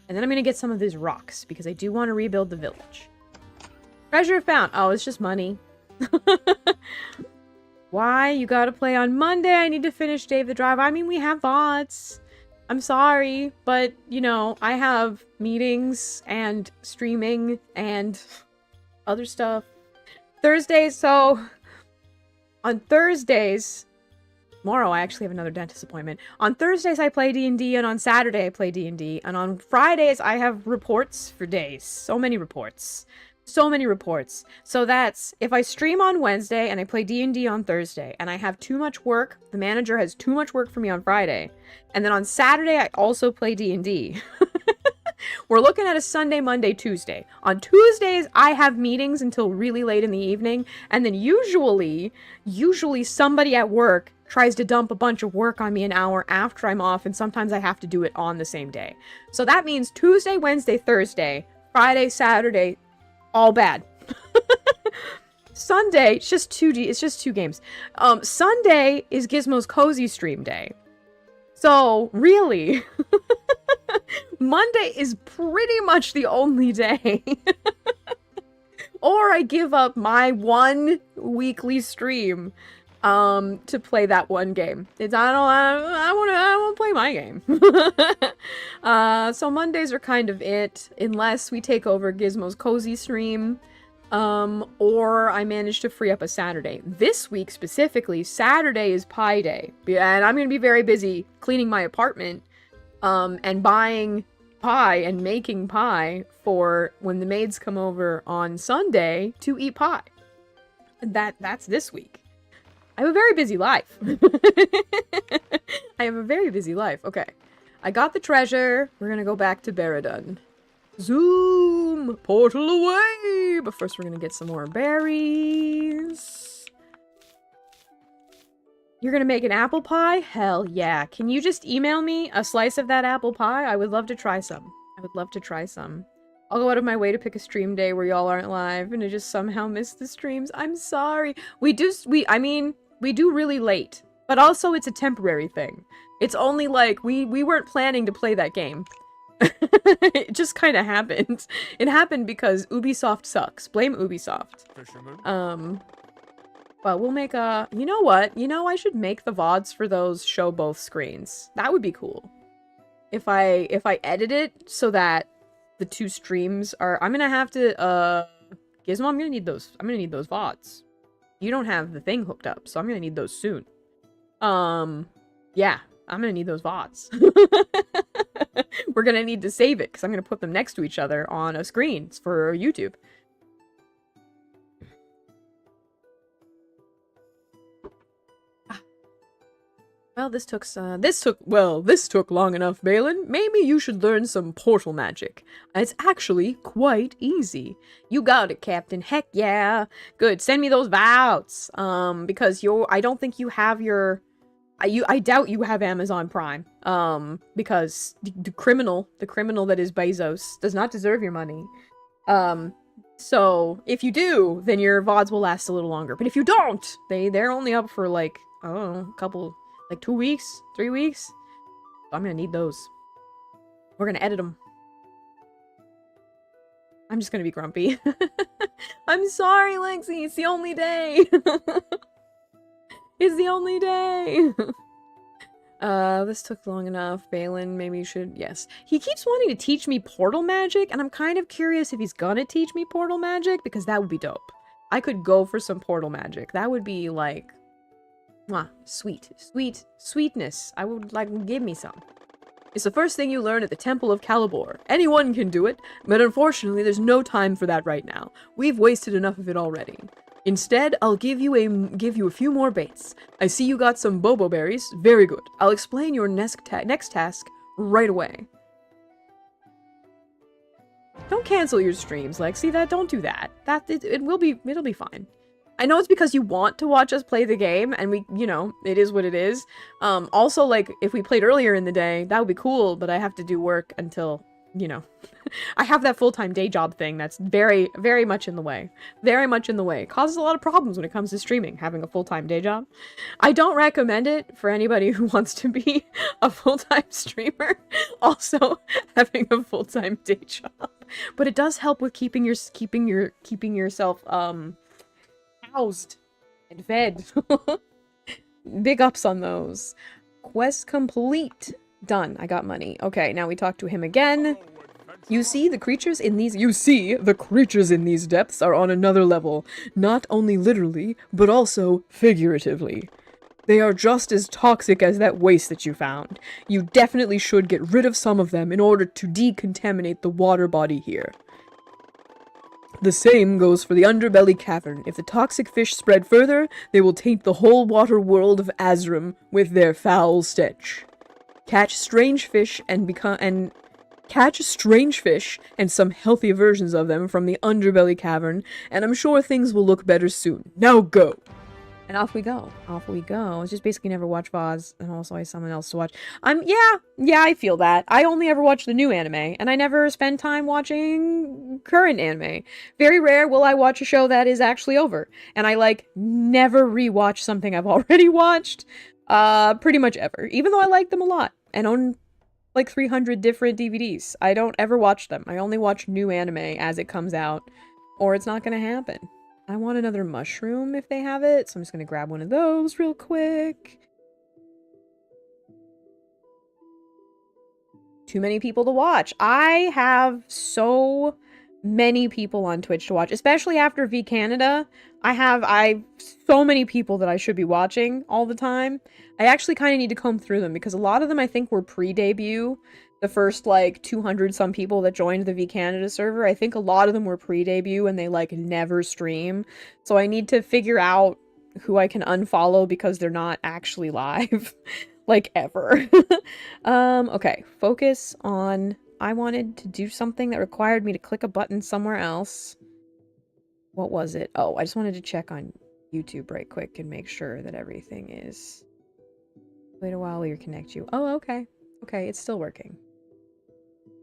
Speaker 1: And then I'm going to get some of these rocks, because I do want to rebuild the village. Treasure found. Oh, it's just money. Why? You gotta play on Monday. I need to finish Dave the Driver. I mean, we have VODs. I'm sorry, but, you know, I have meetings and streaming and other stuff. Thursdays, so... On Thursdays... Tomorrow I actually have another dentist appointment. On Thursdays I play D&D, and on Saturday I play D&D. And on Fridays I have reports for days. So many reports. So many reports. So that's, if I stream on Wednesday and I play D&D on Thursday, and I have too much work, the manager has too much work for me on Friday, and then on Saturday I also play D&D. We're looking at a Sunday, Monday, Tuesday. On Tuesdays, I have meetings until really late in the evening, and then usually somebody at work tries to dump a bunch of work on me an hour after I'm off, and sometimes I have to do it on the same day. So that means Tuesday, Wednesday, Thursday, Friday, Saturday, all bad. Sunday, it's just two games. Sunday is Gizmo's cozy stream day. So, really, Monday is pretty much the only day. Or I give up my one weekly stream to play that one game. I want to play my game. So Mondays are kind of it, unless we take over Gizmo's cozy stream, or I manage to free up a Saturday. This week specifically, Saturday is pie day, and I'm gonna be very busy cleaning my apartment, and buying pie and making pie for when the maids come over on Sunday to eat pie. That's this week. I have a very busy life. I have a very busy life. Okay. I got the treasure. We're gonna go back to Baradun. Zoom! Portal away! But first we're gonna get some more berries. You're gonna make an apple pie? Hell yeah. Can you just email me a slice of that apple pie? I would love to try some. I would love to try some. I'll go out of my way to pick a stream day where y'all aren't live and I just somehow miss the streams. I'm sorry. We do really late, but also it's a temporary thing. It's only like, we weren't planning to play that game. It just kind of happened. It happened because Ubisoft sucks. Blame Ubisoft. But we'll make a... You know what? You know, I should make the VODs for those show both screens. That would be cool. If I edit it so that the two streams are... I'm gonna have to, Gizmo, I'm gonna need those VODs. You don't have the thing hooked up, so I'm gonna need those soon. Yeah, I'm gonna need those VODs. We're gonna need to save it, because I'm gonna put them next to each other on a screen for YouTube. Well, this took long enough, Balin. Maybe you should learn some portal magic. It's actually quite easy. You got it, Captain. Heck yeah. Good. Send me those vows. Because I don't think you have your... I doubt you have Amazon Prime. Because the criminal that is Bezos does not deserve your money. So if you do, then your VODs will last a little longer. But if you don't, they're only up for like, I don't know, a couple... Like 2 weeks? 3 weeks? I'm gonna need those. We're gonna edit them. I'm just gonna be grumpy. I'm sorry, Lexi. It's the only day. It's the only day. This took long enough. Balin, maybe you should... Yes. He keeps wanting to teach me portal magic, and I'm kind of curious if he's gonna teach me portal magic, because that would be dope. I could go for some portal magic. That would be, like... Mwah, sweetness. I would like, give me some. It's the first thing you learn at the Temple of Calibor. Anyone can do it, but unfortunately there's no time for that right now. We've wasted enough of it already. Instead, I'll give you a few more baits. I see you got some bobo berries. Very good. I'll explain your next task right away. Don't cancel your streams, Lexi. Don't do that. It'll be fine. I know it's because you want to watch us play the game, and it is what it is. Also, like, if we played earlier in the day, that would be cool, but I have to do work until, I have that full-time day job thing that's very, very much in the way. Very much in the way. It causes a lot of problems when it comes to streaming, having a full-time day job. I don't recommend it for anybody who wants to be a full-time streamer, also having a full-time day job. But it does help with keeping yourself, housed and fed. Big ups on those. Quest complete. Done. I got money. Okay, now we talk to him again. You see, the creatures in these depths are on another level. Not only literally, but also figuratively. They are just as toxic as that waste that you found. You definitely should get rid of some of them in order to decontaminate the water body here. The same goes for the underbelly cavern. If the toxic fish spread further, they will taint the whole water world of Azrim with their foul stench. Catch strange fish and some healthy versions of them from the underbelly cavern, and I'm sure things will look better soon. Now go! And off we go. Off we go. It's just basically never watch VODs, and also I have someone else to watch. Yeah, I feel that. I only ever watch the new anime, and I never spend time watching current anime. Very rare will I watch a show that is actually over. And I, like, never rewatch something I've already watched. Pretty much ever. Even though I like them a lot, and own, like, 300 different DVDs. I don't ever watch them. I only watch new anime as it comes out, or it's not gonna happen. I want another mushroom if they have it, so I'm just gonna grab one of those real quick. Too many people to watch. I have so many people on Twitch to watch, especially after V Canada. I have so many people that I should be watching all the time. I actually kind of need to comb through them because a lot of them I think were pre-debut. The first, like, 200 some people that joined the V Canada server, I think a lot of them were pre-debut and they, like, never stream. So I need to figure out who I can unfollow because they're not actually live. Like, ever. Okay. Focus on... I wanted to do something that required me to click a button somewhere else. What was it? Oh, I just wanted to check on YouTube right quick and make sure that everything is... Wait a while, we'll reconnect you. Oh, okay. Okay, it's still working.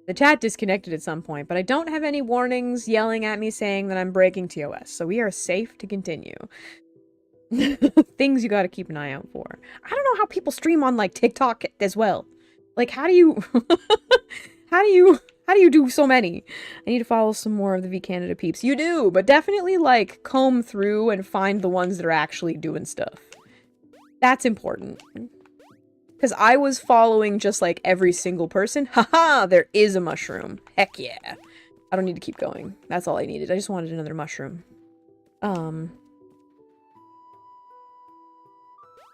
Speaker 1: The chat disconnected at some point, but I don't have any warnings yelling at me saying that I'm breaking TOS, so we are safe to continue. Things you gotta keep an eye out for. I don't know how people stream on, like, TikTok as well. Like, how do you... how do you do so many? I need to follow some more of the V Canada peeps. You do, but definitely, like, comb through and find the ones that are actually doing stuff. That's important. Because I was following just, like, every single person. Haha, there is a mushroom. Heck yeah. I don't need to keep going. That's all I needed. I just wanted another mushroom.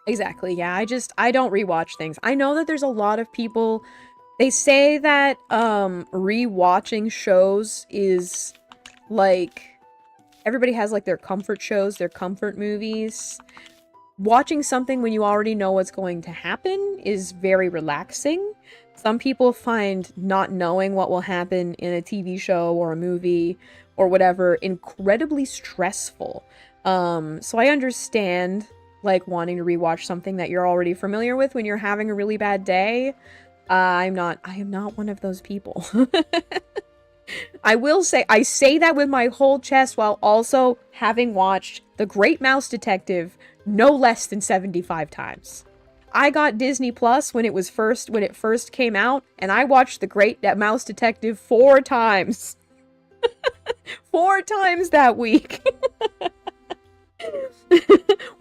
Speaker 1: Exactly, yeah. I don't rewatch things. I know that there's a lot of people... They say that, rewatching shows is, like... Everybody has, like, their comfort shows, their comfort movies... Watching something when you already know what's going to happen is very relaxing. Some people find not knowing what will happen in a TV show or a movie or whatever incredibly stressful. So I understand, like, wanting to rewatch something that you're already familiar with when you're having a really bad day. I am not one of those people. I will say, I say that with my whole chest while also having watched The Great Mouse Detective no less than 75 times. I got Disney Plus when it first came out, and I watched The Great Mouse Detective 4 times. 4 times that week.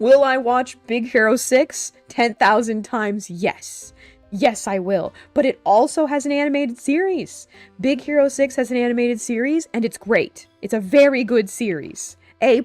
Speaker 1: Will I watch Big Hero 6 10,000 times? Yes. Yes, I will. But it also has an animated series. Big Hero 6 has an animated series, and it's great. It's a very good series. A++.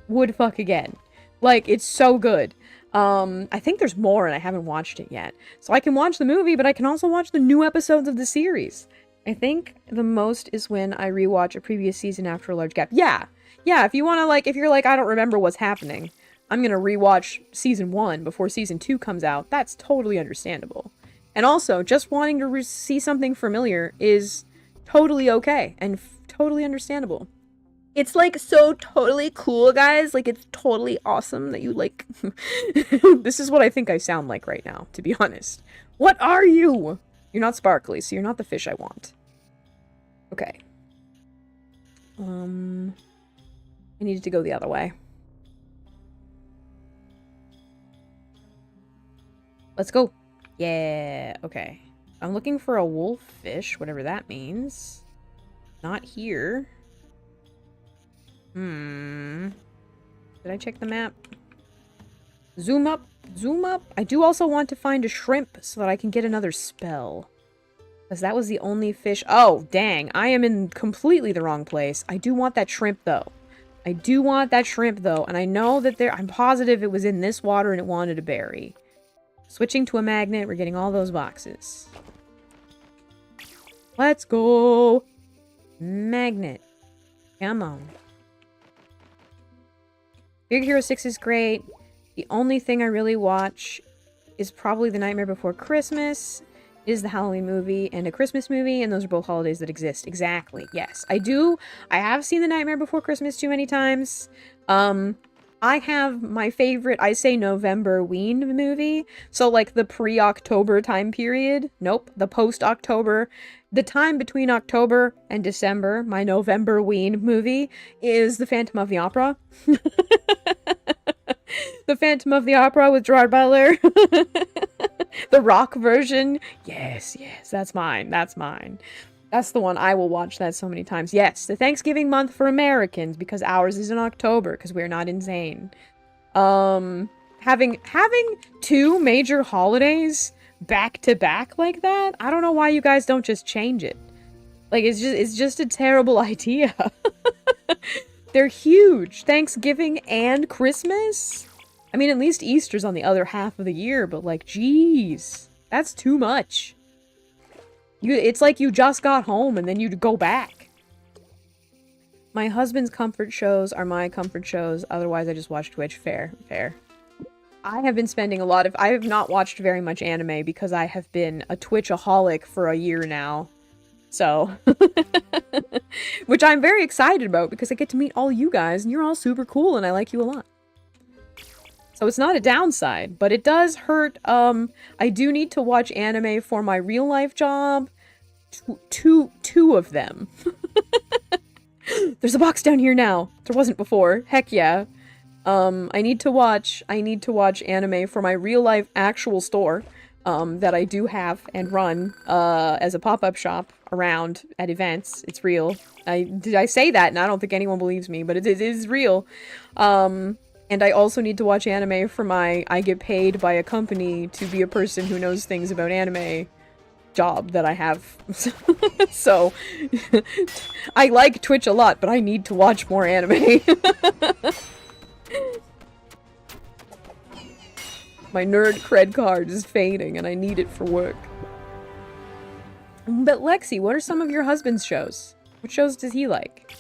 Speaker 1: Would fuck again. Like, it's so good. I think there's more, and I haven't watched it yet. So I can watch the movie, but I can also watch the new episodes of the series. I think the most is when I rewatch a previous season after a large gap. Yeah. Yeah, if you want to, like, if you're like, I don't remember what's happening, I'm gonna rewatch season 1 before season 2 comes out. That's totally understandable. And also, just wanting to see something familiar is totally okay and totally understandable. It's, like, so totally cool, guys. Like, it's totally awesome that you, like... This is what I think I sound like right now, to be honest. What are you? You're not sparkly, so you're not the fish I want. Okay. I needed to go the other way. Let's go. Yeah, okay. I'm looking for a wolffish, whatever that means. Not here. Did I check the map? Zoom up. Zoom up. I do also want to find a shrimp so that I can get another spell. Because that was the only fish. Oh, dang. I am in completely the wrong place. I do want that shrimp, though. I do want that shrimp, though. And I know that I'm positive it was in this water and it wanted a berry. Switching to a magnet. We're getting all those boxes. Let's go. Magnet. Come on. Big Hero 6 is great. The only thing I really watch is probably The Nightmare Before Christmas, is the Halloween movie, and a Christmas movie, and those are both holidays that exist. Exactly, yes. I have seen The Nightmare Before Christmas too many times. I have my favorite, I say November-ween movie, so like the pre-October time period. Nope, the post-October. The time between October and December, my November-ween movie, is The Phantom of the Opera. The Phantom of the Opera with Gerard Butler. The rock version. Yes, yes, that's mine. That's mine. That's the one. I will watch that so many times. Yes, the Thanksgiving month for Americans, because ours is in October, because we're not insane. Having two major holidays back to back like that, I don't know why you guys don't just change it. Like, it's just a terrible idea. They're huge. Thanksgiving and Christmas? I mean, at least Easter's on the other half of the year, but like, geez. That's too much. It's like you just got home and then you go back. My husband's comfort shows are my comfort shows. Otherwise, I just watch Twitch. Fair, fair. I have been spending I have not watched very much anime because I have been a Twitchaholic for a year now. So, which I'm very excited about because I get to meet all you guys and you're all super cool and I like you a lot. So it's not a downside, but it does hurt. I do need to watch anime for my real life job. Two of them. There's a box down here now. There wasn't before. Heck yeah. I need to watch anime for my real life actual store. That I do have and run as a pop-up shop around at events. It's real. Did I say that? And I don't think anyone believes me, but it is real. And I also need to watch anime for my I get paid by a company to be a person who knows things about anime job that I have. So, I like Twitch a lot, but I need to watch more anime. My nerd cred card is fading, and I need it for work. But Lexi, what are some of your husband's shows? What shows does he like?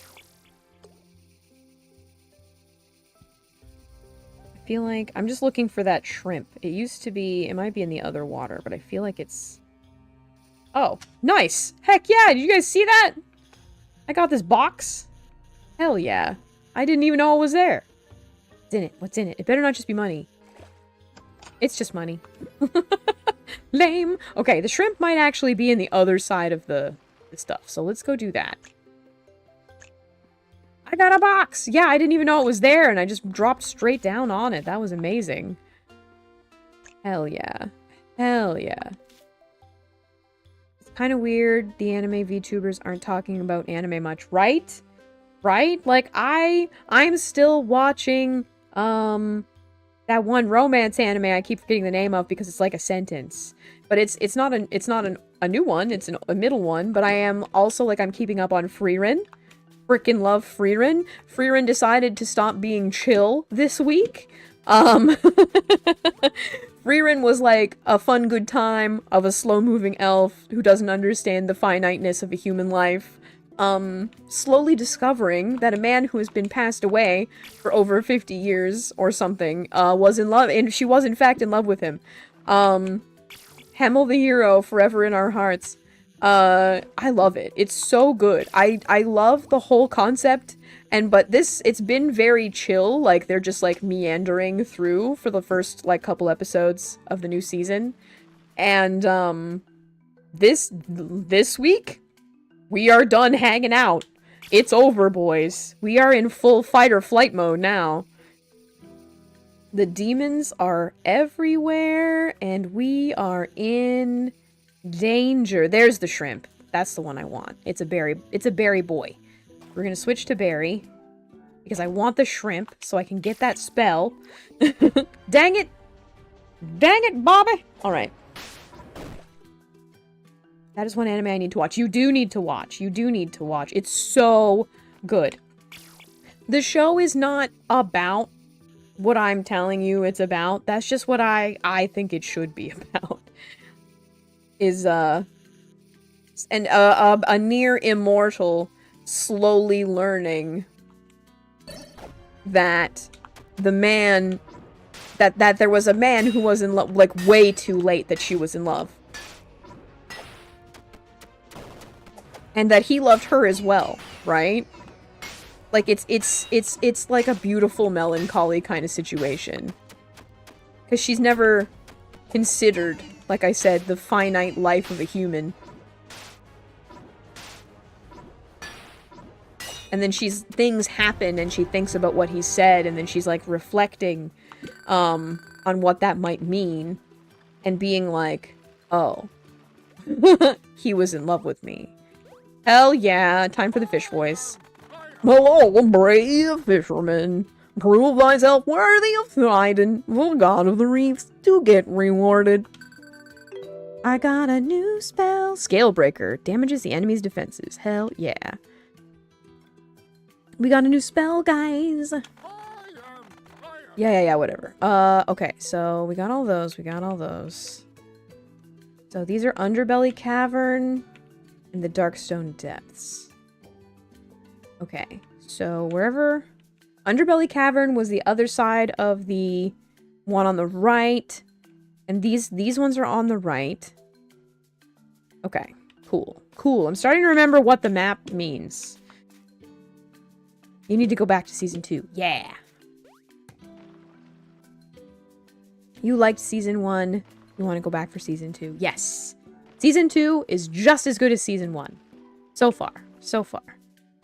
Speaker 1: I feel like... I'm just looking for that shrimp. It used to be... It might be in the other water, but I feel like it's... Oh, nice! Heck yeah! Did you guys see that? I got this box. Hell yeah. I didn't even know it was there. What's in it? What's in it? It better not just be money. It's just money. Lame. Okay, the shrimp might actually be in the other side of the stuff, so let's go do that. I got a box! Yeah, I didn't even know it was there, and I just dropped straight down on it. That was amazing. Hell yeah. Hell yeah. It's kind of weird the anime VTubers aren't talking about anime much, right? Right? Like, I'm still watching, that one romance anime I keep forgetting the name of because it's like a sentence. But it's not a new one, it's a middle one, but I am also, like, I'm keeping up on Frieren. Frickin' love Frieren. Frieren decided to stop being chill this week. Frieren was like a fun good time of a slow-moving elf who doesn't understand the finiteness of a human life. Slowly discovering that a man who has been passed away for over 50 years or something, was in love, and she was in fact in love with him. Hemel the hero, forever in our hearts. I love it. It's so good. I love the whole concept, but it's been very chill, like, they're just, like, meandering through for the first, like, couple episodes of the new season. And, this week, we are done hanging out. It's over, boys. We are in full fight or flight mode now. The demons are everywhere, and we are in danger. There's the shrimp. That's the one I want. It's a berry boy. We're gonna switch to berry. because I want the shrimp so I can get that spell. Dang it! Dang it, Bobby! Alright. That is one anime I need to watch. You do need to watch. You do need to watch. It's so good. The show is not about what I'm telling you it's about. That's just what I think it should be about. Is, a near immortal slowly learning that the man... That there was a man who was in love, like, way too late that she was in love. And that he loved her as well, right? Like, it's like a beautiful melancholy kind of situation. Because she's never considered, like I said, the finite life of a human. And then things happen and she thinks about what he said and then she's like reflecting on what that might mean and being like, oh, he was in love with me. Hell yeah, time for the fish voice. Hello, brave fisherman. Prove thyself worthy of fighting the god of the reefs to get rewarded. I got a new spell. Scale Breaker. Damages the enemy's defenses. Hell yeah. We got a new spell, guys. Yeah, whatever. Okay, so we got all those. So these are Underbelly Cavern and the Darkstone Depths. Okay, so wherever... Underbelly Cavern was the other side of the one on the right. And these ones are on the right. Okay, cool. Cool. I'm starting to remember what the map means. You need to go back to Season 2. Yeah! You liked Season 1. You want to go back for Season 2. Yes! Season 2 is just as good as Season 1. So far. So far.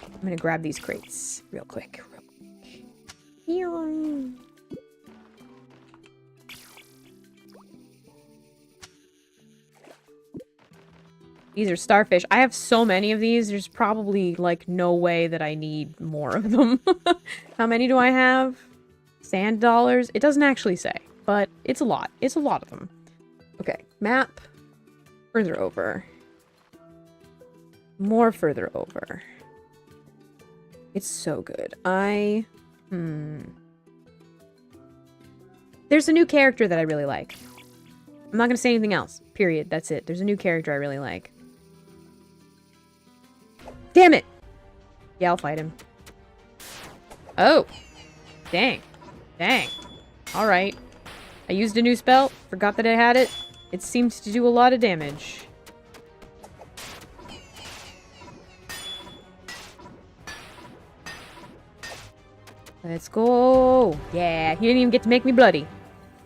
Speaker 1: I'm gonna grab these crates real quick. These are starfish. I have so many of these. There's probably, like, no way that I need more of them. How many do I have? Sand dollars? It doesn't actually say, but it's a lot. It's a lot of them. Okay, map. Further over. More further over. It's so good. There's a new character that I really like. I'm not gonna say anything else. Period. That's it. There's a new character I really like. Damn it! Yeah, I'll fight him. Oh! Dang. Dang. Alright. I used a new spell. Forgot that I had it. It seems to do a lot of damage. Let's go! Yeah, he didn't even get to make me bloody.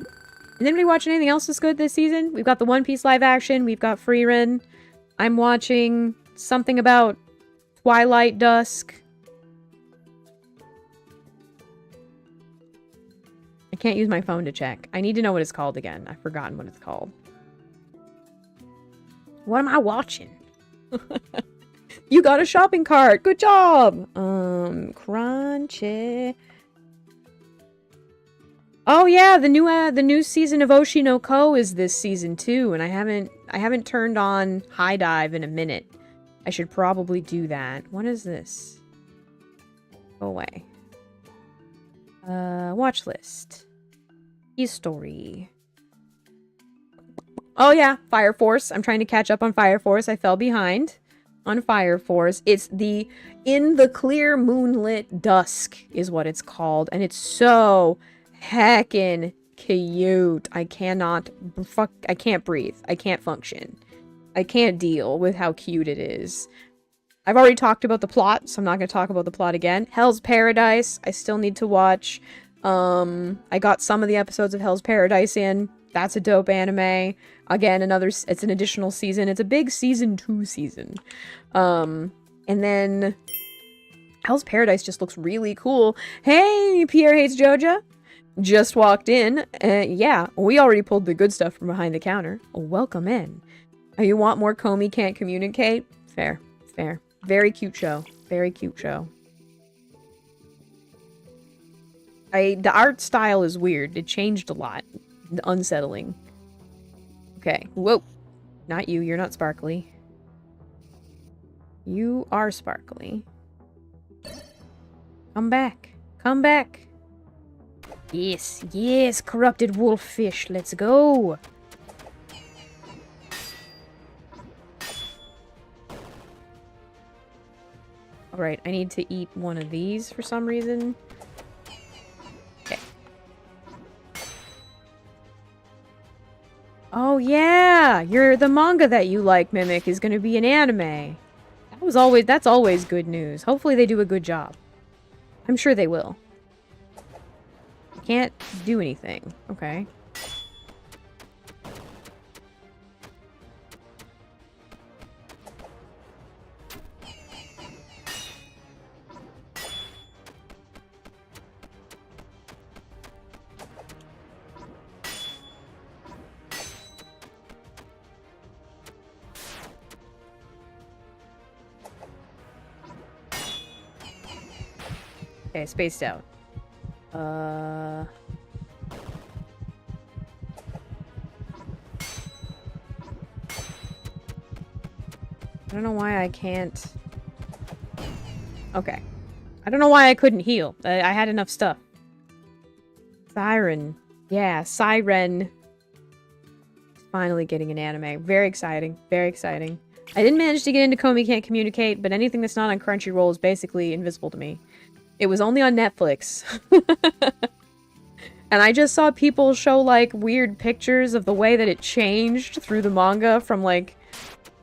Speaker 1: Is anybody watching anything else that's good this season? We've got the One Piece live action. We've got Frieren. I'm watching something about Twilight Dusk. I can't use my phone to check. I need to know what it's called again. I've forgotten what it's called. What am I watching? You got a shopping cart. Good job. Crunchy. Oh yeah, the new season of Oshi no Ko is this season too, and I haven't turned on High Dive in a minute. I should probably do that. What is this? Go away. Watch list. History. Oh yeah, Fire Force. I'm trying to catch up on Fire Force. I fell behind on Fire Force. It's the In the Clear Moonlit Dusk is what it's called, and it's so heckin' cute. I can't breathe. I can't function. I can't deal with how cute it is. I've already talked about the plot, so I'm not going to talk about the plot again. Hell's Paradise, I still need to watch. I got some of the episodes of Hell's Paradise in. That's a dope anime. Again, it's an additional season. It's a big season 2 season. And then Hell's Paradise just looks really cool. Hey, Pierre Hates Joja. Just walked in. Yeah, we already pulled the good stuff from behind the counter. Welcome in. You want more Comey Can't Communicate? Fair. Fair. Very cute show. Very cute show. The art style is weird. It changed a lot. Unsettling. Okay. Whoa. Not you. You're not sparkly. You are sparkly. Come back. Come back. Yes. Yes. Corrupted wolffish. Let's go. Alright. I need to eat one of these for some reason. Okay. Oh yeah! The manga that you like, Mimic, is gonna be an anime. That's always good news. Hopefully they do a good job. I'm sure they will. I can't do anything. Okay. Okay, spaced out. I don't know why I can't... Okay. I don't know why I couldn't heal. I had enough stuff. Siren. Yeah, Siren. Finally getting an anime. Very exciting. Very exciting. I didn't manage to get into Komi Can't Communicate, but anything that's not on Crunchyroll is basically invisible to me. It was only on Netflix. And I just saw people show, like, weird pictures of the way that it changed through the manga from, like,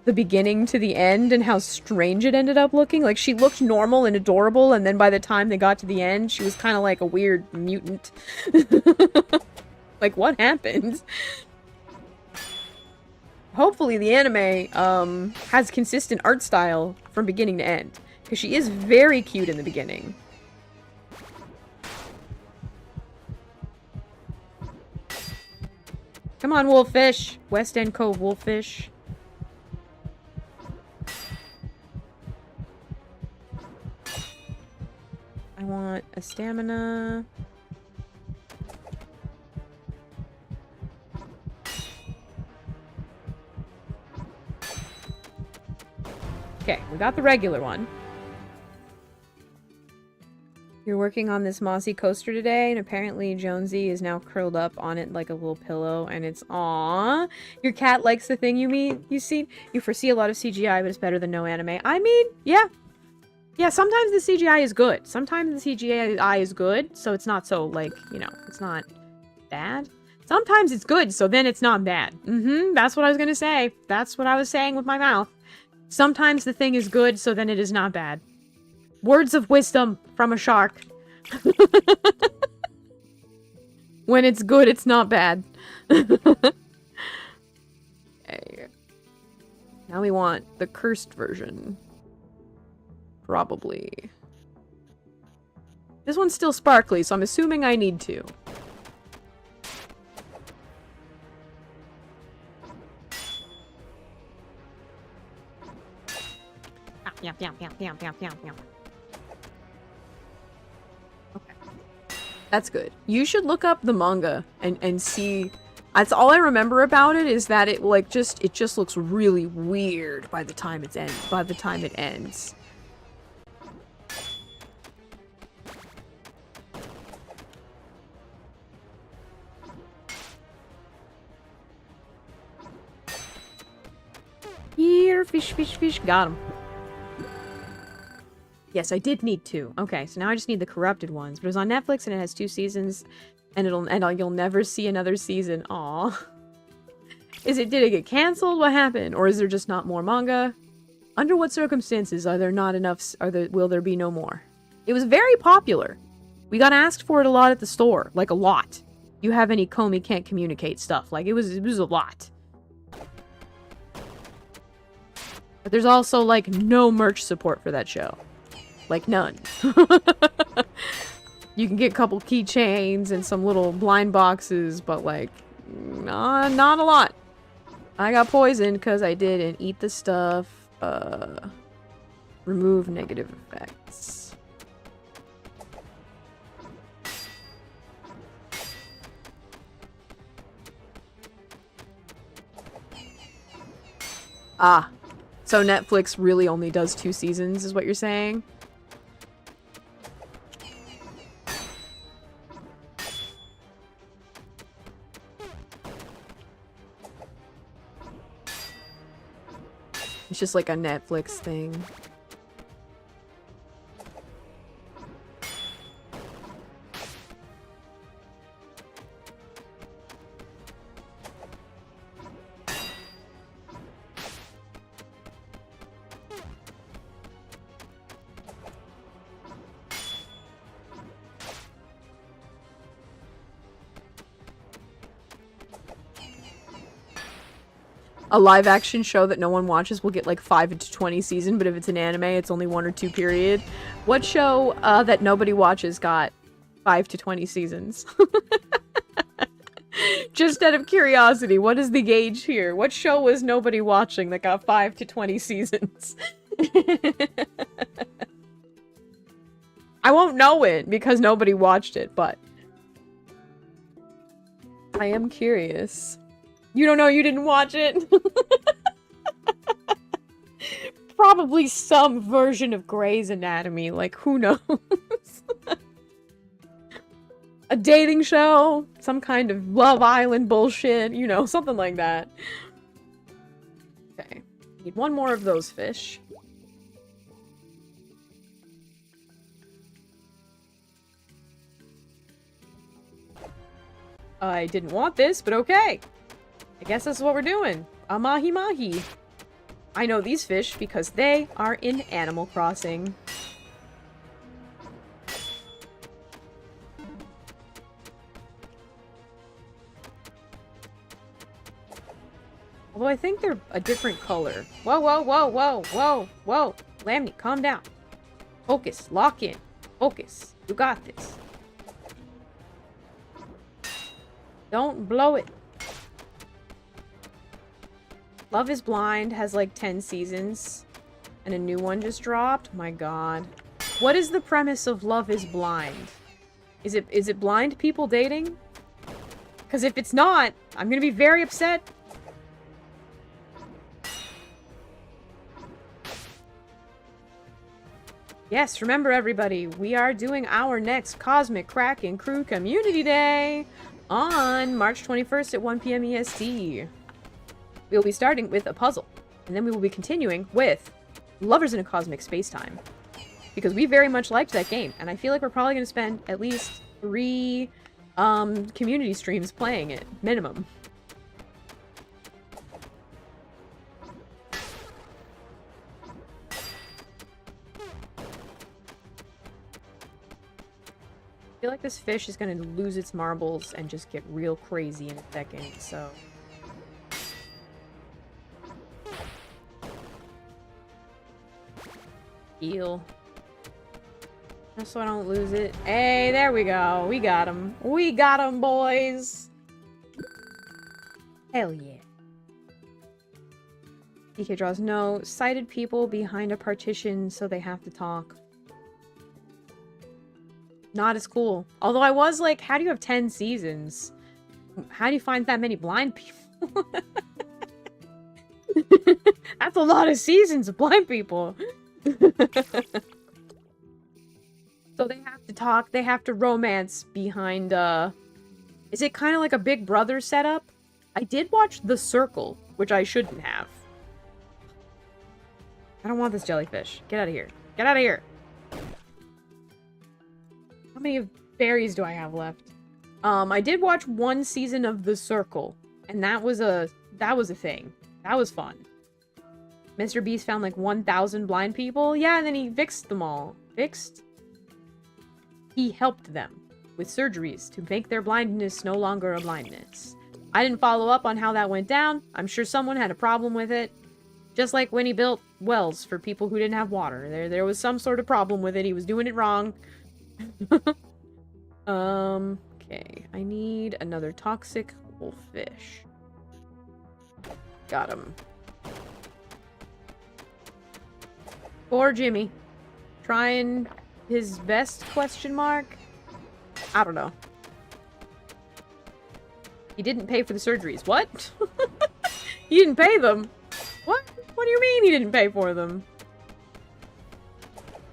Speaker 1: the beginning to the end and how strange it ended up looking. Like, she looked normal and adorable, and then by the time they got to the end, she was kind of like a weird mutant. Like, what happened? Hopefully the anime, has consistent art style from beginning to end. Because she is very cute in the beginning. Come on, wolffish! West End Cove wolffish. I want a stamina. Okay, we got the regular one. You're working on this mossy coaster today, and apparently Jonesy is now curled up on it like a little pillow, and it's aww. Your cat likes the thing you see. You foresee a lot of CGI, but it's better than no anime. I mean, yeah. Yeah, sometimes the CGI is good. Sometimes the CGI is good, so it's not so, like, you know, it's not bad. Sometimes it's good, so then it's not bad. That's what I was gonna say. That's what I was saying with my mouth. Sometimes the thing is good, so then it is not bad. Words of wisdom from a shark. When it's good, it's not bad. Okay. Now we want the cursed version. Probably. This one's still sparkly, so I'm assuming I need to. Okay. That's good. You should look up the manga and see. That's all I remember about it, is that it just looks really weird by the time it ends. Here, fish, fish, fish. Got him. Yes, I did need 2. Okay, so now I just need the corrupted ones. But it was on Netflix and it has 2 seasons, and you'll never see another season. Aw. Did it get canceled? What happened? Or is there just not more manga? Under what circumstances are there not enough? Will there be no more? It was very popular. We got asked for it a lot at the store, like a lot. You have any Komi Can't Communicate stuff? Like it was a lot. But there's also like no merch support for that show. Like, none. You can get a couple keychains and some little blind boxes, but, like, not a lot. I got poisoned because I didn't eat the stuff. Remove negative effects. Ah. So Netflix really only does 2 seasons, is what you're saying? It's just like a Netflix thing. A live action show that no one watches will get like 5 to 20 season, but if it's an anime, it's only 1 or 2 period. What show that nobody watches got 5 to 20 seasons? Just out of curiosity, what is the gauge here? What show was nobody watching that got 5 to 20 seasons? I won't know it because nobody watched it, but I am curious. You don't know, you didn't watch it? Probably some version of Grey's Anatomy, like, who knows? A dating show? Some kind of Love Island bullshit, you know, something like that. Okay, need 1 more of those fish. I didn't want this, but okay. I guess that's what we're doing. A mahi-mahi. I know these fish because they are in Animal Crossing. Although I think they're a different color. Whoa, whoa, whoa, whoa, whoa, whoa. Lamnii, calm down. Focus, lock in. Focus. You got this. Don't blow it. Love is Blind has like 10 seasons, and a new one just dropped. My god. What is the premise of Love is Blind? Is it blind people dating? Because if it's not, I'm gonna be very upset. Yes, remember everybody, we are doing our next Cosmic Kraken Crew Community Day on March 21st at 1 PM EST. We will be starting with a puzzle, and then we will be continuing with Lovers in a Cosmic Spacetime. Because we very much liked that game, and I feel like we're probably going to spend at least 3 community streams playing it, minimum. I feel like this fish is going to lose its marbles and just get real crazy in a second, so... Heal. Just so I don't lose it. Hey, there we go. We got him. We got him, boys! Hell yeah. DK draws no sighted people behind a partition, so they have to talk. Not as cool. Although I was like, how do you have 10 seasons? How do you find that many blind people? That's a lot of seasons of blind people. So they have to talk, they have to romance behind, is it kind of like a Big Brother setup? I did watch The Circle, which I shouldn't have. I don't want this jellyfish. Get out of here. Get out of here! How many berries do I have left? I did watch 1 season of The Circle, and that was a thing. That was fun. Mr. Beast found like 1,000 blind people. Yeah, and then he fixed them all. Fixed? He helped them with surgeries to make their blindness no longer a blindness. I didn't follow up on how that went down. I'm sure someone had a problem with it. Just like when he built wells for people who didn't have water. There was some sort of problem with it. He was doing it wrong. Okay. I need another toxic wolffish. Got him. Poor Jimmy. Trying his best, question mark? I don't know. He didn't pay for the surgeries. What? He didn't pay them? What? do you mean he didn't pay for them?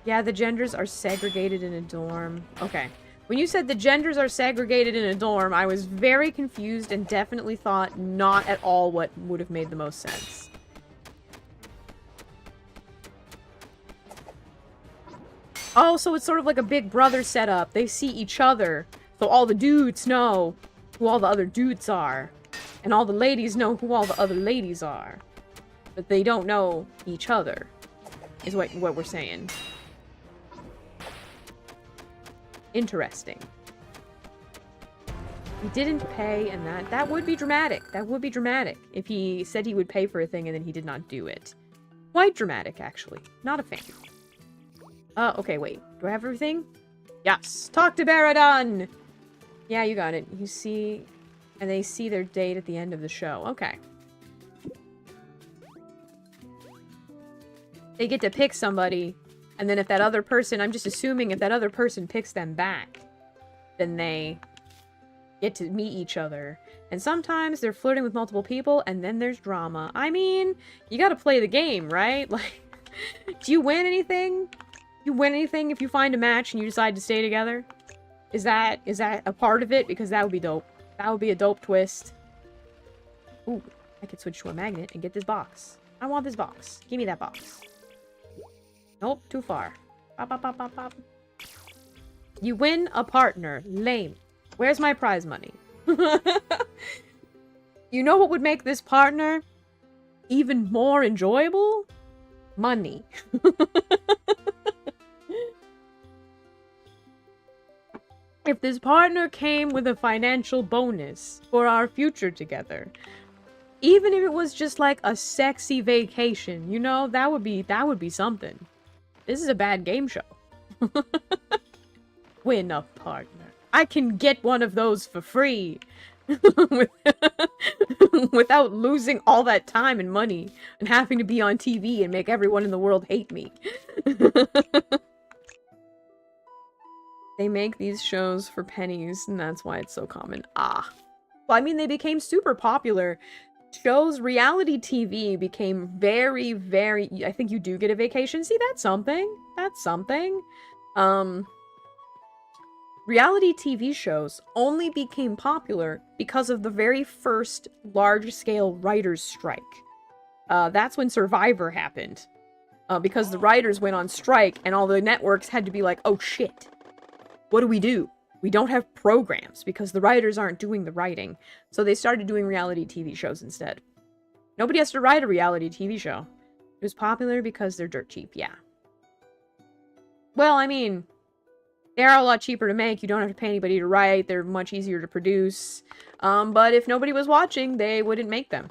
Speaker 1: Yeah, the genders are segregated in a dorm. Okay. When you said the genders are segregated in a dorm, I was very confused and definitely thought not at all what would have made the most sense. Oh, so it's sort of like a Big Brother setup. They see each other, so all the dudes know who all the other dudes are. And all the ladies know who all the other ladies are. But they don't know each other, is what we're saying. Interesting. He didn't pay, and that would be dramatic. That would be dramatic if he said he would pay for a thing and then he did not do it. Quite dramatic, actually. Not a fan. Okay, wait. Do I have everything? Yes. Talk to Baradon! Yeah, you got it. You see... And they see their date at the end of the show. Okay. They get to pick somebody, and then if that other person... I'm just assuming if that other person picks them back, then they get to meet each other. And sometimes they're flirting with multiple people, and then there's drama. I mean, you gotta play the game, right? Like, do you win anything? You win anything if you find a match and you decide to stay together? Is that a part of it? Because that would be dope. That would be a dope twist. Ooh, I could switch to a magnet and get this box. I want this box. Give me that box. Nope, too far. Pop, pop, pop, pop, pop. You win a partner. Lame. Where's my prize money? You know what would make this partner even more enjoyable? Money. If this partner came with a financial bonus for our future together, even if it was just like a sexy vacation, you know, that would be something. This is a bad game show. Win a partner. I can get one of those for free. Without losing all that time and money and having to be on TV and make everyone in the world hate me. They make these shows for pennies, and that's why it's so common. Ah. Well, I mean, they became super popular. Shows, reality TV became very, very... I think you do get a vacation. See, that's something. That's something. Reality TV shows only became popular because of the very first large-scale writers' strike. That's when Survivor happened. Because the writers went on strike, and all the networks had to be like, oh shit. What do? We don't have programs because the writers aren't doing the writing. So they started doing reality TV shows instead. Nobody has to write a reality TV show. It was popular because they're dirt cheap, yeah. Well, I mean, they're a lot cheaper to make. You don't have to pay anybody to write. They're much easier to produce. But if nobody was watching, they wouldn't make them.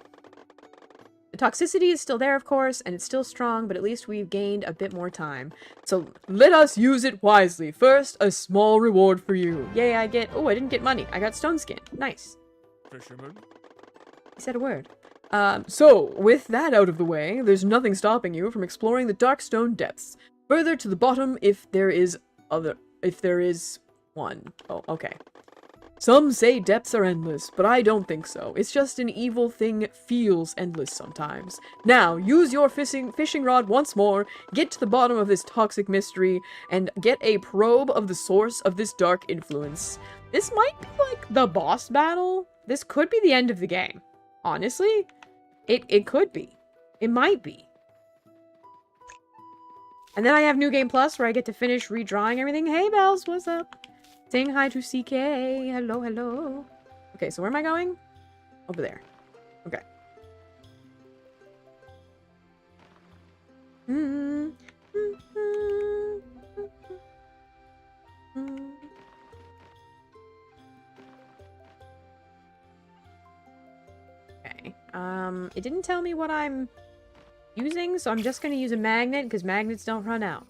Speaker 1: The toxicity is still there, of course, and it's still strong, but at least we've gained a bit more time. So let us use it wisely. First, a small reward for you. Yay, I get... Oh, I didn't get money. I got stone skin. Nice.
Speaker 7: Fisherman?
Speaker 1: He said a word. So, with that out of the way, there's nothing stopping you from exploring the Darkstone depths. Further to the bottom if there is one. Oh, okay. Some say depths are endless, but I don't think so. It's just an evil thing feels endless sometimes. Now, use your fishing rod once more, get to the bottom of this toxic mystery, and get a probe of the source of this dark influence. This might be like the boss battle. This could be the end of the game. Honestly, it could be. It might be. And then I have New Game Plus where I get to finish redrawing everything. Hey, Bells, what's up? Saying hi to CK. Hello, hello. Okay, so where am I going? Over there. Okay. Okay. It didn't tell me what I'm using, so I'm just gonna use a magnet because magnets don't run out.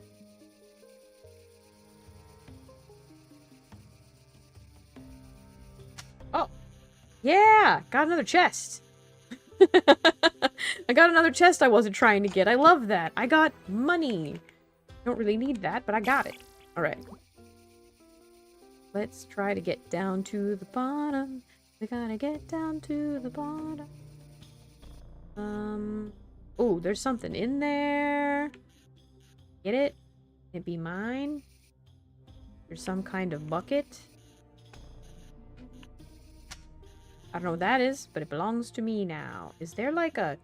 Speaker 1: Oh, yeah, got another chest. I got another chest I wasn't trying to get. I love that. I got money. Don't really need that, but I got it. All right. Let's try to get down to the bottom. We gotta get down to the bottom. Oh, there's something in there. Get it? Can it be mine? There's some kind of bucket. I don't know what that is, but it belongs to me now. Is there like a...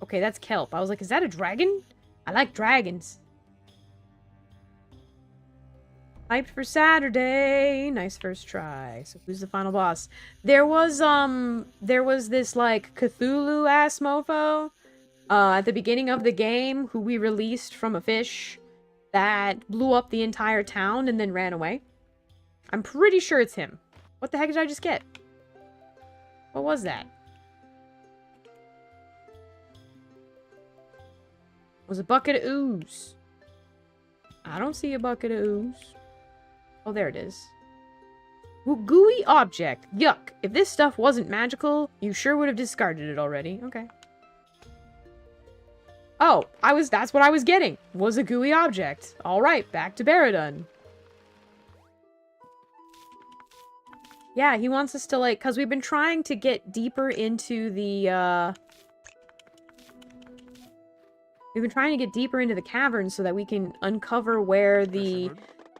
Speaker 1: Okay, that's kelp. I was like, is that a dragon? I like dragons. Hyped for Saturday. Nice first try. So who's the final boss? There was this like Cthulhu-ass mofo at the beginning of the game who we released from a fish that blew up the entire town and then ran away. I'm pretty sure it's him. What the heck did I just get? What was that? It was a bucket of ooze. I don't see a bucket of ooze. Oh, there it is. Ooh, gooey object. Yuck. If this stuff wasn't magical, you sure would have discarded it already. Okay. Oh, that's what I was getting. Was a gooey object. Alright, back to Baradun. Yeah, he wants us to, like, because we've been trying to get deeper into the, We've been trying to get deeper into the cavern so that we can uncover where the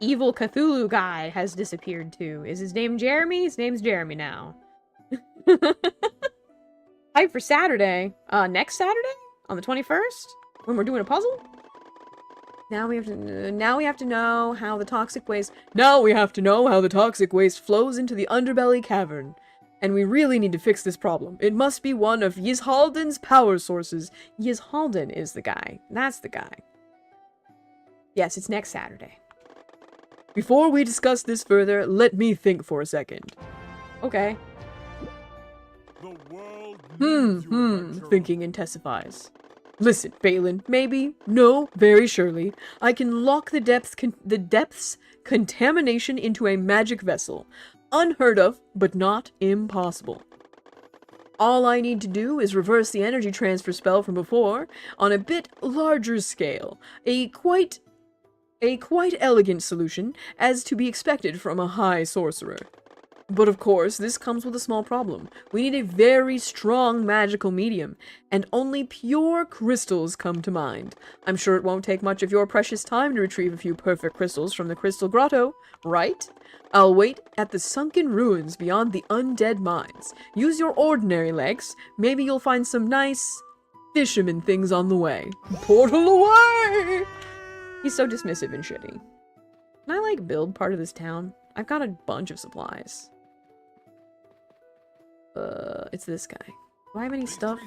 Speaker 1: evil Cthulhu guy has disappeared to. Is his name Jeremy? His name's Jeremy now. Hype for Saturday. Next Saturday? On the 21st? When we're doing a puzzle? Now we have to know how the toxic waste... Now we have to know how the toxic waste flows into the underbelly cavern. And we really need to fix this problem. It must be one of Yishalden's power sources. Yishalden is the guy. That's the guy. Yes, it's next Saturday. Before we discuss this further, let me think for a second. Okay. Thinking intensifies. Listen, Balin, maybe, no, very surely, I can lock the depths contamination into a magic vessel. Unheard of, but not impossible. All I need to do is reverse the energy transfer spell from before on a bit larger scale. A quite elegant solution, as to be expected from a high sorcerer. But of course, this comes with a small problem. We need a very strong magical medium, and only pure crystals come to mind. I'm sure it won't take much of your precious time to retrieve a few perfect crystals from the Crystal Grotto, right? I'll wait at the sunken ruins beyond the undead mines. Use your ordinary legs. Maybe you'll find some nice fisherman things on the way. Portal away! He's so dismissive and shitty. Can I, like, build part of this town? I've got a bunch of supplies. It's this guy. Do I have any stuff?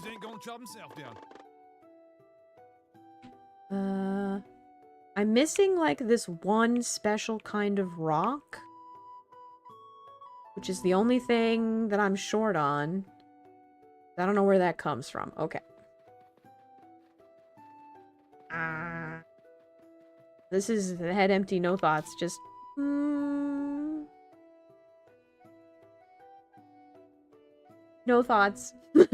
Speaker 1: I'm missing, like, this one special kind of rock. Which is the only thing that I'm short on. I don't know where that comes from. Okay. This is the head empty, no thoughts. Just... No thoughts. Okay.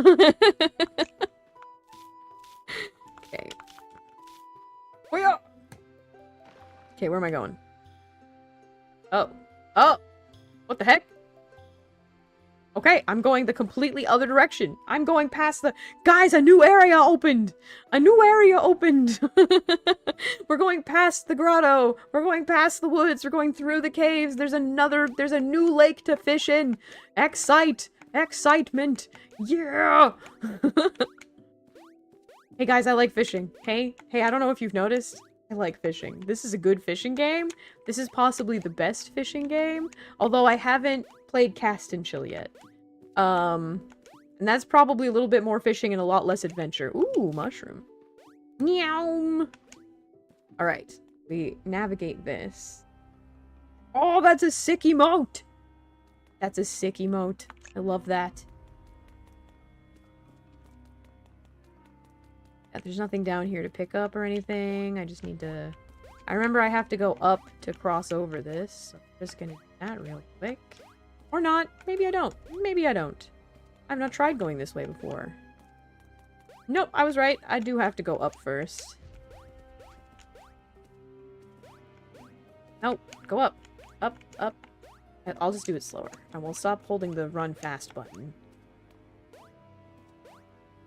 Speaker 1: Okay, where am I going? Oh. Oh! What the heck? Okay, I'm going the completely other direction. I'm going past the... Guys, a new area opened! A new area opened! We're going past the grotto. We're going past the woods. We're going through the caves. There's a new lake to fish in. Excitement! Yeah! Hey guys, I like fishing. Hey, I don't know if you've noticed. I like fishing. This is a good fishing game. This is possibly the best fishing game. Although I haven't played Cast and Chill yet. And that's probably a little bit more fishing and a lot less adventure. Ooh, mushroom. Meow. Alright. We navigate this. Oh, that's a sick emote! That's a sick emote. I love that. Yeah, there's nothing down here to pick up or anything. I just need to... I remember I have to go up to cross over this. So I'm just gonna do that real quick. Or not. Maybe I don't. Maybe I don't. I've not tried going this way before. Nope, I was right. I do have to go up first. Nope. Go up. Up, up. I'll just do it slower. I will stop holding the run fast button.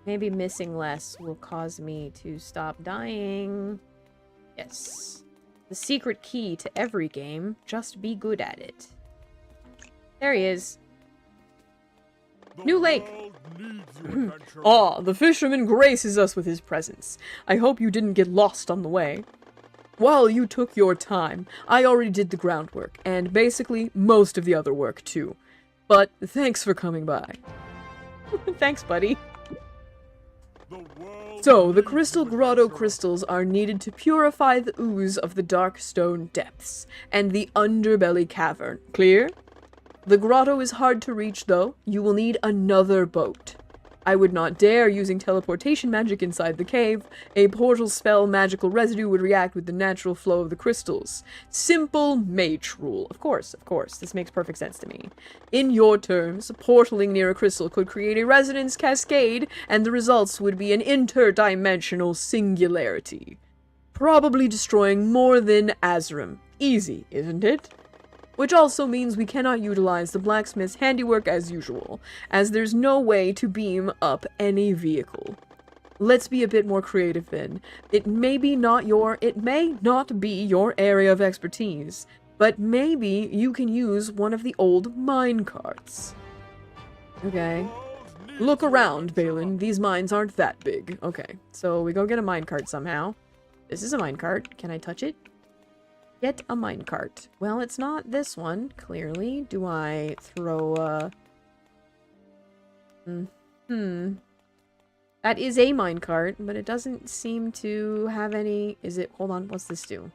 Speaker 1: Maybe missing less will cause me to stop dying. Yes. The secret key to every game, just be good at it. There he is. New lake! Ah, the fisherman graces us with his presence. I hope you didn't get lost on the way. Well, you took your time. I already did the groundwork, and basically most of the other work too. But thanks for coming by. Thanks, buddy. So, the crystal grotto crystals are needed to purify the ooze of the dark stone depths, and the underbelly cavern. Clear? The grotto is hard to reach, though. You will need another boat. I would not dare using teleportation magic inside the cave. A portal spell magical residue would react with the natural flow of the crystals. Simple mage rule. Of course. This makes perfect sense to me. In your terms, portaling near a crystal could create a resonance cascade, and the results would be an interdimensional singularity. Probably destroying more than Azram. Easy, isn't it? Which also means we cannot utilize the blacksmith's handiwork as usual, as there's no way to beam up any vehicle. Let's be a bit more creative then. It may not be your area of expertise, but maybe you can use one of the old mine carts. Okay. Look around, Balin. These mines aren't that big. Okay, so we go get a minecart somehow. This is a minecart. Can I touch it? Get a minecart. Well, it's not this one, clearly. Do I throw a... That is a minecart, but it doesn't seem to have any... Is it... Hold on, what's this do?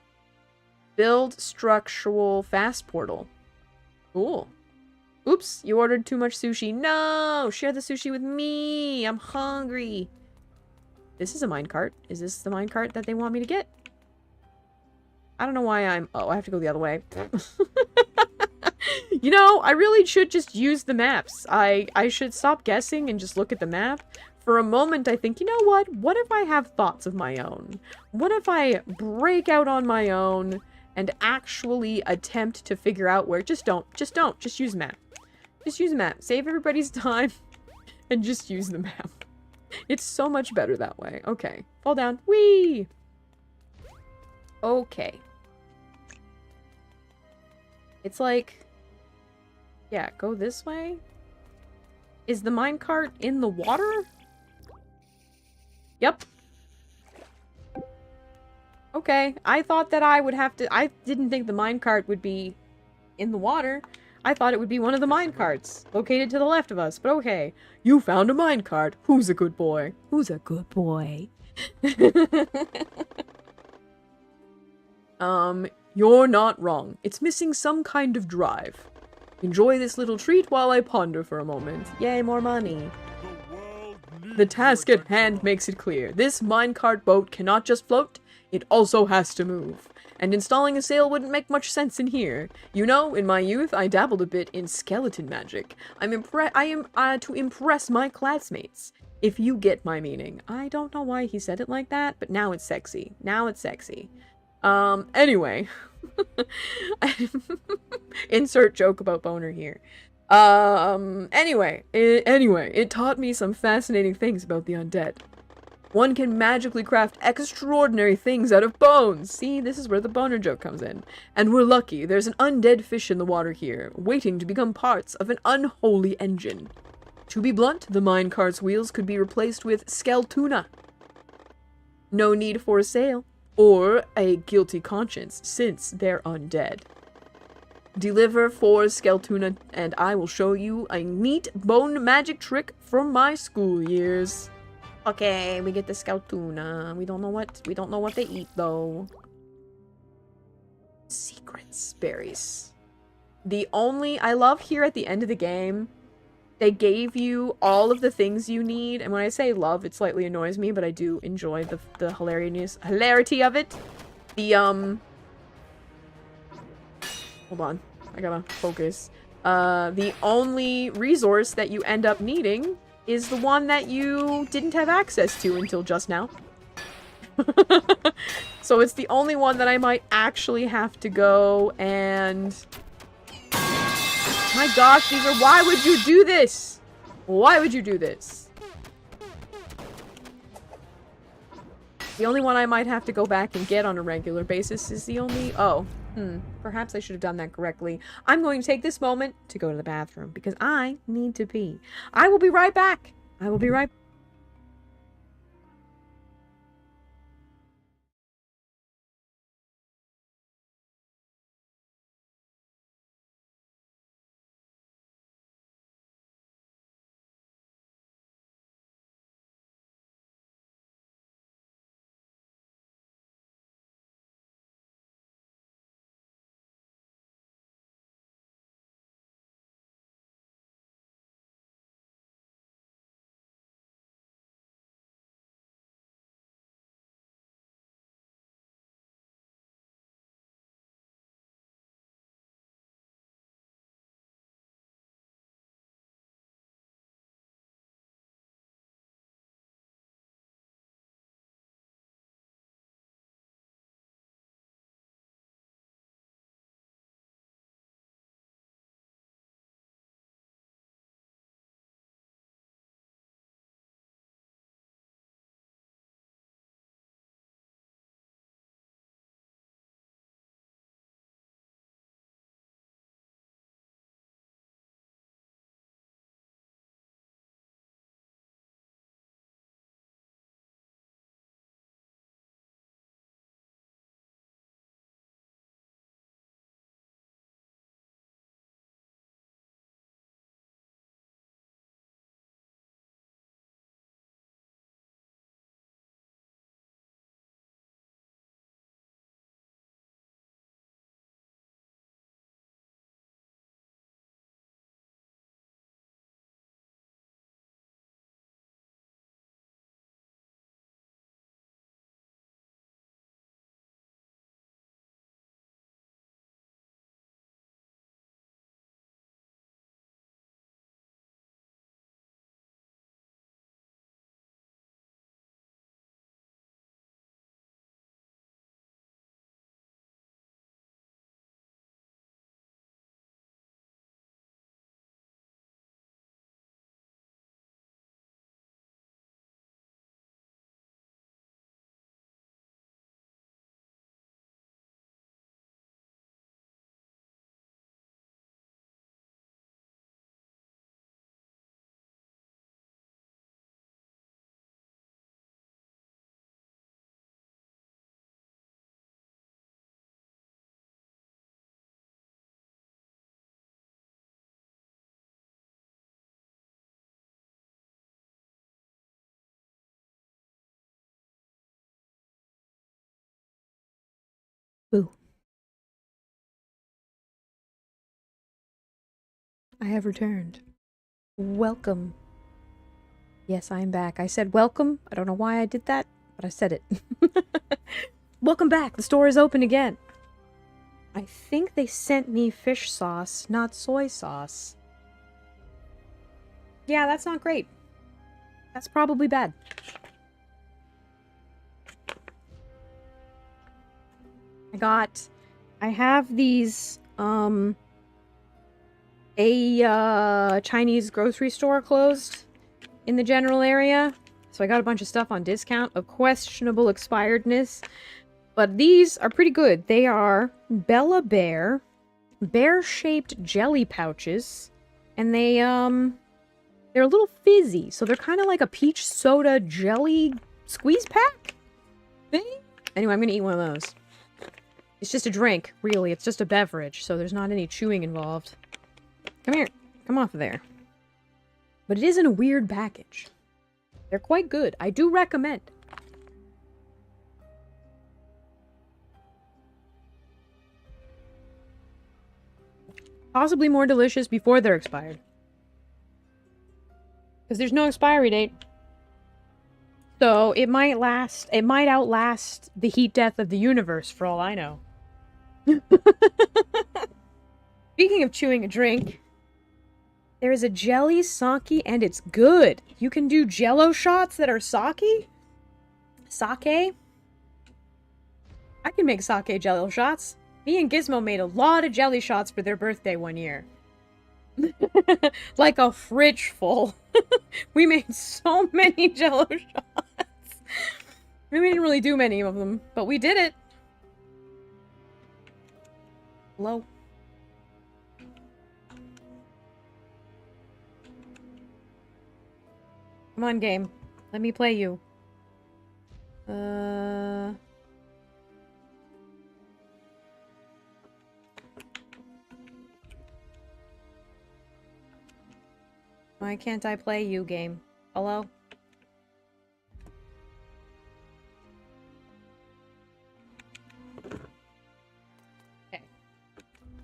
Speaker 1: Build structural fast portal. Cool. Oops, you ordered too much sushi. No! Share the sushi with me! I'm hungry! This is a minecart. Is this the minecart that they want me to get? I don't know why I'm... Oh, I have to go the other way. You know, I really should just use the maps. I should stop guessing and just look at the map. For a moment, I think, you know what? What if I have thoughts of my own? What if I break out on my own and actually attempt to figure out where... Just don't. Just use the map. Just use the map. Save everybody's time and just use the map. It's so much better that way. Okay. Fall down. Whee! Okay. It's like... Yeah, go this way? Is the minecart in the water? Yep. Okay, I thought that I would have to... I didn't think the minecart would be in the water. I thought it would be one of the minecarts located to the left of us, but okay. You found a minecart. Who's a good boy? Who's a good boy? You're not wrong. It's missing some kind of drive. Enjoy this little treat while I ponder for a moment. Yay, more money. The task at hand makes it clear. This minecart boat cannot just float, it also has to move. And installing a sail wouldn't make much sense in here. You know, in my youth, I dabbled a bit in skeleton magic. I am to impress my classmates. If you get my meaning. I don't know why he said it like that, but now it's sexy. Now it's sexy. Anyway. Insert joke about boner here. Anyway, it taught me some fascinating things about the undead. One can magically craft extraordinary things out of bones. See, this is where the boner joke comes in. And we're lucky, there's an undead fish in the water here, waiting to become parts of an unholy engine. To be blunt, the minecart's wheels could be replaced with Skeltuna. No need for a sail, or a guilty conscience, since they're undead. Deliver 4 Skeltuna, and I will show you a neat bone magic trick from my school years. Okay, we get the Skeltuna. We don't know what they eat though. Secrets, berries. I love here at the end of the game, they gave you all of the things you need, and when I say love, it slightly annoys me, but I do enjoy the hilarity of it. Hold on, I gotta focus. The only resource that you end up needing is the one that you didn't have access to until just now. So it's the only one that I might actually have to go and... My gosh, why would you do this? Why would you do this? The only one I might have to go back and get on a regular basis is the only... Oh, perhaps I should have done that correctly. I'm going to take this moment to go to the bathroom because I need to pee. I will be right back. I will be right back. Boo. I have returned. Welcome. Yes, I am back. I said welcome. I don't know why I did that, but I said it. Welcome back. The store is open again. I think they sent me fish sauce, not soy sauce. Yeah, that's not great. That's probably bad. I have these, Chinese grocery store closed in the general area. So I got a bunch of stuff on discount of questionable expiredness. But these are pretty good. They are Bella Bear, bear-shaped jelly pouches, and they're a little fizzy, so they're kind of like a peach soda jelly squeeze pack thing. Anyway, I'm gonna eat one of those. It's just a drink, really. It's just a beverage, so there's not any chewing involved. Come here. Come off of there. But it is in a weird package. They're quite good. I do recommend. Possibly more delicious before they're expired. Because there's no expiry date. So it might outlast the heat death of the universe for all I know. Speaking of chewing a drink, there is a jelly sake and it's good. You can do jello shots that are sake. Sake? I can make sake jello shots. Me and Gizmo made a lot of jelly shots for their birthday one year. Like a fridge full. We made so many jello shots. We didn't really do many of them, but we did it. Hello. Come on, game. Let me play you. Why can't I play you, game? Hello? Okay.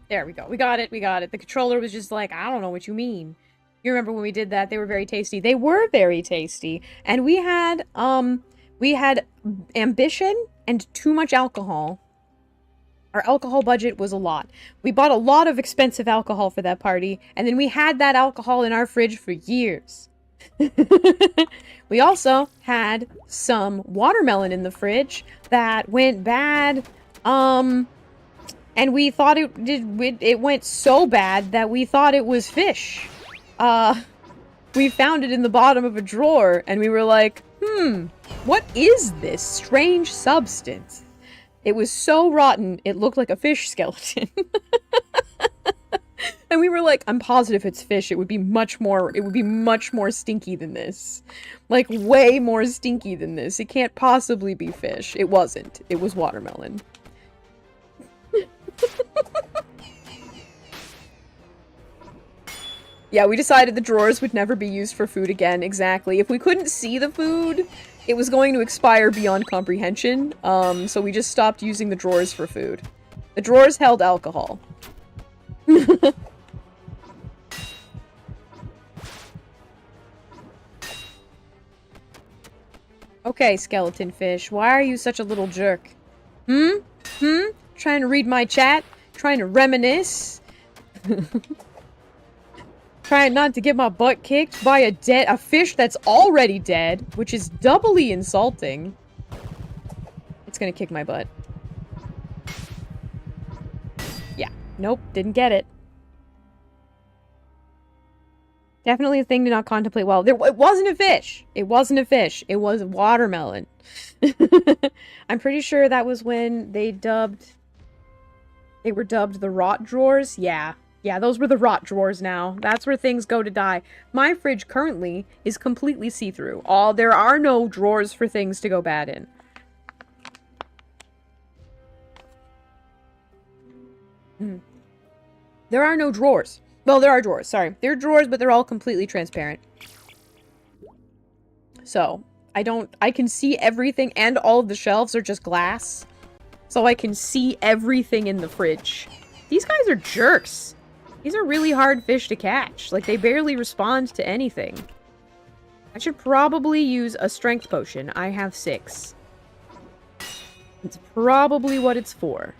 Speaker 1: There we go. We got it. We got it. The controller was just like, I don't know what you mean. You remember when we did that? They were very tasty. They were very tasty. And we had ambition and too much alcohol. Our alcohol budget was a lot. We bought a lot of expensive alcohol for that party, and then we had that alcohol in our fridge for years. We also had some watermelon in the fridge that went bad, and we thought it went so bad that we thought it was fish. We found it in the bottom of a drawer, and we were like, what is this strange substance? It was so rotten, it looked like a fish skeleton. And we were like, I'm positive it's fish. It would be much more stinky than this. Like, way more stinky than this. It can't possibly be fish. It wasn't. It was watermelon. Yeah, we decided the drawers would never be used for food again. Exactly. If we couldn't see the food, it was going to expire beyond comprehension. So we just stopped using the drawers for food. The drawers held alcohol. Okay, skeleton fish, why are you such a little jerk? Trying to read my chat? Trying to reminisce? Trying not to get my butt kicked by a fish that's already dead, which is doubly insulting. It's gonna kick my butt. Yeah, nope, didn't get it. Definitely a thing to not contemplate well. It wasn't a fish. It wasn't a fish. It was watermelon. I'm pretty sure that was when they were dubbed the rot drawers. Yeah. Yeah, those were the rot drawers now. That's where things go to die. My fridge currently is completely see-through. There are no drawers for things to go bad in. There are no drawers. Well, there are drawers, sorry. There are drawers, but they're all completely transparent. So, I can see everything, and all of the shelves are just glass. So I can see everything in the fridge. These guys are jerks. These are really hard fish to catch. Like, they barely respond to anything. I should probably use a strength potion. I have 6. It's probably what it's for.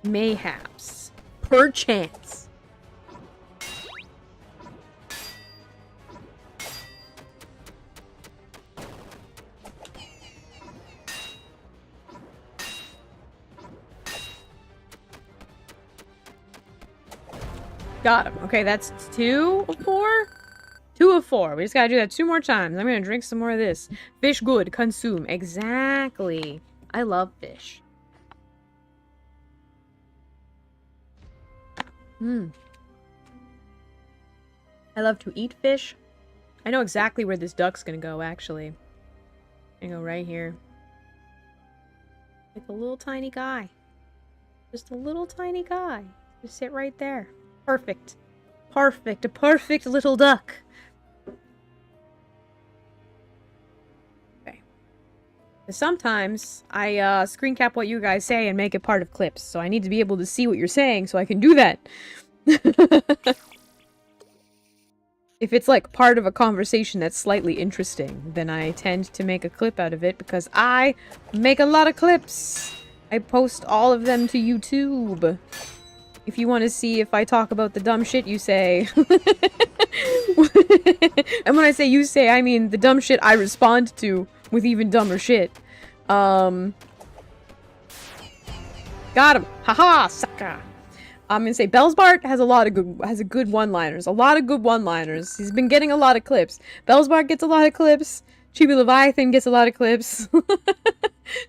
Speaker 1: Mayhaps. Perchance. Got him. Okay, that's 2 of 4? 2 of 4. We just gotta do that 2 more times. I'm gonna drink some more of this. Fish good. Consume. Exactly. I love fish. I love to eat fish. I know exactly where this duck's gonna go, actually. Gonna go right here. Like a little tiny guy. Just a little tiny guy. Just sit right there. Perfect. Perfect. A perfect little duck. Okay. Sometimes I screen cap what you guys say and make it part of clips, so I need to be able to see what you're saying so I can do that. If it's like part of a conversation that's slightly interesting, then I tend to make a clip out of it because I make a lot of clips. I post all of them to YouTube. If you want to see if I talk about the dumb shit you say. And when I say you say, I mean the dumb shit I respond to with even dumber shit. Got him. Haha, sucker. I'm gonna say Bellsbart has a good one-liners. A lot of good one-liners. He's been getting a lot of clips. Bellsbart gets a lot of clips. Chibi Leviathan gets a lot of clips.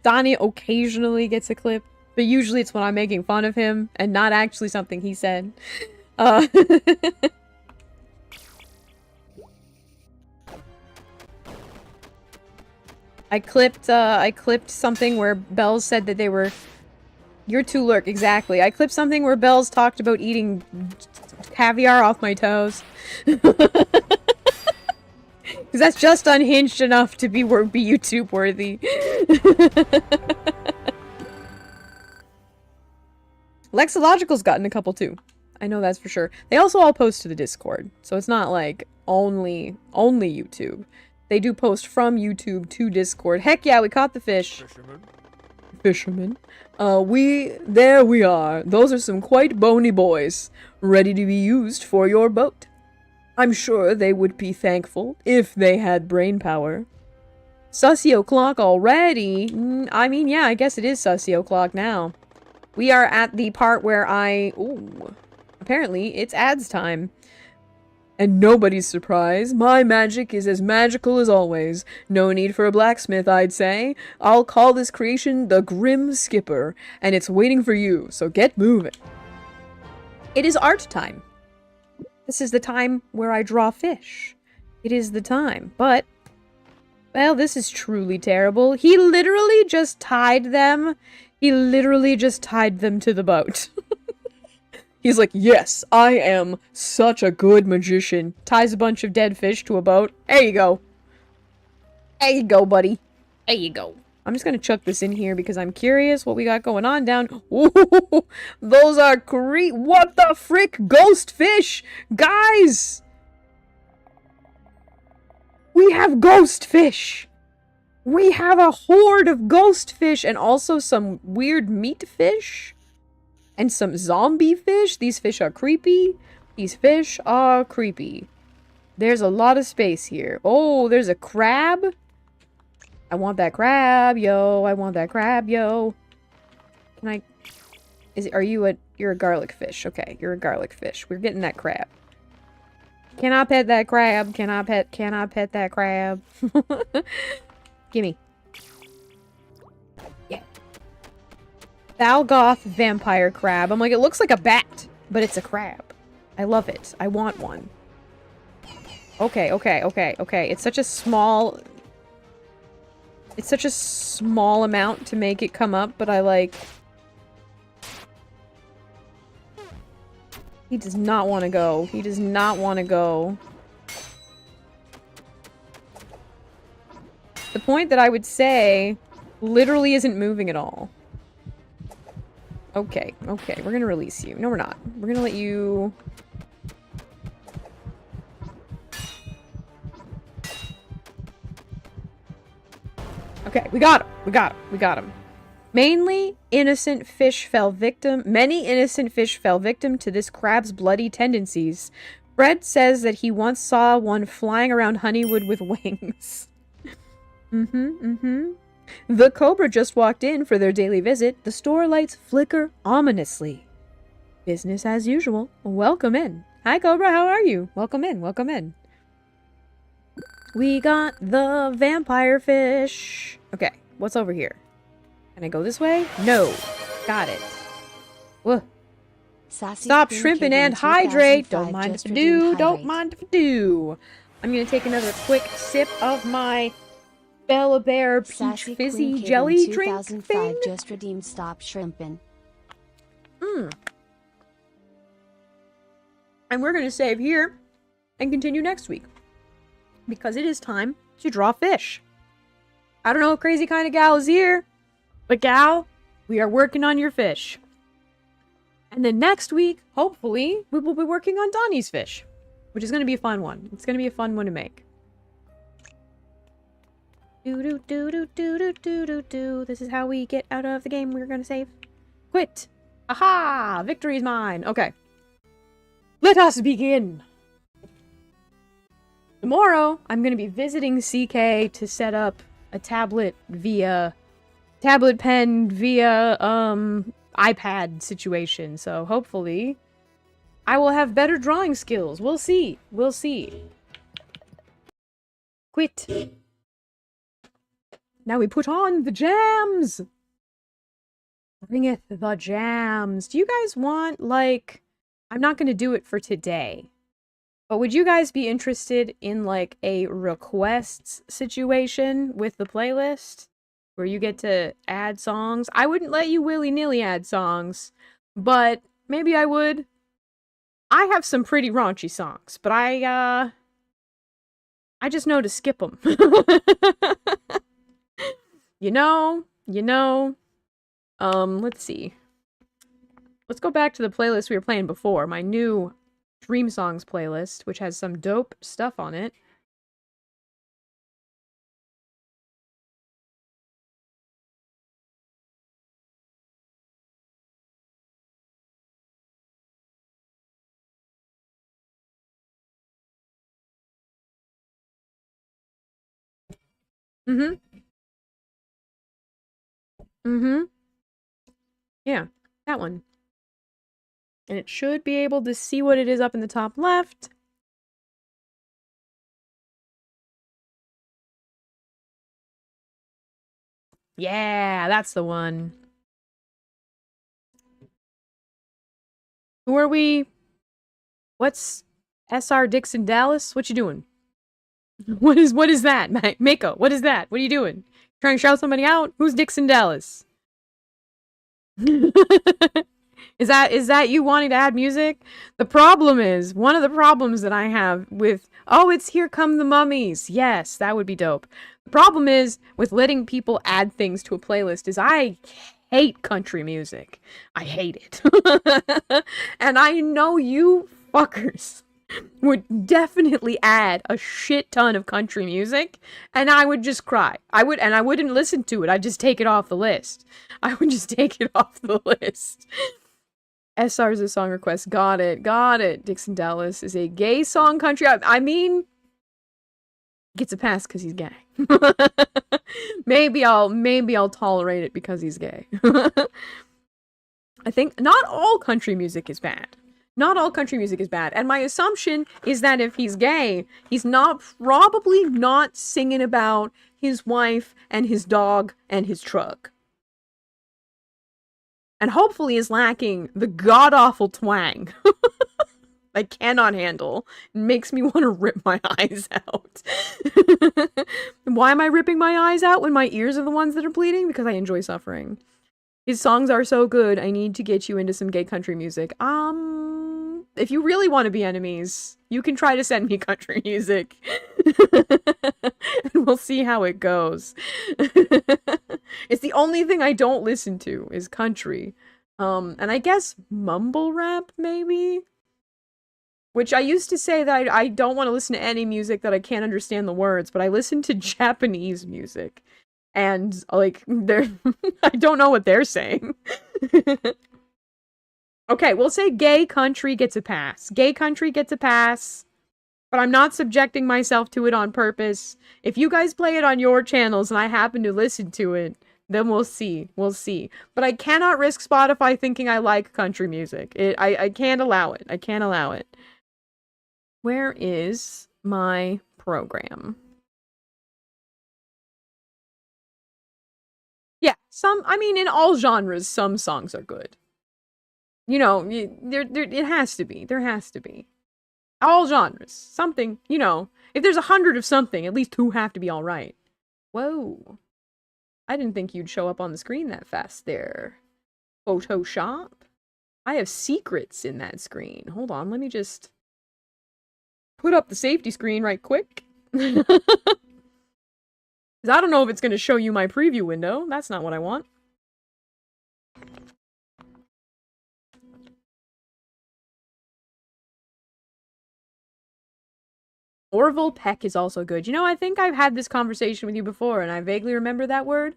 Speaker 1: Donnie occasionally gets a clip, but usually it's when I'm making fun of him and not actually something he said. Uh, I clipped something where Bells said that they were... You're too lurk, exactly. I clipped something where Bells talked about eating caviar off my toes. Because that's just unhinged enough to be YouTube worthy. Lexilogical's gotten a couple too. I know that's for sure. They also all post to the Discord, so it's not like only YouTube. They do post from YouTube to Discord. Heck yeah, we caught the fish. Fisherman. There we are. Those are some quite bony boys, ready to be used for your boat. I'm sure they would be thankful if they had brain power. Sussy o'clock already? I mean, yeah, I guess it is Sussy o'clock now. We are at the part where ooh, apparently it's ads time. And nobody's surprised. My magic is as magical as always. No need for a blacksmith, I'd say. I'll call this creation the Grim Skipper, and it's waiting for you, so get moving. It is art time. This is the time where I draw fish. It is the time, but... Well, this is truly terrible. He literally just tied them. He literally just tied them to the boat. He's like, yes, I am such a good magician. Ties a bunch of dead fish to a boat. There you go. There you go, buddy. There you go. I'm just gonna chuck this in here because I'm curious what we got going on down. Ooh, those are what the frick? Ghost fish! Guys! We have ghost fish! We have a horde of ghost fish and also some weird meat fish. And some zombie fish. These fish are creepy. These fish are creepy. There's a lot of space here. Oh, there's a crab. I want that crab, yo. I want that crab, yo. Can I... You're a garlic fish. Okay, you're a garlic fish. We're getting that crab. Can I pet that crab? Can I pet that crab? Gimme. Thalgoth vampire crab. I'm like, it looks like a bat, but it's a crab. I love it. I want one. Okay. It's such a small... It's such a small amount to make it come up, but I like... He does not want to go. He does not want to go. The point that I would say literally isn't moving at all. Okay, we're gonna release you. No, we're not. We're gonna let you... Okay, we got him. Many innocent fish fell victim to this crab's bloody tendencies. Fred says that he once saw one flying around Honeywood with wings. The Cobra just walked in for their daily visit. The store lights flicker ominously. Business as usual. Welcome in. Hi, Cobra. How are you? Welcome in. Welcome in. We got the vampire fish. Okay, what's over here? Can I go this way? No. Got it. Whoa. Stop shrimping and hydrate. Don't mind if I do. Don't mind if I do. I'm gonna take another quick sip of my Bella Bear Peach Fizzy Jelly drink thing.
Speaker 2: Just redeemed Stop Shrimpin'.
Speaker 1: And we're gonna save here and continue next week. Because it is time to draw fish. I don't know what crazy kind of gal is here, but gal, we are working on your fish. And then next week, hopefully, we will be working on Donnie's fish, which is going to be a fun one. It's going to be a fun one to make. This is how we get out of the game we're going to save. Quit. Aha! Victory is mine. Okay. Let us begin. Tomorrow, I'm going to be visiting CK to set up a tablet pen via iPad situation. So hopefully I will have better drawing skills. We'll see. We'll see. Quit. Now we put on the jams! Bringeth the jams. Do you guys want, like... I'm not gonna do it for today. But would you guys be interested in, like, a requests situation with the playlist? Where you get to add songs? I wouldn't let you willy-nilly add songs. But maybe I would. I have some pretty raunchy songs. But I just know to skip them. You know. Let's see. Let's go back to the playlist we were playing before. My new Dream Songs playlist, which has some dope stuff on it. Mm-hmm. Mm-hmm. Yeah, that one. And it should be able to see what it is up in the top left. Yeah, that's the one. Who are we? What's SR Dixon Dallas? What you doing? What is that? Mako, what is that? What are you doing? Trying to shout somebody out? Who's Dixon Dallas? Is that you wanting to add music? The problem is, one of the problems that I have with, oh, it's Here Come the Mummies. Yes, that would be dope. The problem is, with letting people add things to a playlist is I hate country music. I hate it. And I know you fuckers would definitely add a shit ton of country music, and I would just cry. I wouldn't listen to it. I'd just take it off the list. I would just take it off the list. SR's a song request. Got it. Dixon Dallas is a gay song country. I mean, gets a pass because he's gay. maybe I'll tolerate it because he's gay. I think not all country music is bad. Not all country music is bad. And my assumption is that if he's gay, he's probably not singing about his wife and his dog and his truck. And hopefully is lacking the god-awful twang I cannot handle. It makes me want to rip my eyes out. Why am I ripping my eyes out when my ears are the ones that are bleeding? Because I enjoy suffering. His songs are so good, I need to get you into some gay country music. If you really want to be enemies, you can try to send me country music. And we'll see how it goes. It's the only thing I don't listen to is country. And I guess mumble rap, maybe? Which I used to say that I don't want to listen to any music that I can't understand the words, but I listen to Japanese music. And, like, I don't know what they're saying. Okay, we'll say gay country gets a pass. Gay country gets a pass. But I'm not subjecting myself to it on purpose. If you guys play it on your channels and I happen to listen to it, then we'll see. We'll see. But I cannot risk Spotify thinking I like country music. I can't allow it. I can't allow it. Where is my program? Yeah, I mean, in all genres, some songs are good. You know, it has to be. There has to be. All genres. Something, you know, if there's 100 of something, at least 2 have to be alright. Whoa. I didn't think you'd show up on the screen that fast there. Photoshop? I have secrets in that screen. Hold on, let me just put up the safety screen right quick. Because I don't know if it's going to show you my preview window. That's not what I want. Orville Peck is also good. You know, I think I've had this conversation with you before, and I vaguely remember that word.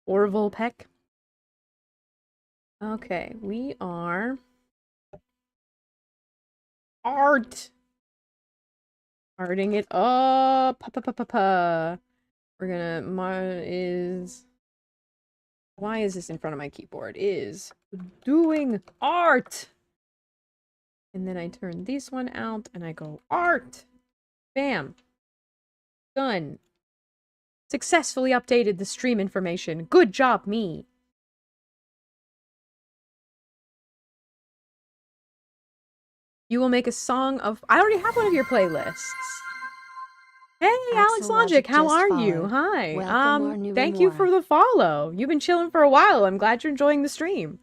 Speaker 1: Orville Peck. Okay, we are... Arting it up. We're gonna... Why is this in front of my keyboard? Is doing art. And then I turn this one out, and I go art. Bam. Done. Successfully updated the stream information. Good job, me. You will make a song of... I already have one of your playlists. Hey, Alex Logic, how
Speaker 2: just
Speaker 1: are you?
Speaker 2: followed.
Speaker 1: Hi.
Speaker 2: Welcome, our new
Speaker 1: Thank you
Speaker 2: Remora.
Speaker 1: for the follow. You've been chilling for a while. I'm glad you're enjoying the stream.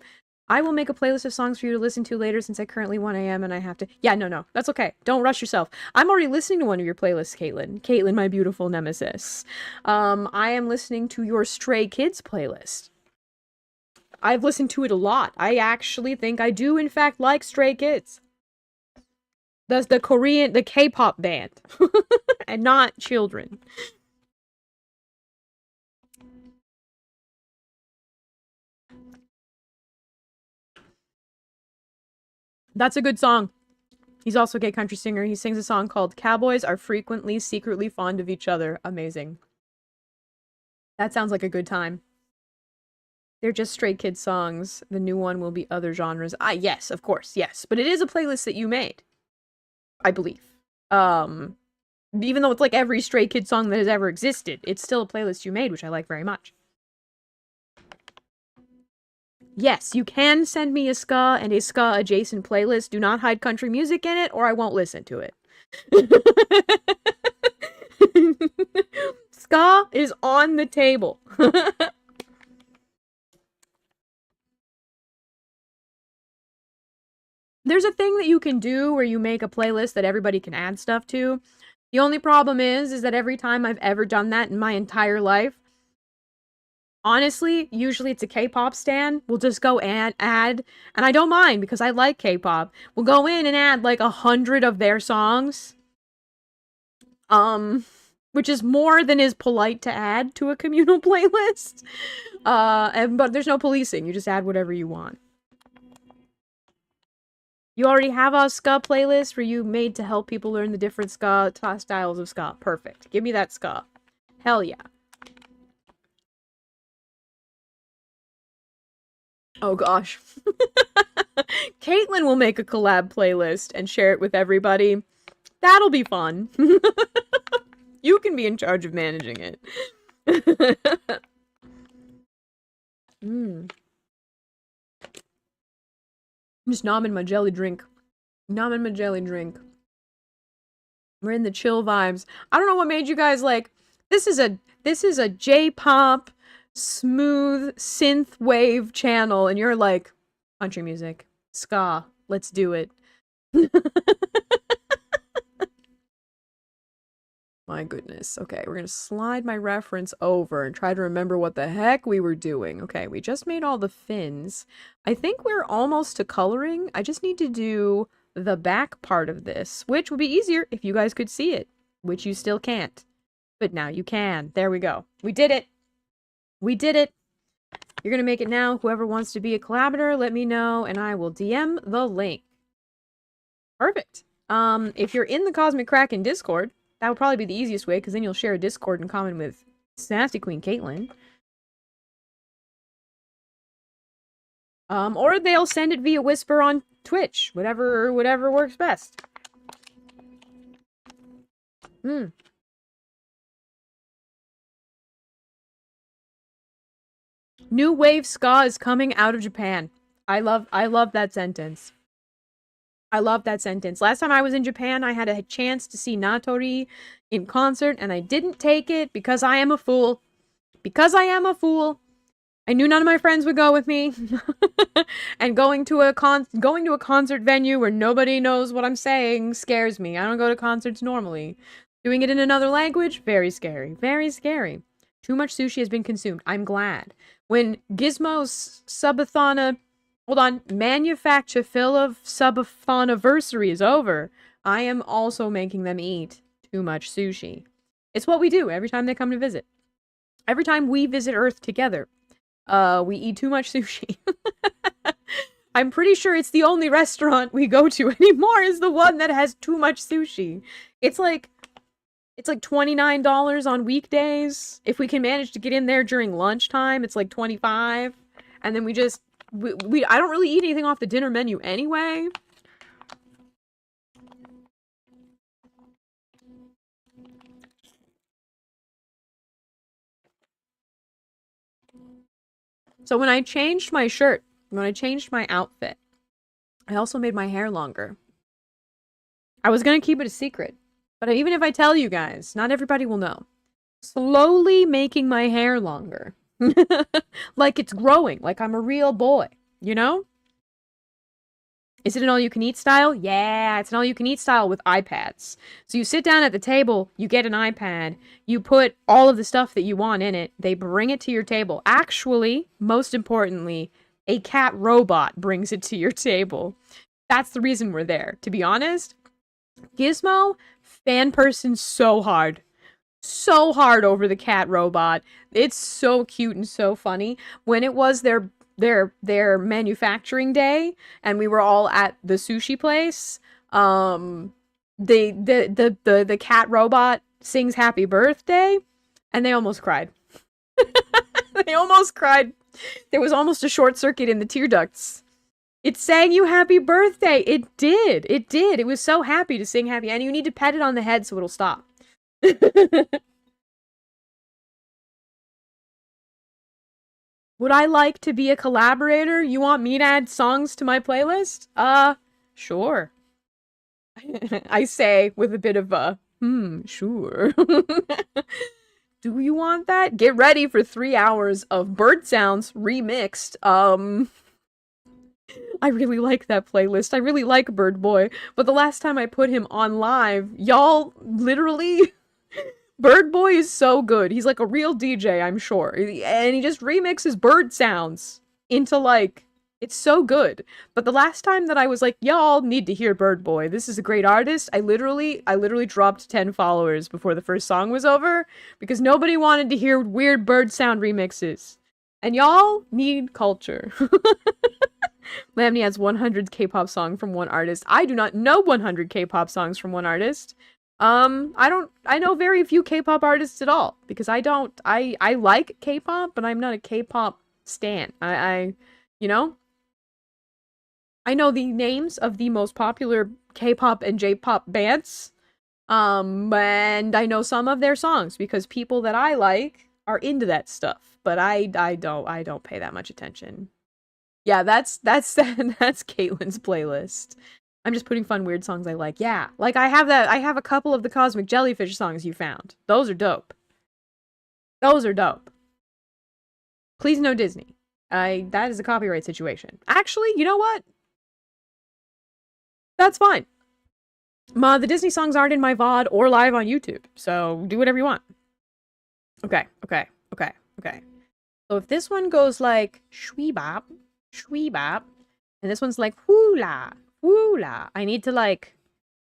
Speaker 1: I will make a playlist of songs for you to listen to later since I currently 1 a.m. and I have to... Yeah, no. That's okay. Don't rush yourself. I'm already listening to one of your playlists, Caitlin. Caitlin, my beautiful nemesis. I am listening to your Stray Kids playlist. I've listened to it a lot. I actually think I do, in fact, like Stray Kids. That's the K-pop band. And not children. That's a good song. He's also a gay country singer. He sings a song called Cowboys Are Frequently Secretly Fond of Each Other. Amazing. That sounds like a good time. They're just Stray Kids songs. The new one will be other genres. Yes, of course, yes. But it is a playlist that you made. I believe. Even though it's like every Stray Kids song that has ever existed, it's still a playlist you made, which I like very much. Yes, you can send me a ska and a ska adjacent playlist. Do not hide country music in it, or I won't listen to it. Ska is on the table. There's a thing that you can do where you make a playlist that everybody can add stuff to. The only problem is that every time I've ever done that in my entire life, honestly, usually it's a K-pop stan. We'll just go and add, and I don't mind because I like K-pop. We'll go in and add like 100 of their songs. Which is more than is polite to add to a communal playlist. But there's no policing. You just add whatever you want. You already have a ska playlist for you made to help people learn the different ska styles of ska. Perfect. Give me that ska. Hell yeah. Oh gosh. Caitlin will make a collab playlist and share it with everybody. That'll be fun. You can be in charge of managing it. I'm just nomming my jelly drink. Nomming my jelly drink. We're in the chill vibes. I don't know what made you guys like, this is a J-pop smooth synth wave channel, and you're like, country music, ska, let's do it. My goodness. Okay, we're gonna slide my reference over and try to remember what the heck we were doing. Okay, we just made all the fins. I think we're almost to coloring. I just need to do the back part of this, which would be easier if you guys could see it, which you still can't. But now you can. There we go. We did it. We did it. You're gonna make it now. Whoever wants to be a collaborator, let me know, and I will DM the link. Perfect. If you're in the Cosmic Kraken Discord, that would probably be the easiest way, because then you'll share a Discord in common with Nasty Queen Caitlin. Or they'll send it via Whisper on Twitch. Whatever works best. New wave ska is coming out of Japan. I love that sentence. I love that sentence. Last time I was in Japan, I had a chance to see Natori in concert, and I didn't take it because I am a fool. Because I am a fool. I knew none of my friends would go with me. And going to a concert venue where nobody knows what I'm saying scares me. I don't go to concerts normally. Doing it in another language, very scary. Very scary. Too much sushi has been consumed. I'm glad. When Gizmo's subathon manufacture fill of subathoniversary is over, I am also making them eat too much sushi. It's what we do every time they come to visit. Every time we visit Earth together, we eat too much sushi. I'm pretty sure it's the only restaurant we go to anymore is the one that has too much sushi. It's like $29 on weekdays. If we can manage to get in there during lunchtime, it's like $25. And then I don't really eat anything off the dinner menu anyway. So when I changed my shirt, when I changed my outfit, I also made my hair longer. I was gonna keep it a secret, but even if I tell you guys, not everybody will know. Slowly making my hair longer. Like it's growing, like I'm a real boy, you know? Is it an all-you-can-eat style? Yeah, it's an all-you-can-eat style with iPads. So you sit down at the table, you get an iPad, you put all of the stuff that you want in it, they bring it to your table. Actually, most importantly, a cat robot brings it to your table. That's the reason we're there. To be honest, Gizmo, fan person so hard. So hard over the cat robot. It's so cute and so funny. When it was their manufacturing day and we were all at the sushi place, the cat robot sings happy birthday and they almost cried. They almost cried. There was almost a short circuit in the tear ducts. It sang you happy birthday. It did. It did. It was so happy to sing happy, and you need to pet it on the head so it'll stop. Would I like to be a collaborator? You want me to add songs to my playlist? Sure. I say with a bit of a, sure. Do you want that? Get ready for 3 hours of bird sounds remixed. I really like that playlist. I really like Bird Boy. But the last time I put him on live, y'all literally... Bird Boy is so good. He's like a real DJ, I'm sure. And he just remixes bird sounds into like... It's so good. But the last time that I was like, y'all need to hear Bird Boy. This is a great artist. I literally dropped 10 followers before the first song was over because nobody wanted to hear weird bird sound remixes. And y'all need culture. Lamni has 100 K-pop song from one artist. I do not know 100 K-pop songs from one artist. I know very few K-pop artists at all because I like K-pop, but I'm not a K-pop stan. You know? I know the names of the most popular K-pop and J-pop bands. And I know some of their songs because people that I like are into that stuff, but I don't pay that much attention. Yeah, that's Caitlin's playlist. I'm just putting fun weird songs I like. Yeah, like I have a couple of the Cosmic Jellyfish songs you found. Those are dope. Those are dope. Please no Disney. That is a copyright situation. Actually, you know what? That's fine. The Disney songs aren't in my VOD or live on YouTube, so do whatever you want. Okay. So if this one goes like shweebop, shweebop, and this one's like hula, hula, I need to like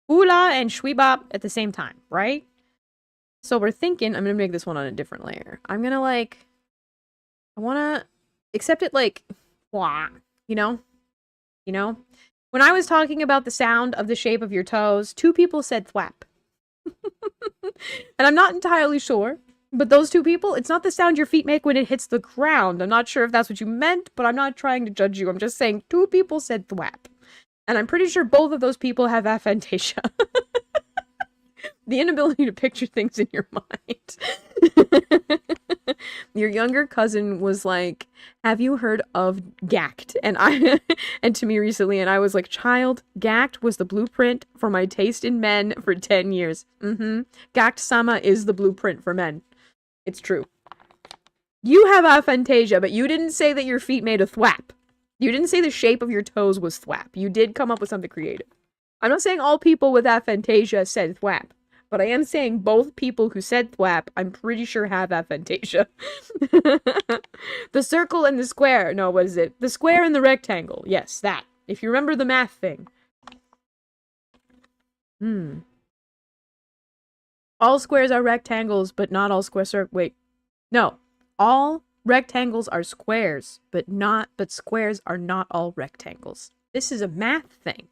Speaker 1: hula and shweebop at the same time, right? So we're thinking, I'm gonna make this one on a different layer. I'm gonna like, I wanna accept it like, wah, you know? When I was talking about the sound of the shape of your toes, 2 people said thwap. And I'm not entirely sure, but those 2 people, it's not the sound your feet make when it hits the ground. I'm not sure if that's what you meant, but I'm not trying to judge you. I'm just saying 2 people said thwap. And I'm pretty sure both of those people have aphantasia. The inability to picture things in your mind. Your younger cousin was like, have you heard of Gacked? And to me recently, and I was like, child, Gacked was the blueprint for my taste in men for 10 years. Gacked-sama is the blueprint for men. It's true. You have aphantasia, but you didn't say that your feet made a thwap. You didn't say the shape of your toes was thwap. You did come up with something creative. I'm not saying all people with aphantasia said thwap. But I am saying both people who said thwap, I'm pretty sure have aphantasia. The circle and the square. No, what is it? The square and the rectangle. Yes, that. If you remember the math thing. All squares are rectangles, but not all squares are... Wait. No. All rectangles are squares, but squares are not all rectangles. This is a math thing.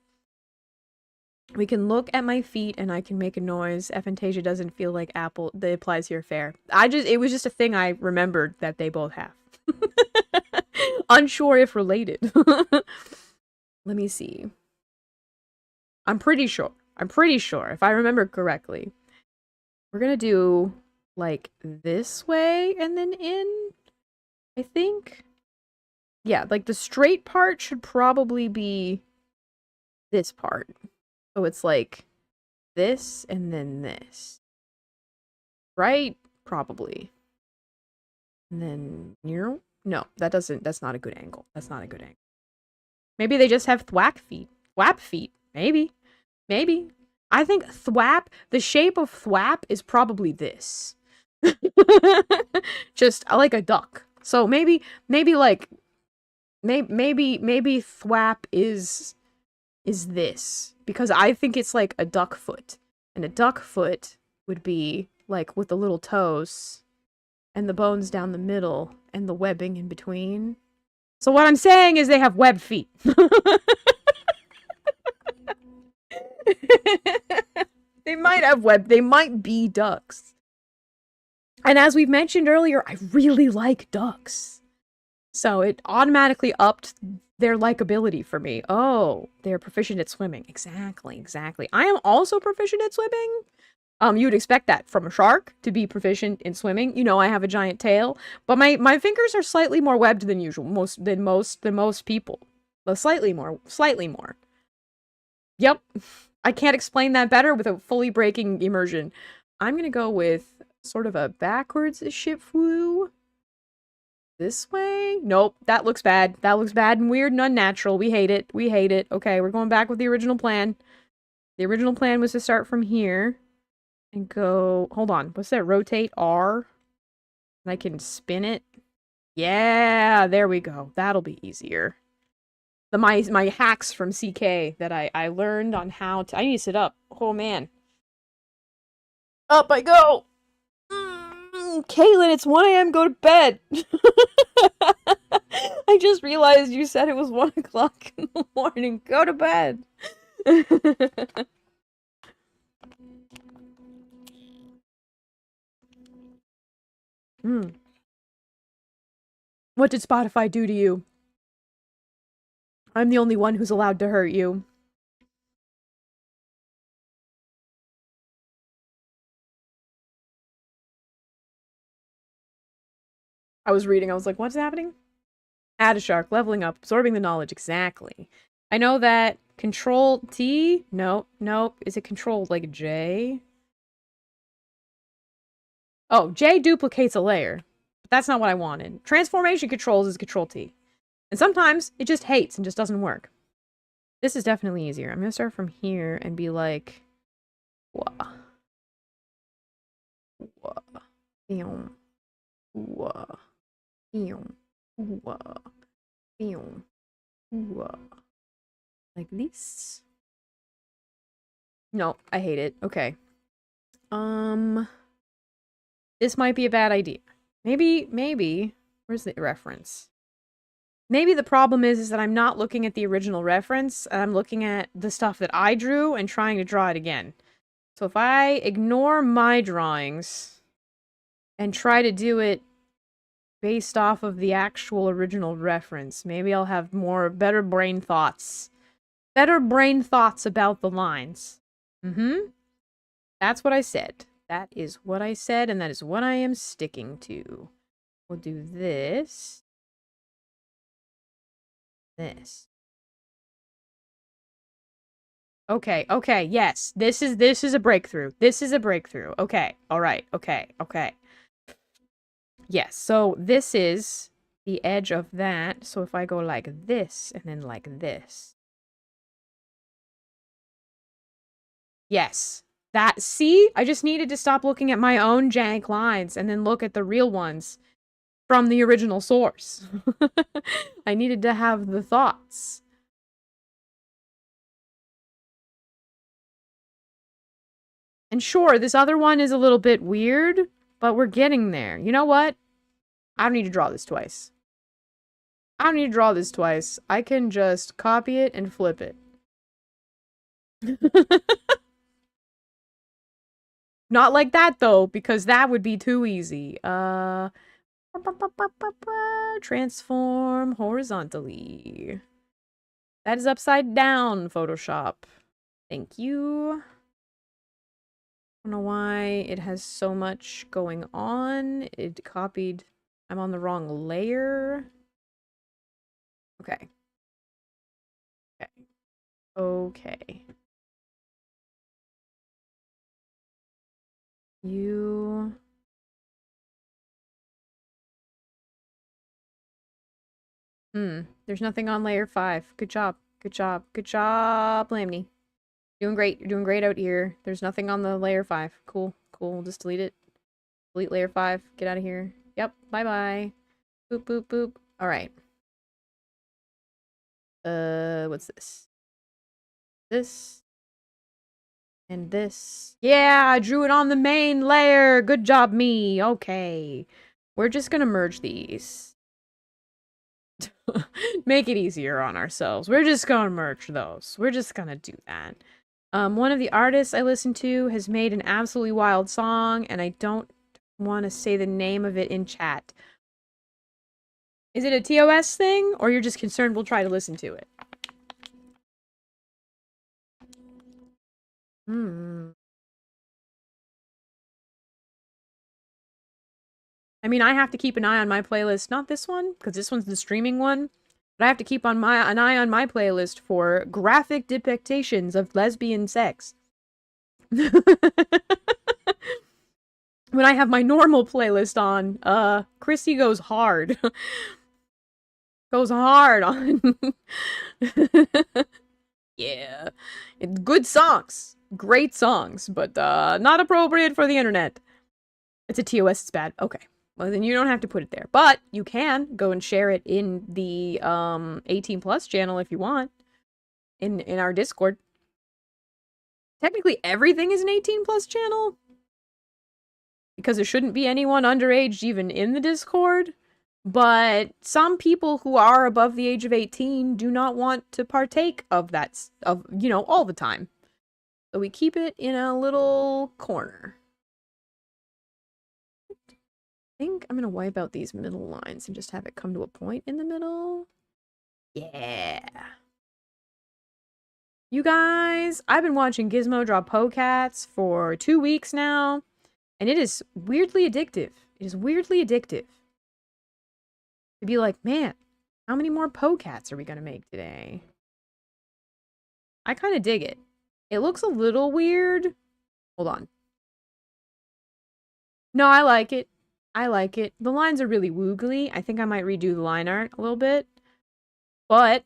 Speaker 1: We can look at my feet and I can make a noise. Aphantasia doesn't feel like apple. That applies here fair. It was just a thing I remembered that they both have. Unsure if related. Let me see. I'm pretty sure if I remember correctly. We're gonna do like this way and then in, I think. Yeah, like the straight part should probably be this part. So it's like this and then this. Right? Probably. And then no, that's not a good angle. That's not a good angle. Maybe they just have thwack feet. Thwap feet. Maybe. Maybe. I think thwap, the shape of thwap is probably this. Just like a duck. So maybe like maybe thwap is this, because I think it's like a duck foot. And a duck foot would be like with the little toes and the bones down the middle and the webbing in between. So what I'm saying is they have web feet. They might have they might be ducks. And as we've mentioned earlier, I really like ducks. So it automatically upped their likability for me. Oh, they're proficient at swimming. Exactly, exactly. I am also proficient at swimming. You would expect that from a shark to be proficient in swimming. You know, I have a giant tail, but my fingers are slightly more webbed than usual, than most people. But slightly more. Yep. I can't explain that better with a fully breaking immersion. I'm gonna go with sort of a backwards shifu. This way? Nope, that looks bad. That looks bad and weird and unnatural. We hate it. We hate it. Okay, we're going back with the original plan. The original plan was to start from here and go... Hold on. What's that? Rotate R? And I can spin it? Yeah, there we go. That'll be easier. My hacks from CK that I learned on how to... I need to sit up. Oh, man. Up I go! Caitlin, it's 1 a.m. Go to bed! I just realized you said it was 1 o'clock in the morning. Go to bed! What did Spotify do to you? I'm the only one who's allowed to hurt you. I was reading, I was like, what's happening? Add a shark, leveling up, absorbing the knowledge, exactly. I know that Control T? Nope. Is it Control, like, J? Oh, J duplicates a layer. But that's not what I wanted. Transformation controls is Control T. And sometimes it just hates and just doesn't work. This is definitely easier. I'm gonna start from here and be like... Wah. Wah. Wah. Like this. No, I hate it. Okay. This might be a bad idea. Maybe, where's the reference? Maybe the problem is that I'm not looking at the original reference, and I'm looking at the stuff that I drew and trying to draw it again. So if I ignore my drawings and try to do it based off of the actual original reference, maybe I'll have better brain thoughts. Better brain thoughts about the lines. That's what I said. That is what I said, and that is what I am sticking to. We'll do this. This. Okay, yes. This is a breakthrough. This is a breakthrough. Okay, alright, okay. Yes, so this is the edge of that. So if I go like this, and then like this. Yes. That, see? I just needed to stop looking at my own jank lines and then look at the real ones from the original source. I needed to have the thoughts. And sure, this other one is a little bit weird, but we're getting there. You know what? I don't need to draw this twice. I don't need to draw this twice. I can just copy it and flip it. Not like that, though, because that would be too easy. Transform horizontally. That is upside down, Photoshop. Thank you. I don't know why it has so much going on. It copied... I'm on the wrong layer. Okay. Okay. Okay. You... There's nothing on layer 5. Good job. Good job. Good job, Lamnii. Doing great. You're doing great out here. There's nothing on the layer 5. Cool. Cool. We'll just delete it. Delete layer 5. Get out of here. Yep. Bye-bye. Boop, boop, boop. Alright. What's this? This. And this. Yeah, I drew it on the main layer. Good job, me. Okay. We're just gonna merge these. Make it easier on ourselves. We're just gonna merge those. We're just gonna do that. One of the artists I listen to has made an absolutely wild song, and I don't want to say the name of it in chat. Is it a TOS thing, or you're just concerned we'll try to listen to it? I mean, I have to keep an eye on my playlist. Not this one, because this one's the streaming one. But I have to keep an eye on my playlist for graphic depictions of lesbian sex. When I have my normal playlist on, Chrissy goes hard. Goes hard on. Yeah. Good songs. Great songs, but not appropriate for the internet. It's a TOS, it's bad. Okay. Well, then you don't have to put it there. But you can go and share it in the 18 plus channel if you want. In our Discord. Technically everything is an 18 plus channel. Because there shouldn't be anyone underage even in the Discord. But some people who are above the age of 18 do not want to partake of that, you know, all the time. So we keep it in a little corner. I think I'm going to wipe out these middle lines and just have it come to a point in the middle. Yeah. You guys, I've been watching Gizmo draw Pocats for 2 weeks now, and it is weirdly addictive. It is weirdly addictive. To be like, man, how many more Pocats are we going to make today? I kind of dig it. It looks a little weird. Hold on. No, I like it. I like it. The lines are really woogly. I think I might redo the line art a little bit. But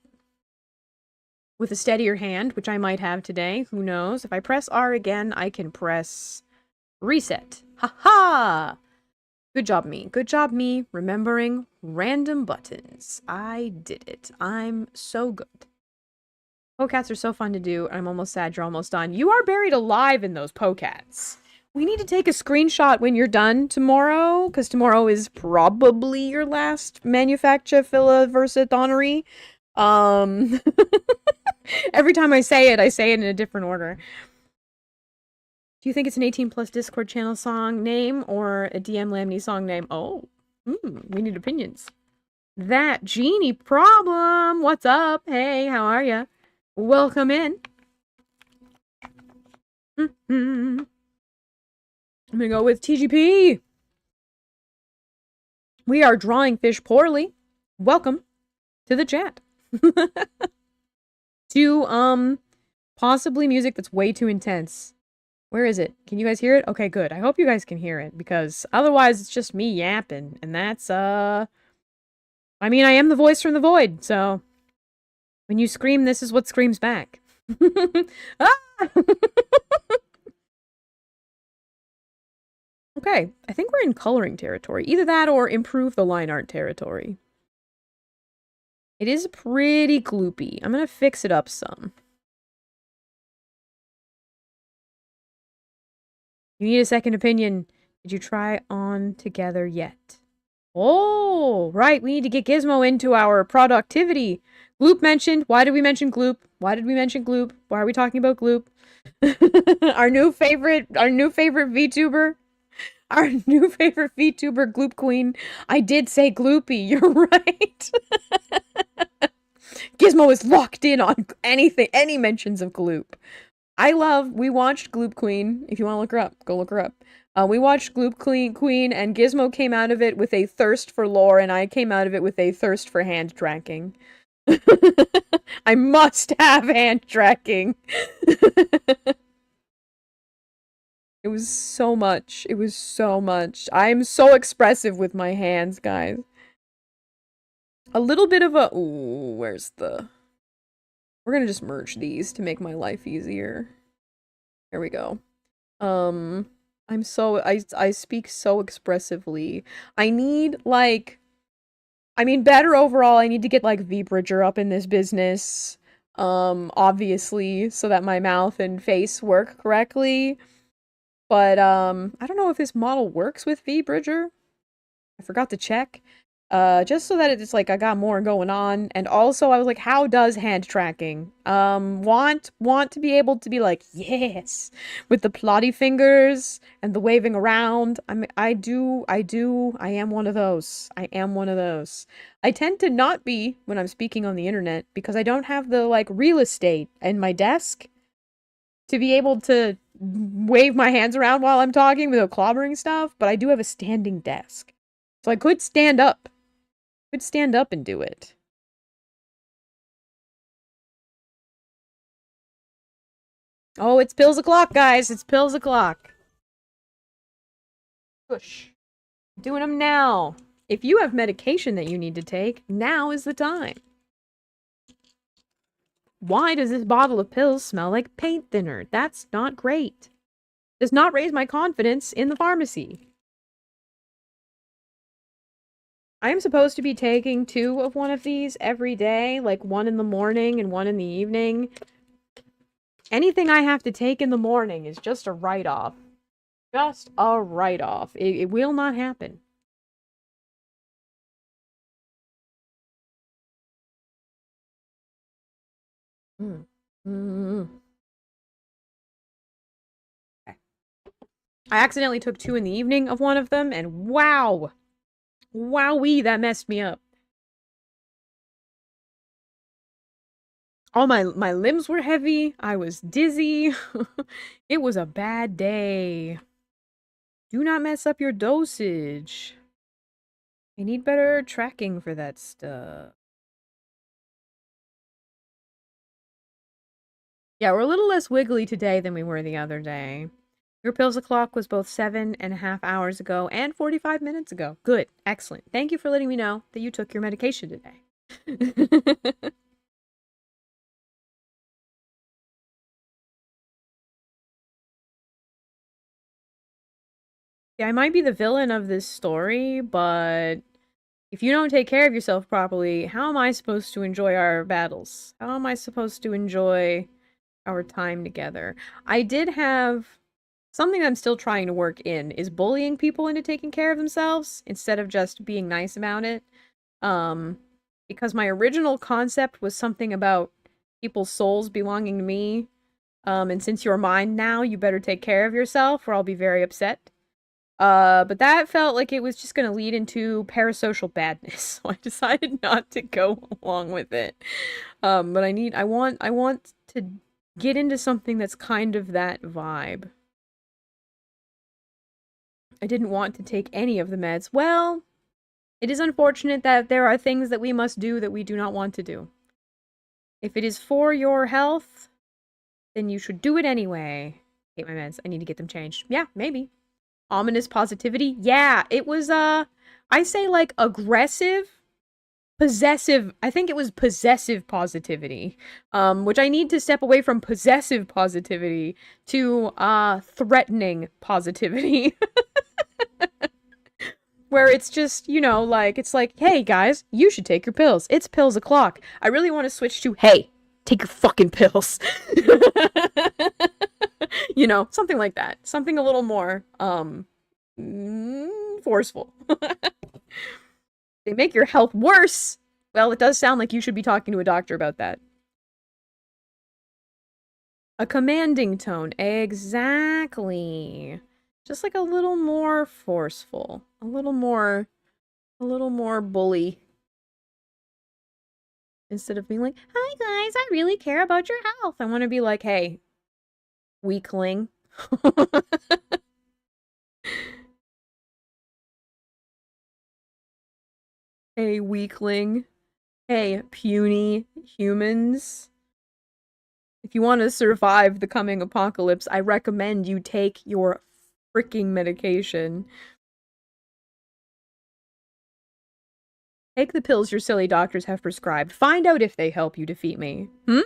Speaker 1: with a steadier hand, which I might have today, who knows? If I press R again, I can press reset. Ha-ha! Good job, me. Good job, me, remembering random buttons. I did it. I'm so good. Pocats are so fun to do, and I'm almost sad you're almost done. You are buried alive in those Pocats. We need to take a screenshot when you're done tomorrow, because tomorrow is probably your last manufacture filiversadonery. Every time I say it in a different order. Do you think it's an 18 plus Discord channel song name or a DM Lamnii song name? Oh, we need opinions. That genie problem. What's up? Hey, how are ya? Welcome in. I'm gonna go with TGP. We are drawing fish poorly. Welcome to the chat. To, possibly music that's way too intense. Where is it? Can you guys hear it? Okay, good. I hope you guys can hear it, because otherwise it's just me yapping, and that's, I mean, I am the voice from the void, so when you scream, this is what screams back. Ah! Okay, I think we're in coloring territory. Either that or improve the line art territory. It is pretty gloopy. I'm gonna fix it up some. You need a second opinion. Did you try on together yet? Oh, right. We need to get Gizmo into our productivity. Gloop mentioned. Why did we mention Gloop? Why did we mention Gloop? Why are we talking about Gloop? Our new favorite VTuber. Our new favorite VTuber, Gloop Queen. I did say Gloopy. You're right. Gizmo is locked in on anything, any mentions of Gloop. We watched Gloop Queen. If you want to look her up, go look her up. We watched Gloop Queen, and Gizmo came out of it with a thirst for lore, and I came out of it with a thirst for hand tracking. I must have hand tracking. It was so much. It was so much. I'm so expressive with my hands, guys. A little bit of a... Ooh, where's the... We're gonna just merge these to make my life easier. There we go. I'm so... I speak so expressively. I need, like... I mean, better overall, I need to get, like, V-Bridger up in this business. Obviously, so that my mouth and face work correctly. But, I don't know if this model works with V-Bridger. I forgot to check. Just so that it's like I got more going on. And also I was like, how does hand tracking? Want to be able to be like, yes, with the plotty fingers and the waving around. I am one of those. I am one of those. I tend to not be when I'm speaking on the internet because I don't have the, like, real estate in my desk to be able to wave my hands around while I'm talking without clobbering stuff, but I do have a standing desk. So I could stand up. Could stand up and do it. Oh, it's pills o'clock, guys. It's pills o'clock. Push. Doing them now. If you have medication that you need to take, now is the time. Why does this bottle of pills smell like paint thinner? That's not great. Does not raise my confidence in the pharmacy. I am supposed to be taking 2 of one of these every day, like 1 in the morning and 1 in the evening. Anything I have to take in the morning is just a write-off. Just a write-off. It will not happen. Mm. Mm. Okay. I accidentally took 2 in the evening of one of them, and wow! Wowee, that messed me up. All my limbs were heavy. I was dizzy. It was a bad day. Do not mess up your dosage. I need better tracking for that stuff. Yeah, we're a little less wiggly today than we were the other day. Your pills o'clock was both 7.5 hours ago and 45 minutes ago. Good. Excellent. Thank you for letting me know that you took your medication today. Yeah, I might be the villain of this story, but if you don't take care of yourself properly, how am I supposed to enjoy our battles? How am I supposed to enjoy our time together? I did have something I'm still trying to work in is bullying people into taking care of themselves instead of just being nice about it. Because my original concept was something about people's souls belonging to me. And since you're mine now, you better take care of yourself or I'll be very upset. But that felt like it was just gonna lead into parasocial badness, so I decided not to go along with it. But I want to get into something that's kind of that vibe. I didn't want to take any of the meds. Well, it is unfortunate that there are things that we must do that we do not want to do. If it is for your health, then you should do it anyway. Hate my meds. I need to get them changed. Yeah, maybe. Ominous positivity? Yeah, it was, I say, like, aggressive, possessive, I think it was possessive positivity, which I need to step away from possessive positivity to, threatening positivity. Where it's just, you know, like, it's like, hey, guys, you should take your pills. It's pills o'clock. I really want to switch to, hey, take your fucking pills. You know, something like that. Something a little more, forceful. They make your health worse. Well, it does sound like you should be talking to a doctor about that. A commanding tone. Exactly. Just like a little more forceful. A little more bully. Instead of being like, hi guys, I really care about your health. I want to be like, hey, weakling. Hey, weakling. Hey, puny humans. If you want to survive the coming apocalypse, I recommend you take your freaking medication. Take the pills your silly doctors have prescribed. Find out if they help you defeat me. Hmm?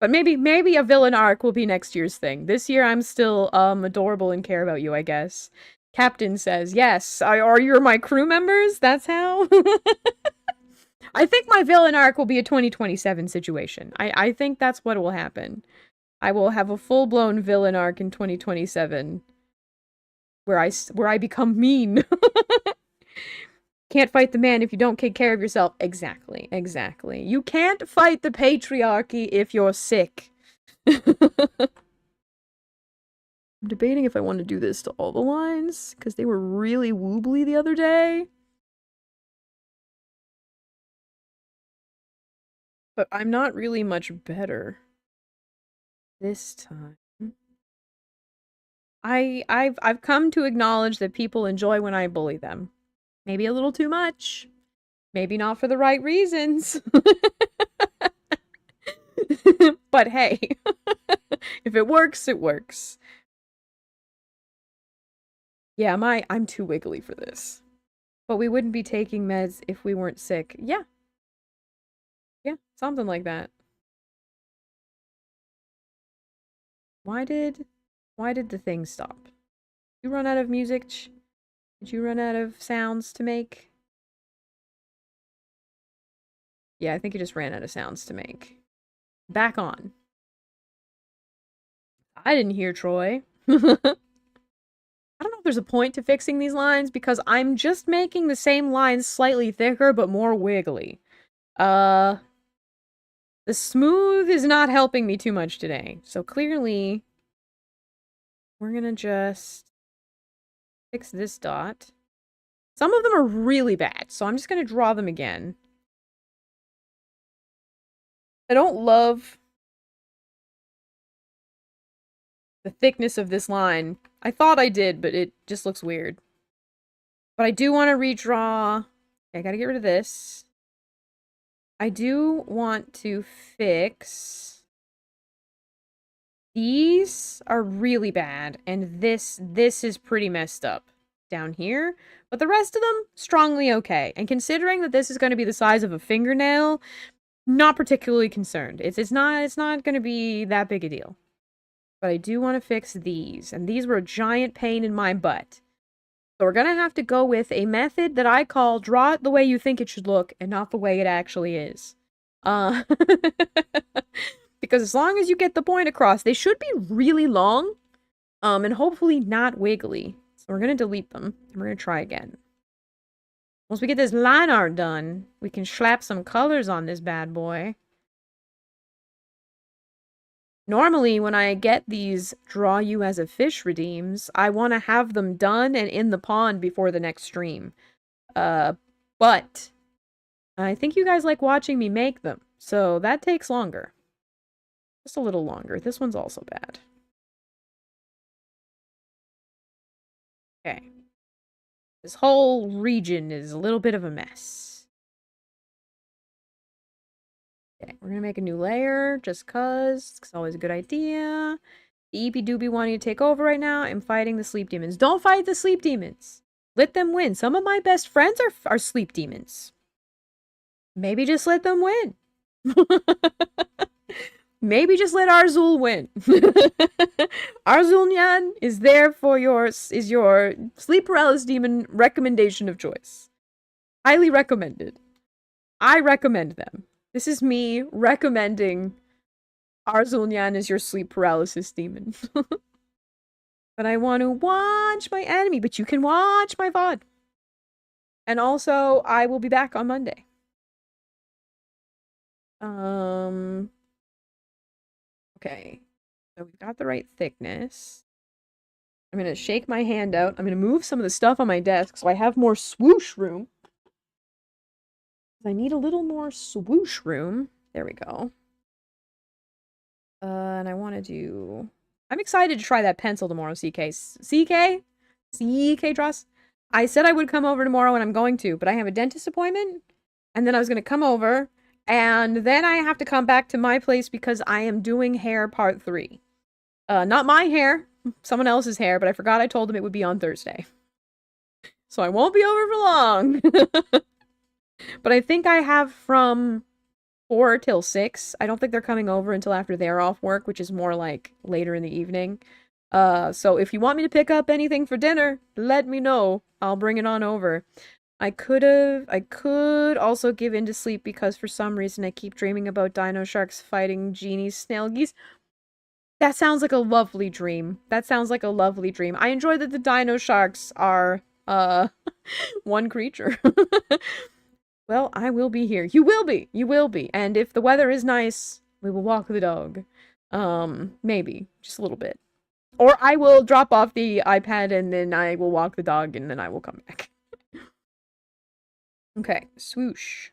Speaker 1: But maybe a villain arc will be next year's thing. This year I'm still, adorable and care about you, I guess. Captain says, yes, are you my crew members? That's how? I think my villain arc will be a 2027 situation. I think that's what will happen. I will have a full-blown villain arc in 2027. Where I become mean. Can't fight the man if you don't take care of yourself. Exactly, exactly. You can't fight the patriarchy if you're sick. I'm debating if I want to do this to all the lines, because they were really woobly the other day. But I'm not really much better this time. I've come to acknowledge that people enjoy when I bully them. Maybe a little too much. Maybe not for the right reasons. But hey, if it works, it works. Yeah, I'm too wiggly for this. But we wouldn't be taking meds if we weren't sick. Yeah. Yeah, something like that. Why did the thing stop? Did you run out of music? Did you run out of sounds to make? Yeah, I think you just ran out of sounds to make. Back on. I didn't hear Troy. I don't know if there's a point to fixing these lines because I'm just making the same lines slightly thicker but more wiggly. The smooth is not helping me too much today. So clearly, we're gonna just fix this dot. Some of them are really bad, so I'm just gonna draw them again. I don't love the thickness of this line. I thought I did, but it just looks weird. But I do want to redraw. Okay, I gotta get rid of this. I do want to fix... These are really bad, and this is pretty messed up down here. But the rest of them, strongly okay. And considering that this is going to be the size of a fingernail, not particularly concerned. It's not going to be that big a deal. But I do want to fix these, and these were a giant pain in my butt. So we're going to have to go with a method that I call draw it the way you think it should look, and not the way it actually is. Because as long as you get the point across, they should be really long, and hopefully not wiggly. So we're going to delete them, and we're going to try again. Once we get this line art done, we can slap some colors on this bad boy. Normally, when I get these draw you as a fish redeems, I want to have them done and in the pond before the next stream. But I think you guys like watching me make them, so that takes longer. Just a little longer. This one's also bad. Okay. This whole region is a little bit of a mess. Okay, we're gonna make a new layer, just cause. It's always a good idea. The Eepy Doobie wanting to take over right now. I'm fighting the sleep demons. Don't fight the sleep demons! Let them win. Some of my best friends are sleep demons. Maybe just let them win. Maybe just let Arzul win. Arzulnyan is there for your sleep paralysis demon recommendation of choice. Highly recommended. I recommend them. This is me recommending Arzulnyan as your sleep paralysis demon. But I want to watch my anime, but you can watch my VOD. And also, I will be back on Monday. Okay, so we've got the right thickness. I'm going to shake my hand out. I'm going to move some of the stuff on my desk so I have more swoosh room. I need a little more swoosh room. There we go. And I want to do... I'm excited to try that pencil tomorrow, CK. CK? CK, Dross? I said I would come over tomorrow and I'm going to, but I have a dentist appointment. And then I was going to come over, and then I have to come back to my place because I am doing hair part 3. Not my hair, someone else's hair, but I forgot I told them it would be on Thursday. So I won't be over for long. But I think I have from 4 till 6. I don't think they're coming over until after they're off work, which is more like later in the evening. So if you want me to pick up anything for dinner, let me know. I'll bring it on over. I could also give in to sleep because for some reason I keep dreaming about dino sharks fighting genie snail geese. That sounds like a lovely dream. That sounds like a lovely dream. I enjoy that the dino sharks are, one creature. Well, I will be here. You will be. You will be. And if the weather is nice, we will walk the dog. Maybe. Just a little bit. Or I will drop off the iPad and then I will walk the dog and then I will come back. Okay, swoosh.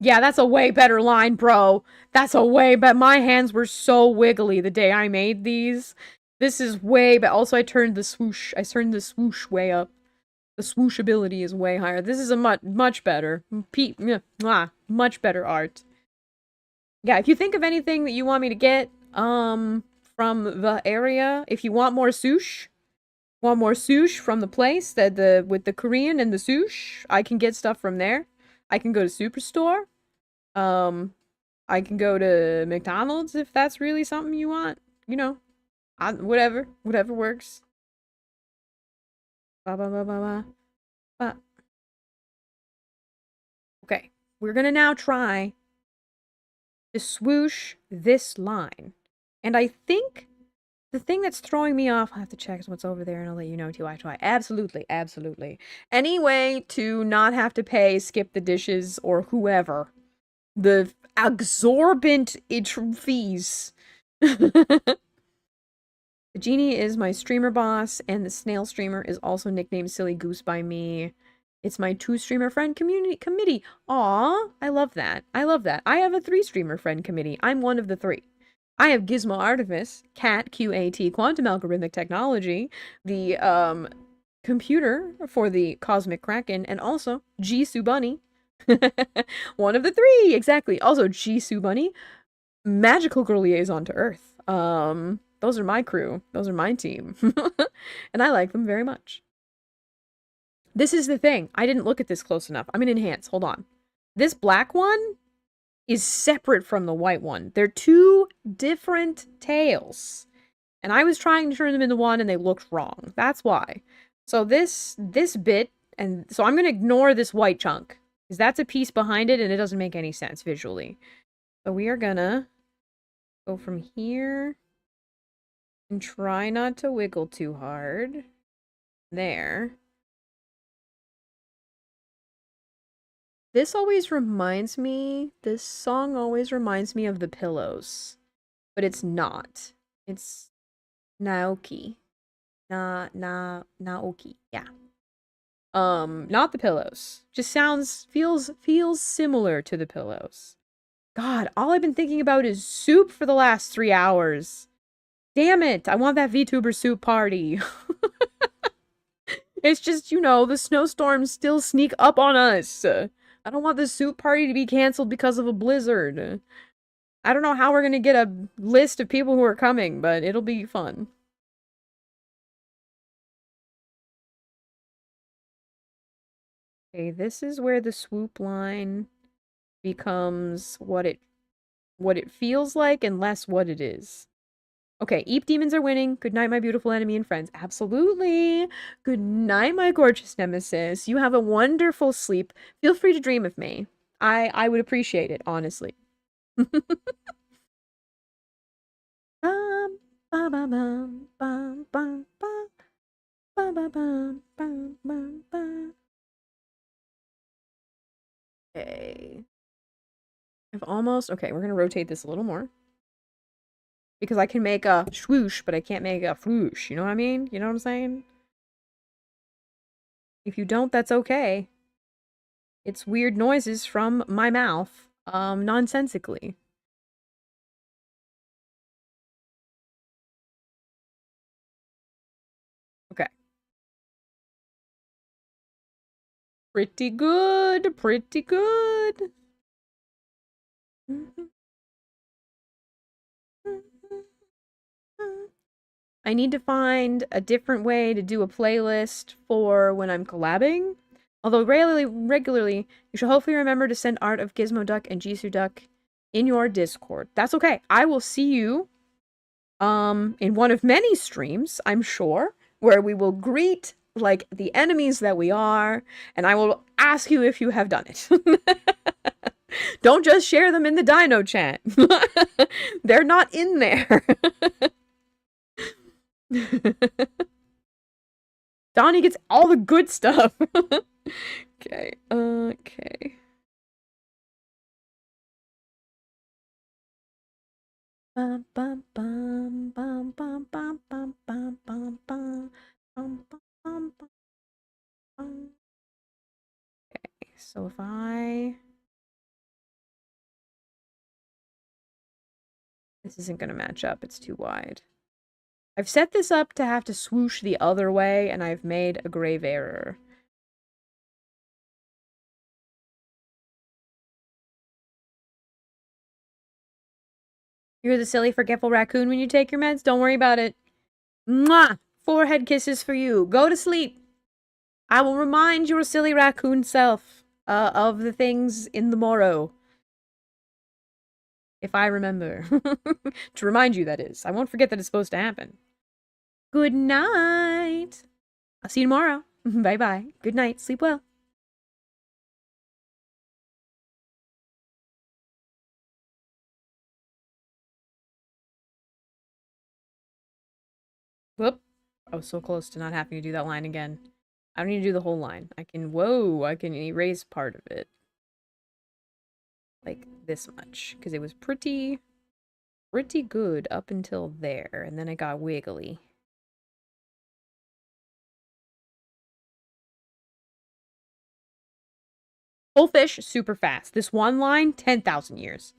Speaker 1: Yeah, that's a way better line, bro. That's a way better. My hands were so wiggly the day I made these. This is way better. Also, I turned the swoosh way up. The swoosh ability is way higher. This is a much better. Much better art. Yeah, if you think of anything that you want me to get, from the area, if you want more sush, from the place that with the Korean and the sush, I can get stuff from there. I can go to Superstore. I can go to McDonald's if that's really something you want. You know, whatever works. Ba ba ba ba ba. Ba. Okay, we're gonna now try to swoosh this line, and I think the thing that's throwing me off, I have to check what's over there and I'll let you know too. I try. Absolutely, absolutely. Any way to not have to pay Skip the Dishes or whoever the exorbitant fees. The genie is my streamer boss, and the snail streamer is also nicknamed Silly Goose by me. It's my 2-streamer friend committee. Aw, I love that. I love that. I have a 3-streamer friend committee. I'm one of the 3. I have Gizmo Artifice, Cat, QAT, Quantum Algorithmic Technology, the, computer for the Cosmic Kraken, and also Jisoo Bunny. One of the 3, exactly. Also, Jisoo Bunny, Magical Girl Liaison to Earth. Those are my crew. Those are my team. And I like them very much. This is the thing. I didn't look at this close enough. I'm gonna enhance. Hold on. This black one is separate from the white one. They're 2 different tails. And I was trying to turn them into one and they looked wrong. That's why. So this bit, and so I'm gonna ignore this white chunk. Because that's a piece behind it and it doesn't make any sense visually. So we are gonna go from here and try not to wiggle too hard. There. This song always reminds me of The Pillows. But it's not. It's Naoki. Naoki. Yeah. Not The Pillows. Just feels similar to The Pillows. God, all I've been thinking about is soup for the last 3 hours. Damn it, I want that VTuber soup party. It's just, you know, the snowstorms still sneak up on us. I don't want the soup party to be canceled because of a blizzard. I don't know how we're gonna get a list of people who are coming, but it'll be fun. Okay, this is where the swoop line becomes what it feels like and less what it is. Okay, Eep Demons are winning. Good night, my beautiful enemy and friends. Absolutely. Good night, my gorgeous nemesis. You have a wonderful sleep. Feel free to dream of me. I would appreciate it, honestly. Bum, ba, ba, bum, bum, bum, bum, ba, ba, bum, bum, bum, bum. Okay. I've almost... Okay, we're going to rotate this a little more. Because I can make a swoosh, but I can't make a floosh. You know what I mean? You know what I'm saying? If you don't, that's okay. It's weird noises from my mouth, nonsensically. Okay. Pretty good, pretty good. I need to find a different way to do a playlist for when I'm collabing. Although regularly, you should hopefully remember to send art of Gizmo Duck and Jisoo Duck in your Discord. That's okay. I will see you in one of many streams, I'm sure, where we will greet like the enemies that we are, and I will ask you if you have done it. Don't just share them in the Dino chat. They're not in there. Donnie gets all the good stuff. Okay, okay. Bum bum bum bum bum bum bum bum bum bum bum bum bum. Okay, so if this isn't gonna match up, it's too wide. I've set this up to have to swoosh the other way, and I've made a grave error. You're the silly, forgetful raccoon when you take your meds? Don't worry about it. Mwah! Forehead kisses for you. Go to sleep. I will remind your silly raccoon self of the things in the morrow. If I remember. To remind you, that is. I won't forget that it's supposed to happen. Good night. I'll see you tomorrow. Bye-bye. Good night. Sleep well. Whoop. I was so close to not having to do that line again. I don't need to do the whole line. I can erase part of it. Like this much. Because it was pretty good up until there. And then it got wiggly. Full fish, super fast. This one line, 10,000 years.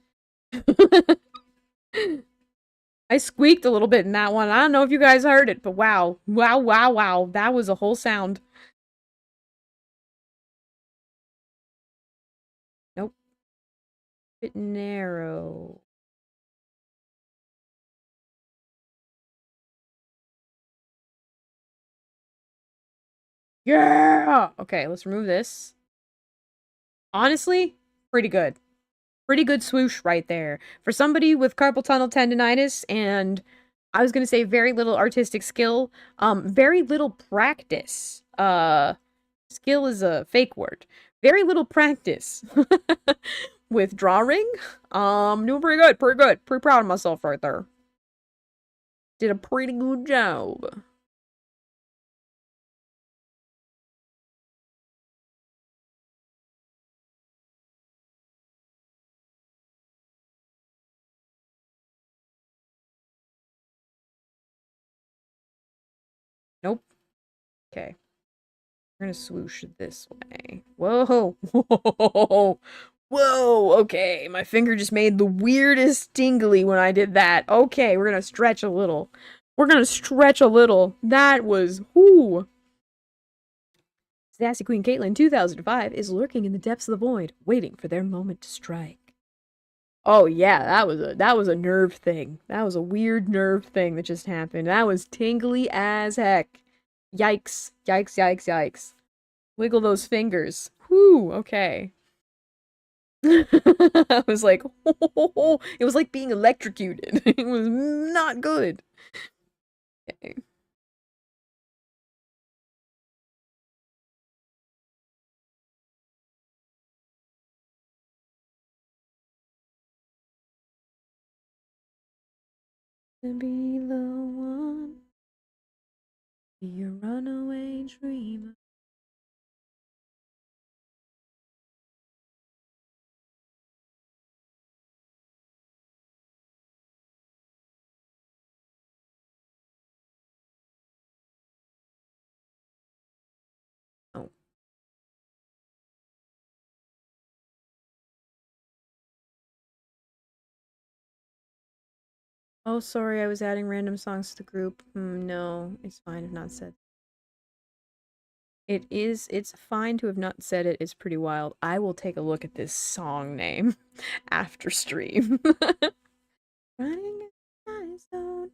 Speaker 1: I squeaked a little bit in that one. I don't know if you guys heard it, but wow. Wow, wow, wow. That was a whole sound. Nope. Bit narrow. Yeah! Okay, let's remove this. Honestly, pretty good. Pretty good swoosh right there. For somebody with carpal tunnel tendonitis and I was gonna say very little artistic skill, very little practice. Skill is a fake word. Very little practice with drawing. Doing pretty good, pretty good. Pretty proud of myself right there. Did a pretty good job. Nope. Okay. We're gonna swoosh this way. Whoa! Whoa! Whoa! Okay, my finger just made the weirdest tingly when I did that. Okay, we're gonna stretch a little. We're gonna stretch a little. That was whoo. Sassy Queen Caitlin 2005 is lurking in the depths of the void, waiting for their moment to strike. Oh yeah, that was a nerve thing. That was a weird nerve thing that just happened. That was tingly as heck. Yikes! Yikes! Yikes! Yikes! Wiggle those fingers. Whew, okay. I was like, oh, it was like being electrocuted. It was not good. Okay. To be the one, be a runaway dreamer. Oh. Oh, sorry, I was adding random songs to the group. No, it's fine if not said. It's fine to have not said it. It's pretty wild. I will take a look at this song name after stream. Running in my zone.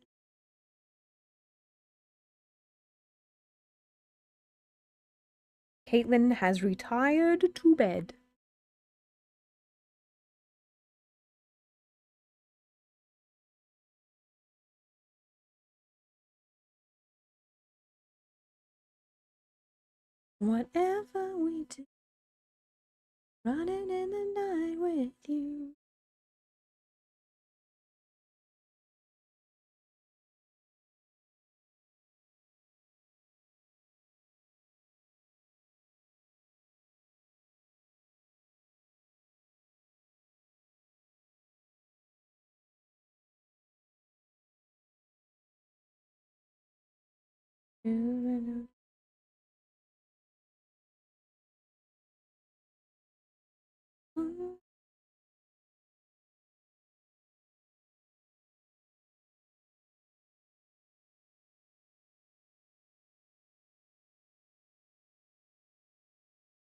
Speaker 1: Caitlin has retired to bed. Whatever we do, running in the night with you.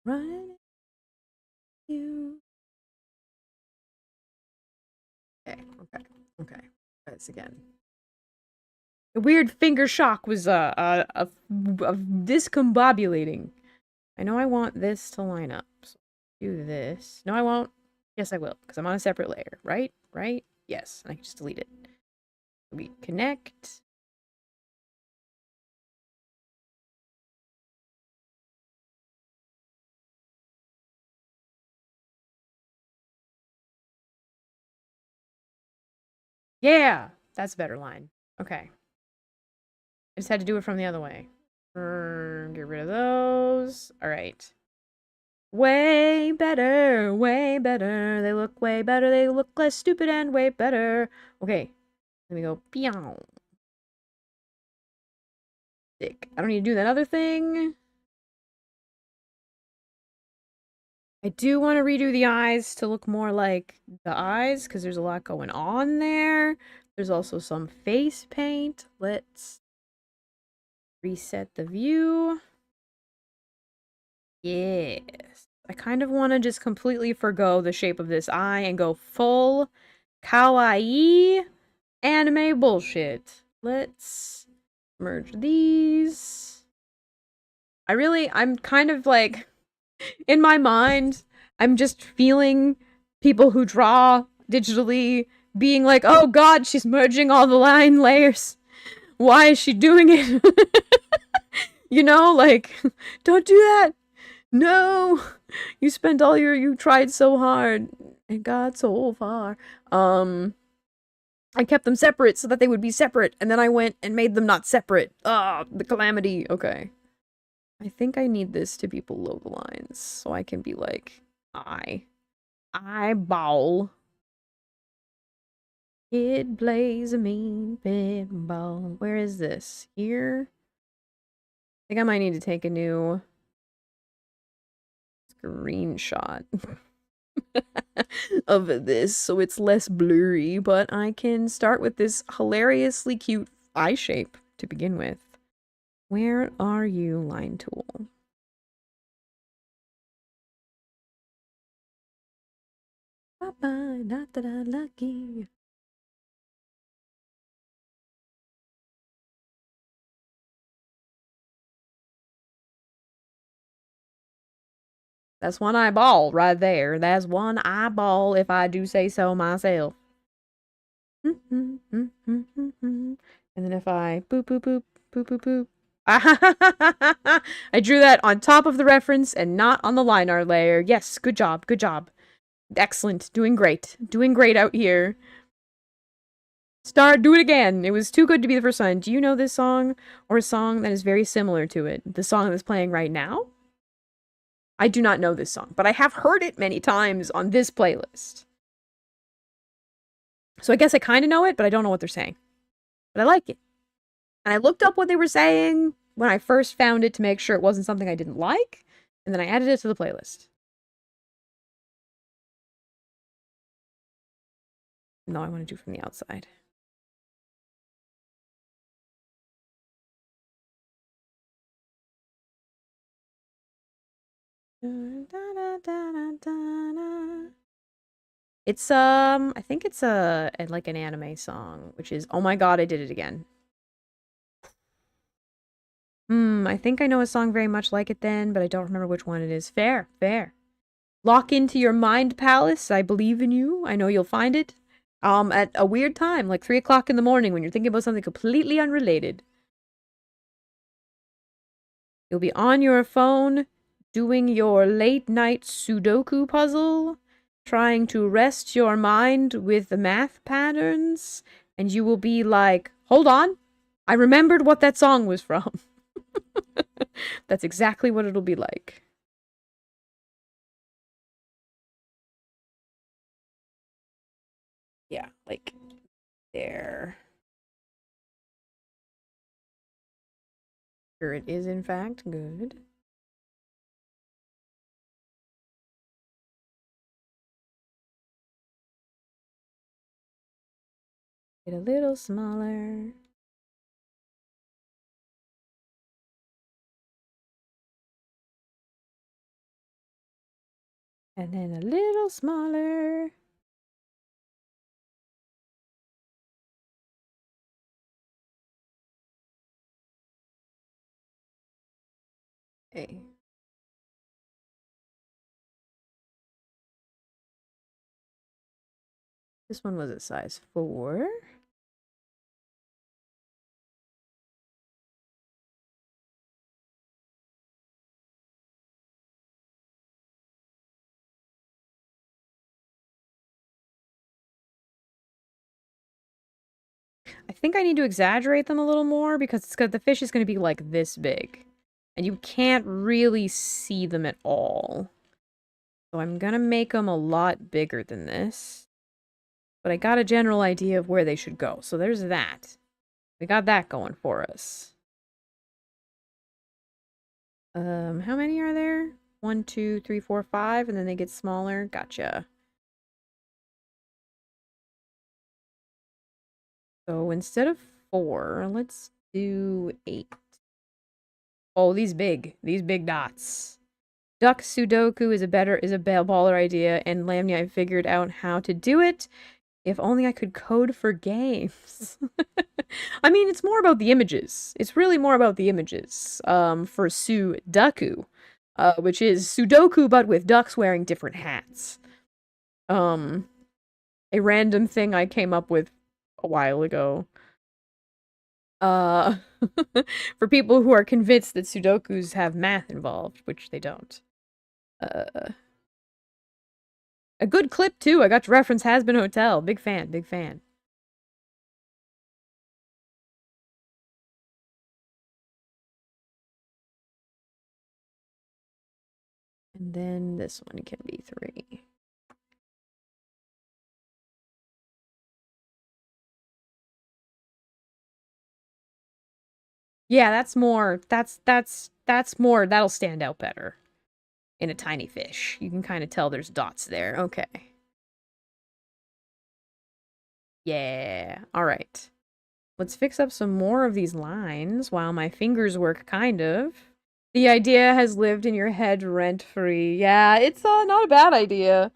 Speaker 1: Running you. Okay. Try this again. The weird finger shock was discombobulating. I know I want this to line up. So do this. No, I won't. Yes, I will, because I'm on a separate layer, right? Right? Yes, and I can just delete it. We connect. Yeah, that's a better line. Okay. I just had to do it from the other way. Get rid of those. All right. Way better, way better. They look way better. They look less stupid and way better. Okay. Let me go. Pew. Sick. I don't need to do that other thing. I do want to redo the eyes to look more like the eyes because there's a lot going on there. There's also some face paint. Let's reset the view. Yes. I kind of want to just completely forgo the shape of this eye and go full kawaii anime bullshit. Let's merge these. I'm kind of like, in my mind, I'm just feeling people who draw digitally being like, oh god, she's merging all the line layers. Why is she doing it? You know, like, don't do that. No, you spent all you tried so hard and got so far. I kept them separate so that they would be separate, and then I went and made them not separate. Ah, the calamity. Okay. I think I need this to be below the lines, so I can be like, eyeball. It plays a mean pinball. Where is this? Here? I think I might need to take a new screenshot of this so it's less blurry, but I can start with this hilariously cute eye shape to begin with. Where are you, line tool? Bye-bye, not that I'm lucky. That's one eyeball right there. That's one eyeball if I do say so myself. And then if I boop, boop, boop, boop, boop, boop. I drew that on top of the reference and not on the line art layer. Yes, good job, good job. Excellent, doing great. Doing great out here. Do it again. It was too good to be the first time. Do you know this song or a song that is very similar to it? The song that's playing right now? I do not know this song, but I have heard it many times on this playlist. So I guess I kind of know it, but I don't know what they're saying. But I like it. And I looked up what they were saying when I first found it to make sure it wasn't something I didn't like, and then I added it to the playlist. No, I want to do from the outside. It's I think it's like an anime song, which is oh my god, I did it again. I think I know a song very much like it then, but I don't remember which one it is. Fair, fair. Lock into your mind palace. I believe in you. I know you'll find it. At a weird time, like 3 o'clock in the morning when you're thinking about something completely unrelated. You'll be on your phone doing your late night Sudoku puzzle, trying to rest your mind with the math patterns, and you will be like, hold on, I remembered what that song was from. That's exactly what it'll be like. Yeah, like there. Sure, it is in fact good. Get a little smaller. And then a little smaller. Hey. This one was a size 4. I think I need to exaggerate them a little more because the fish is going to be like this big. And you can't really see them at all. So I'm going to make them a lot bigger than this. But I got a general idea of where they should go. So there's that. We got that going for us. How many are there? 1, 2, 3, 4, 5, and then they get smaller. Gotcha. So instead of 4, let's do 8. Oh, these big dots. Duck Sudoku is a baller idea, and Lamni, I figured out how to do it. If only I could code for games. I mean, it's more about the images. It's really more about the images. For Sudoku, which is Sudoku but with ducks wearing different hats. A random thing I came up with a while ago. For people who are convinced that Sudokus have math involved, which they don't. A good clip, too. I got to reference Has Been Hotel. Big fan, big fan. And then this one can be 3. Yeah, that's more, that'll stand out better. In a tiny fish. You can kind of tell there's dots there. Okay. Yeah. Alright. Let's fix up some more of these lines while my fingers work, kind of. The idea has lived in your head rent-free. Yeah, it's not a bad idea.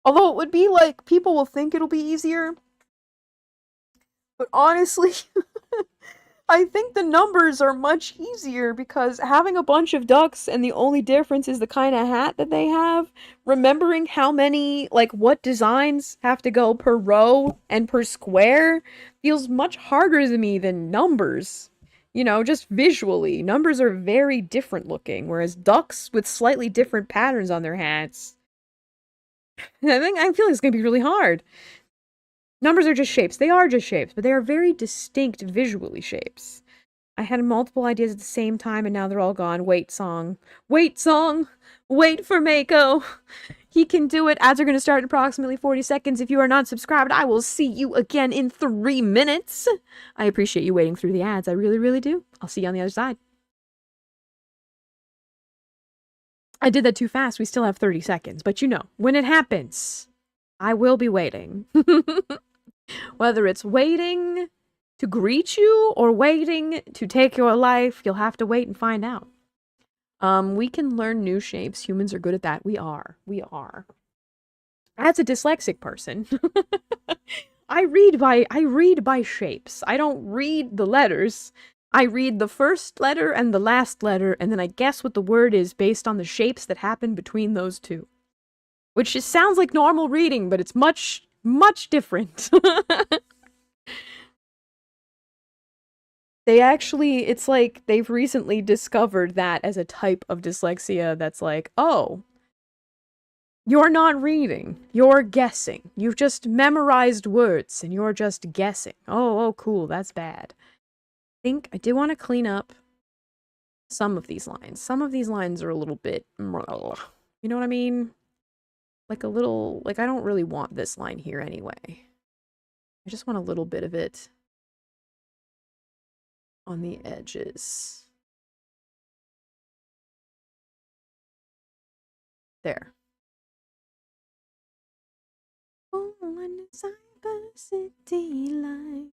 Speaker 1: Although it would be like, people will think it'll be easier. But honestly, I think the numbers are much easier because having a bunch of ducks and the only difference is the kind of hat that they have, remembering how many, like, what designs have to go per row and per square feels much harder to me than numbers. You know, just visually. Numbers are very different looking, whereas ducks with slightly different patterns on their hats. I feel like it's going to be really hard. Numbers are just shapes. They are just shapes, but they are very distinct visually shapes. I had multiple ideas at the same time, and now they're all gone. Wait song. Wait song! Wait for Mako! He can do it. Ads are going to start in approximately 40 seconds. If you are not subscribed, I will see you again in 3 minutes. I appreciate you waiting through the ads. I really, really do. I'll see you on the other side. I did that too fast. We still have 30 seconds. But you know, when it happens, I will be waiting. Whether it's waiting to greet you or waiting to take your life, you'll have to wait and find out. We can learn new shapes. Humans are good at that. We are. We are. As a dyslexic person, I read by shapes. I don't read the letters. I read the first letter and the last letter, and then I guess what the word is based on the shapes that happen between those two. Which just sounds like normal reading, but it's much, much different. They actually, it's like they've recently discovered that as a type of dyslexia that's like, oh, you're not reading, you're guessing. You've just memorized words and you're just guessing. Oh, cool, that's bad. I think I do want to clean up some of these lines. Some of these lines are a little bit, you know what I mean? Like a little, like I don't really want this line here anyway. I just want a little bit of it on the edges. There. Oh, one cyber city life.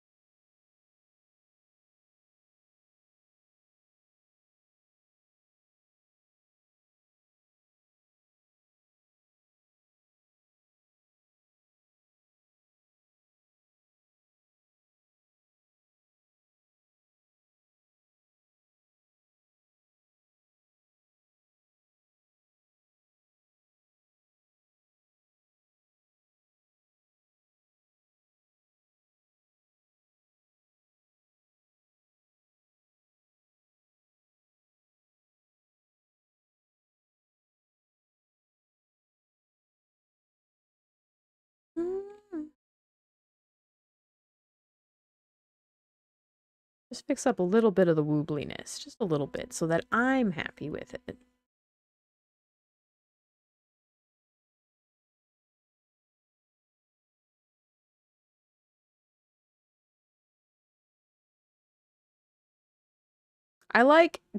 Speaker 1: Just fix up a little bit of the woobliness, just a little bit, so that I'm happy with it.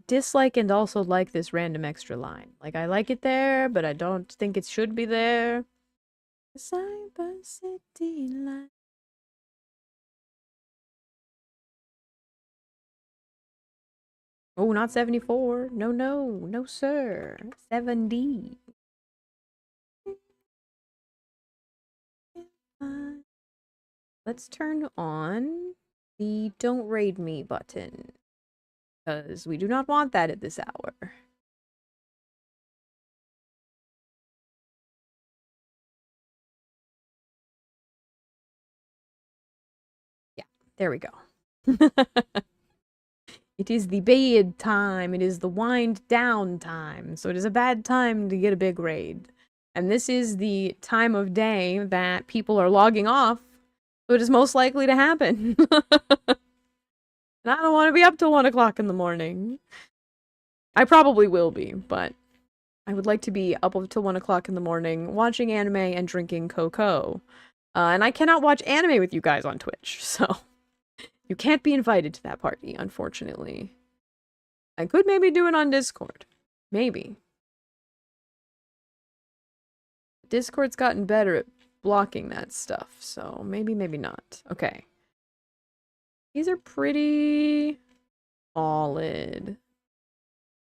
Speaker 1: Dislike, and also like this random extra line. Like, I like it there, but I don't think it should be there. Cyber City line. Oh, not 74. No, no, no, sir. 70. Let's turn on the Don't Raid Me button, because we do not want that at this hour. Yeah, there we go. It is the bed time. It is the wind down time. So it is a bad time to get a big raid. And this is the time of day that people are logging off. So it is most likely to happen. And I don't want to be up till 1 o'clock in the morning. I probably will be, but I would like to be up until 1 o'clock in the morning watching anime and drinking cocoa. And I cannot watch anime with you guys on Twitch, so you can't be invited to that party, unfortunately. I could maybe do it on Discord. Maybe. Discord's gotten better at blocking that stuff, so maybe, maybe not. Okay. These are pretty solid.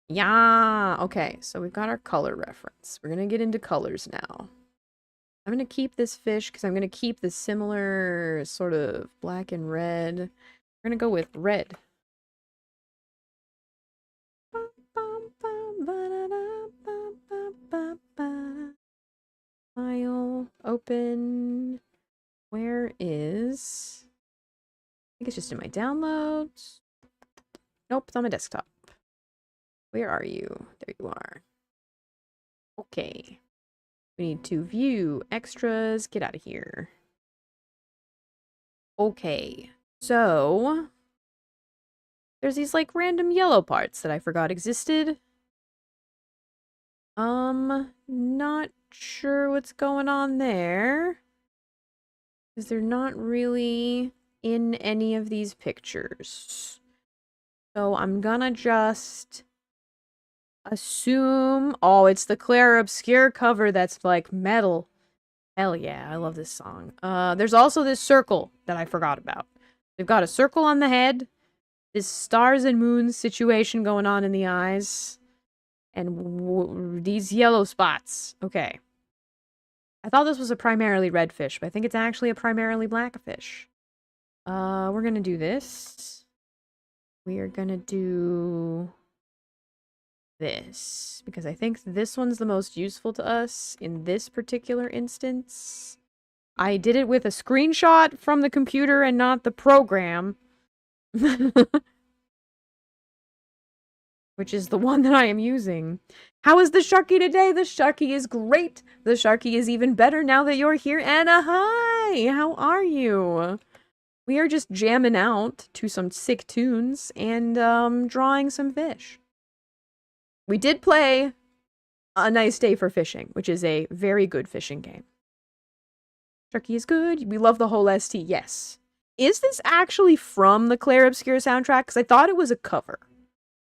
Speaker 1: Yeah, okay, so we've got our color reference. We're gonna get into colors now. I'm gonna keep this fish because I'm gonna keep the similar sort of black and red. We're gonna go with red. File, open. Where is... I think it's just in my downloads. Nope, it's on my desktop. Where are you? There you are. Okay. We need to view extras. Get out of here. Okay. So, there's these like random yellow parts that I forgot existed. Not sure what's going on there. Because they're not really in any of these pictures. So I'm gonna just assume... Oh, it's the Claire Obscure cover that's like metal. Hell yeah, I love this song. There's also this circle that I forgot about. They've got a circle on the head, this stars and moons situation going on in the eyes, And these yellow spots. Okay. I thought this was a primarily red fish, but I think it's actually a primarily black fish. We're gonna do this. We are gonna do this, because I think this one's the most useful to us in this particular instance. I did it with a screenshot from the computer and not the program. Which is the one that I am using. How is the Sharky today? The Sharky is great. The Sharky is even better now that you're here. Anna, hi! How are you? We are just jamming out to some sick tunes and drawing some fish. We did play A Nice Day for Fishing, which is a very good fishing game. Sharky is good. We love the whole ST. Yes. Is this actually from the Claire Obscure soundtrack? Because I thought it was a cover.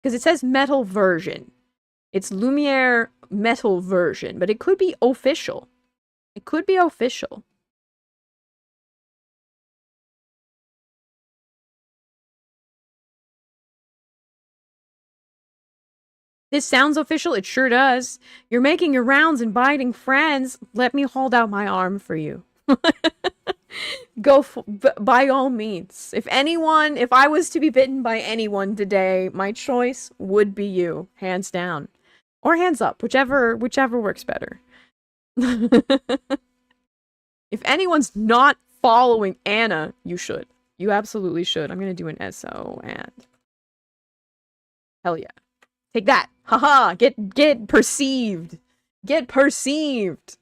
Speaker 1: Because it says metal version. It's Lumiere metal version, but it could be official. It could be official. This sounds official. It sure does. You're making your rounds and biting friends. Let me hold out my arm for you. Go by all means. If I was to be bitten by anyone today, my choice would be you, hands down, or hands up, whichever works better. If anyone's not following Anna, you should. You absolutely should. I'm gonna do an SO and hell yeah, take that. Haha. Get perceived. Get perceived.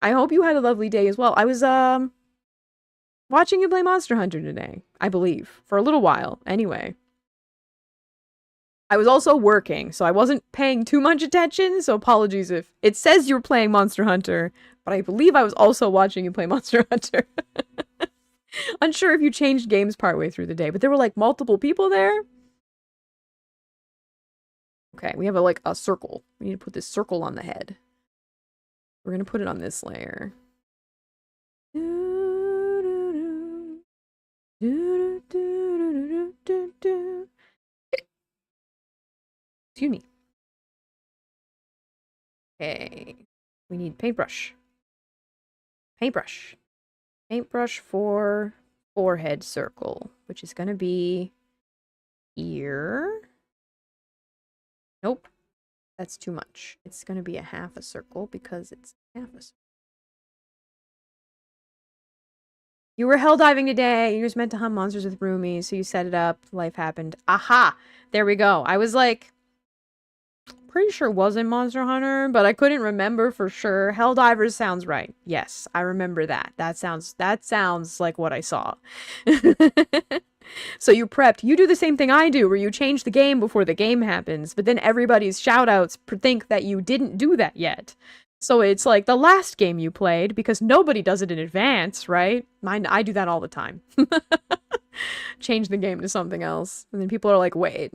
Speaker 1: I hope you had a lovely day as well. I was, watching you play Monster Hunter today, I believe. For a little while, anyway. I was also working, so I wasn't paying too much attention, so apologies if it says you were playing Monster Hunter, but I believe I was also watching you play Monster Hunter. Unsure if you changed games partway through the day, but there were, like, multiple people there. Okay, we have, a circle. We need to put this circle on the head. We're going to put it on this layer. Excuse me. Okay. We need paintbrush. Paintbrush. Paintbrush for forehead circle, which is going to be here. Nope. That's too much. It's going to be a half a circle because it's half a circle. You were hell diving today. You was meant to hunt monsters with roomies, so you set it up. Life happened. Aha! There we go. I was like, pretty sure it wasn't Monster Hunter, but I couldn't remember for sure. Helldivers sounds right. Yes, I remember that. That sounds like what I saw. So you prepped. You do the same thing I do, where you change the game before the game happens, but then everybody's shoutouts think that you didn't do that yet. So it's like the last game you played, because nobody does it in advance, right? I do that all the time. Change the game to something else, and then people are like, "Wait,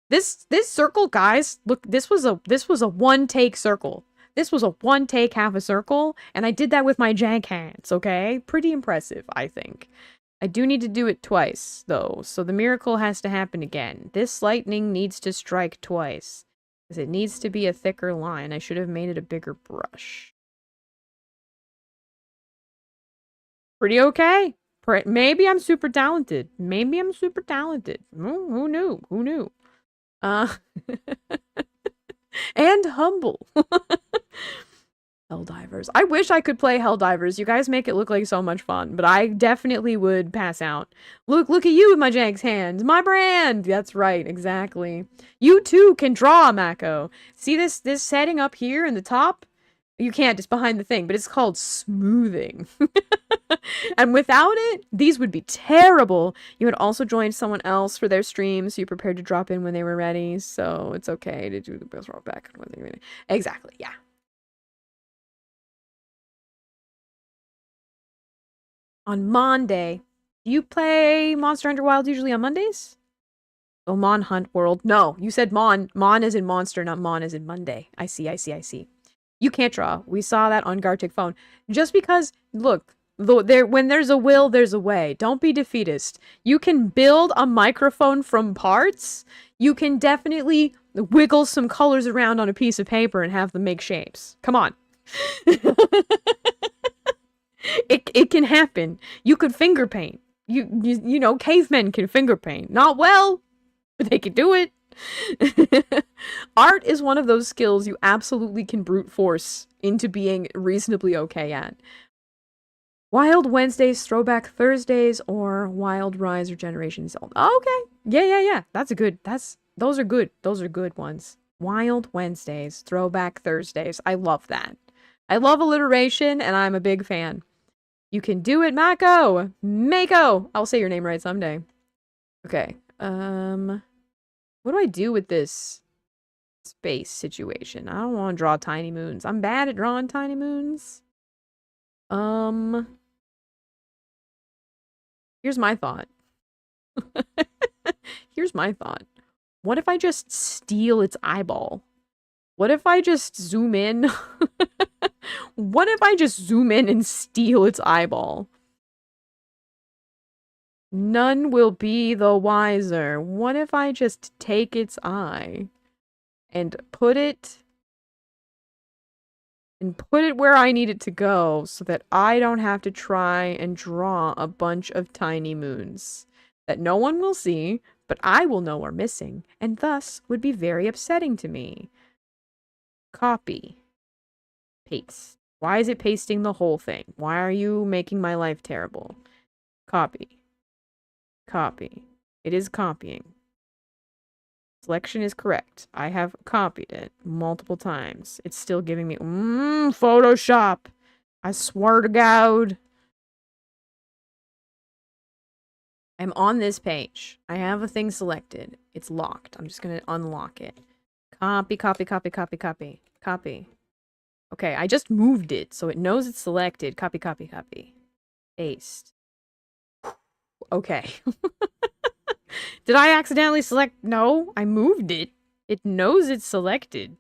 Speaker 1: this circle, guys, look, this was a one-take circle. This was a one-take half a circle, and I did that with my jank hands, okay? Pretty impressive, I think. I do need to do it twice, though, so the miracle has to happen again. This lightning needs to strike twice, because it needs to be a thicker line. I should have made it a bigger brush. Pretty okay. Maybe I'm super talented. Maybe I'm super talented. Who knew? Who knew? And humble. Helldivers. I wish I could play Helldivers. You guys make it look like so much fun, but I definitely would pass out. Look at you with my Jank's hands. My brand! That's right, exactly. You too can draw, Mako. See this setting up here in the top? You can't, it's behind the thing, but it's called smoothing. And without it, these would be terrible. You had also joined someone else for their stream, so you prepared to drop in when they were ready, so it's okay to do the best roll back. Exactly, yeah. On Monday. Do you play Monster Hunter Wilds usually on Mondays? Oh, Mon Hunt World. No, you said Mon. Mon is in monster, not Mon is in Monday. I see. You can't draw. We saw that on Gartic phone. Just because, look, Though when there's a will, there's a way. Don't be defeatist. You can build a microphone from parts. You can definitely wiggle some colors around on a piece of paper and have them make shapes. Come on. It can happen. You could finger paint. You know, cavemen can finger paint. Not well, but they can do it. Art is one of those skills you absolutely can brute force into being reasonably okay at. Wild Wednesdays, Throwback Thursdays, or Wild Rise or Generation Zelda. Oh, okay. Yeah. Those are good. Those are good ones. Wild Wednesdays, Throwback Thursdays. I love that. I love alliteration, and I'm a big fan. You can do it, Mako! Mako! I'll say your name right someday. Okay. What do I do with this space situation? I don't want to draw tiny moons. I'm bad at drawing tiny moons. Here's my thought. Here's my thought. What if I just steal its eyeball? What if I just zoom in? What if I just zoom in and steal its eyeball? None will be the wiser. What if I just take its eye and put it where I need it to go so that I don't have to try and draw a bunch of tiny moons that no one will see, but I will know are missing, and thus would be very upsetting to me. Copy. Paste. Why is it pasting the whole thing? Why are you making my life terrible? Copy. Copy. It is copying. Selection is correct. I have copied it multiple times. It's still giving me Photoshop. I swear to God. I'm on this page. I have a thing selected. It's locked. I'm just gonna unlock it. Copy, copy, copy, copy, copy, copy. Okay, I just moved it, so it knows it's selected. Copy, copy, copy. Paste. Okay. Did I accidentally select? No, I moved it. It knows it's selected.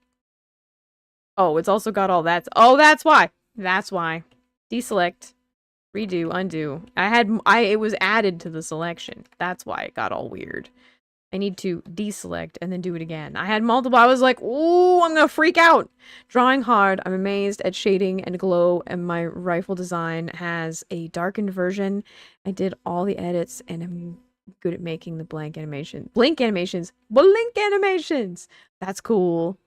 Speaker 1: Oh, it's also got all that. Oh, that's why. That's why. Deselect. Redo. Undo. It was added to the selection. That's why it got all weird. I need to deselect and then do it again. I had multiple. I was like, ooh, I'm gonna freak out. Drawing hard. I'm amazed at shading and glow, and my rifle design has a darkened version. I did all the edits, and I'm good at making the blank animation. Blink animations. Blink animations. That's cool.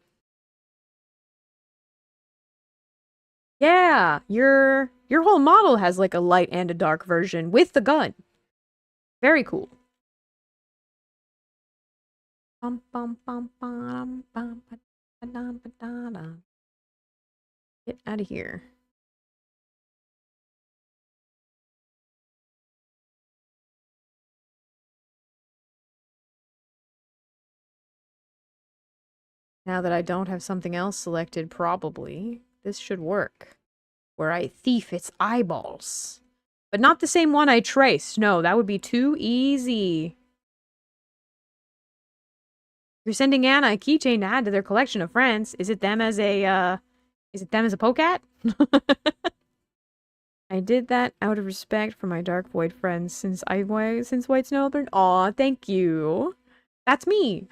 Speaker 1: Yeah, your whole model has like a light and a dark version with the gun. Very cool. Bum, bum, bum, bum, bum, ba-dum, ba-da-dum. Get out of here. Now that I don't have something else selected, probably, this should work. Where I thief its eyeballs. But not the same one I traced. No, that would be too easy. You're sending Anna a keychain to add to their collection of friends. Is it them as a polecat? I did that out of respect for my Dark Void friends since White Snow burned. Aw, thank you. That's me.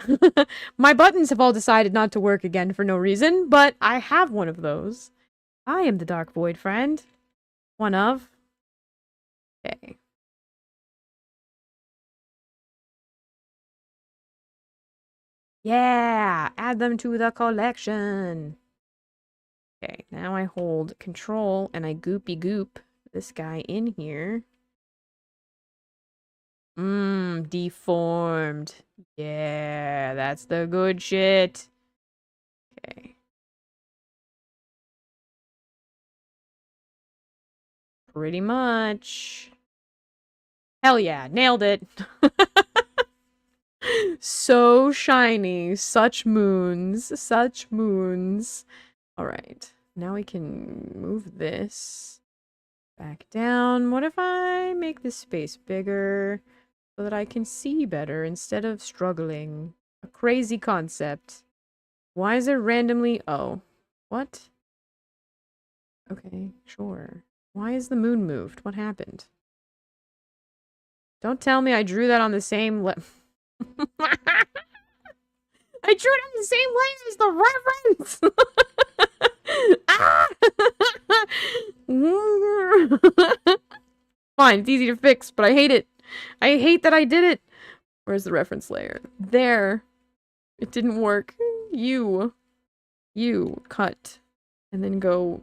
Speaker 1: My buttons have all decided not to work again for no reason, but I have one of those. I am the Dark Void friend. One of. Okay. Yeah! Add them to the collection! Okay, now I hold control and I goopy goop this guy in here. Deformed. Yeah, that's the good shit. Okay. Pretty much. Hell yeah, nailed it. So shiny. Such moons. Such moons. Alright. Now we can move this back down. What if I make this space bigger so that I can see better instead of struggling? A crazy concept. Why is it randomly... Oh. What? Okay, sure. Why is the moon moved? What happened? Don't tell me I drew that on the same I drew it on the same lines as the reference! Ah! Fine, it's easy to fix, but I hate it. I hate that I did it. Where's the reference layer? There. It didn't work. You cut. And then go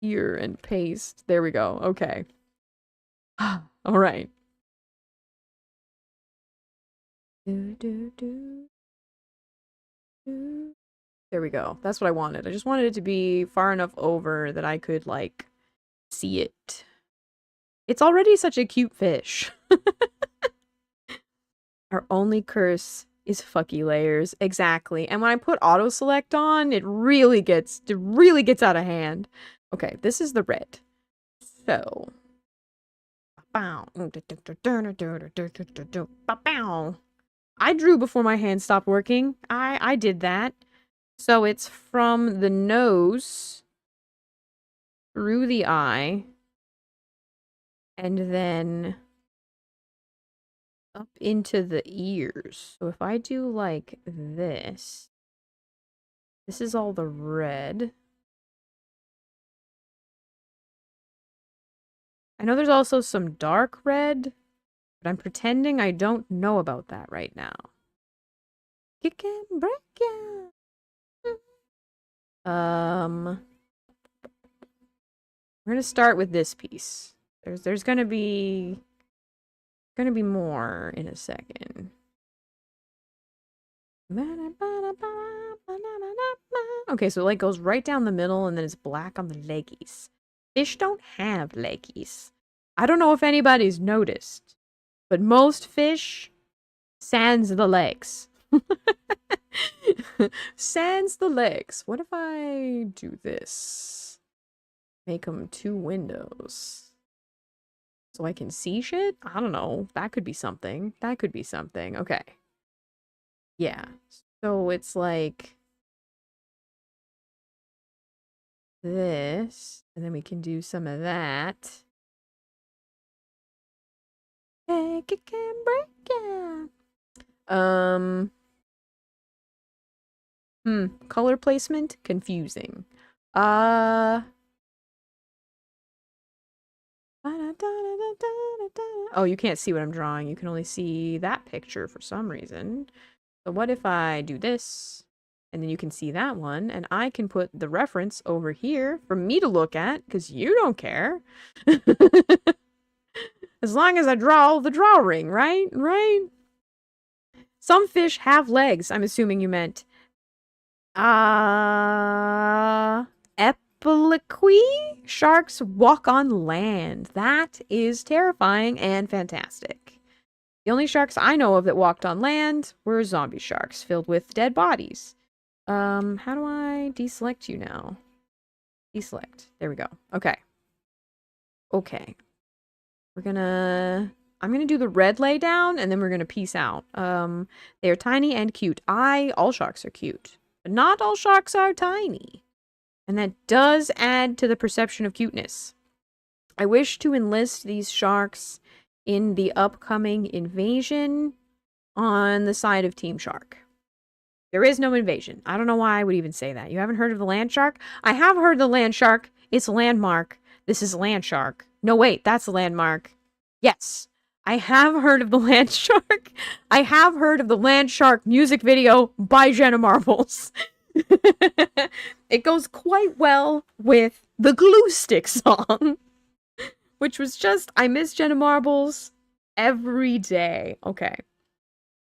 Speaker 1: here and paste. There we go. Okay. Alright. There we go. That's what I wanted. I just wanted it to be far enough over that I could, like, see it. It's already such a cute fish. Our only curse is fucky layers. Exactly. And when I put auto select on, it really gets out of hand. Okay, this is the red. So I drew before my hand stopped working. I did that. So it's from the nose through the eye and then up into the ears. So if I do like this is all the red. I know there's also some dark red, but I'm pretending I don't know about that right now. Kick and break ya. We're gonna start with this piece. There's gonna be more in a second. Okay, so it like goes right down the middle and then it's black on the leggies. Fish don't have leggies. I don't know if anybody's noticed, but most fish sans the legs. Sans the legs. What if I do this? Make them 2 windows. So I can see shit? I don't know. That could be something. That could be something. Okay. Yeah. So it's like this. And then we can do some of that. Make it can break ya. Color placement? Confusing. Oh, you can't see what I'm drawing. You can only see that picture for some reason. So what if I do this? And then you can see that one. And I can put the reference over here for me to look at, because you don't care. As long as I draw the drawing, right? Right? Some fish have legs, I'm assuming you meant. Epiloquy? Sharks walk on land. That is terrifying and fantastic. The only sharks I know of that walked on land were zombie sharks filled with dead bodies. How do I deselect you now? Deselect. There we go. Okay. Okay. I'm gonna do the red lay down and then we're gonna peace out. They are tiny and cute. All sharks are cute. But not all sharks are tiny. And that does add to the perception of cuteness. I wish to enlist these sharks in the upcoming invasion on the side of Team Shark. There is no invasion. I don't know why I would even say that. You haven't heard of the land shark? I have heard of the land shark. It's a landmark. This is land shark. No, wait, that's a landmark. Yes, I have heard of the land shark. I have heard of the land shark music video by Jenna Marbles. It goes quite well with the Glue Stick song, which was just, I miss Jenna Marbles every day. Okay.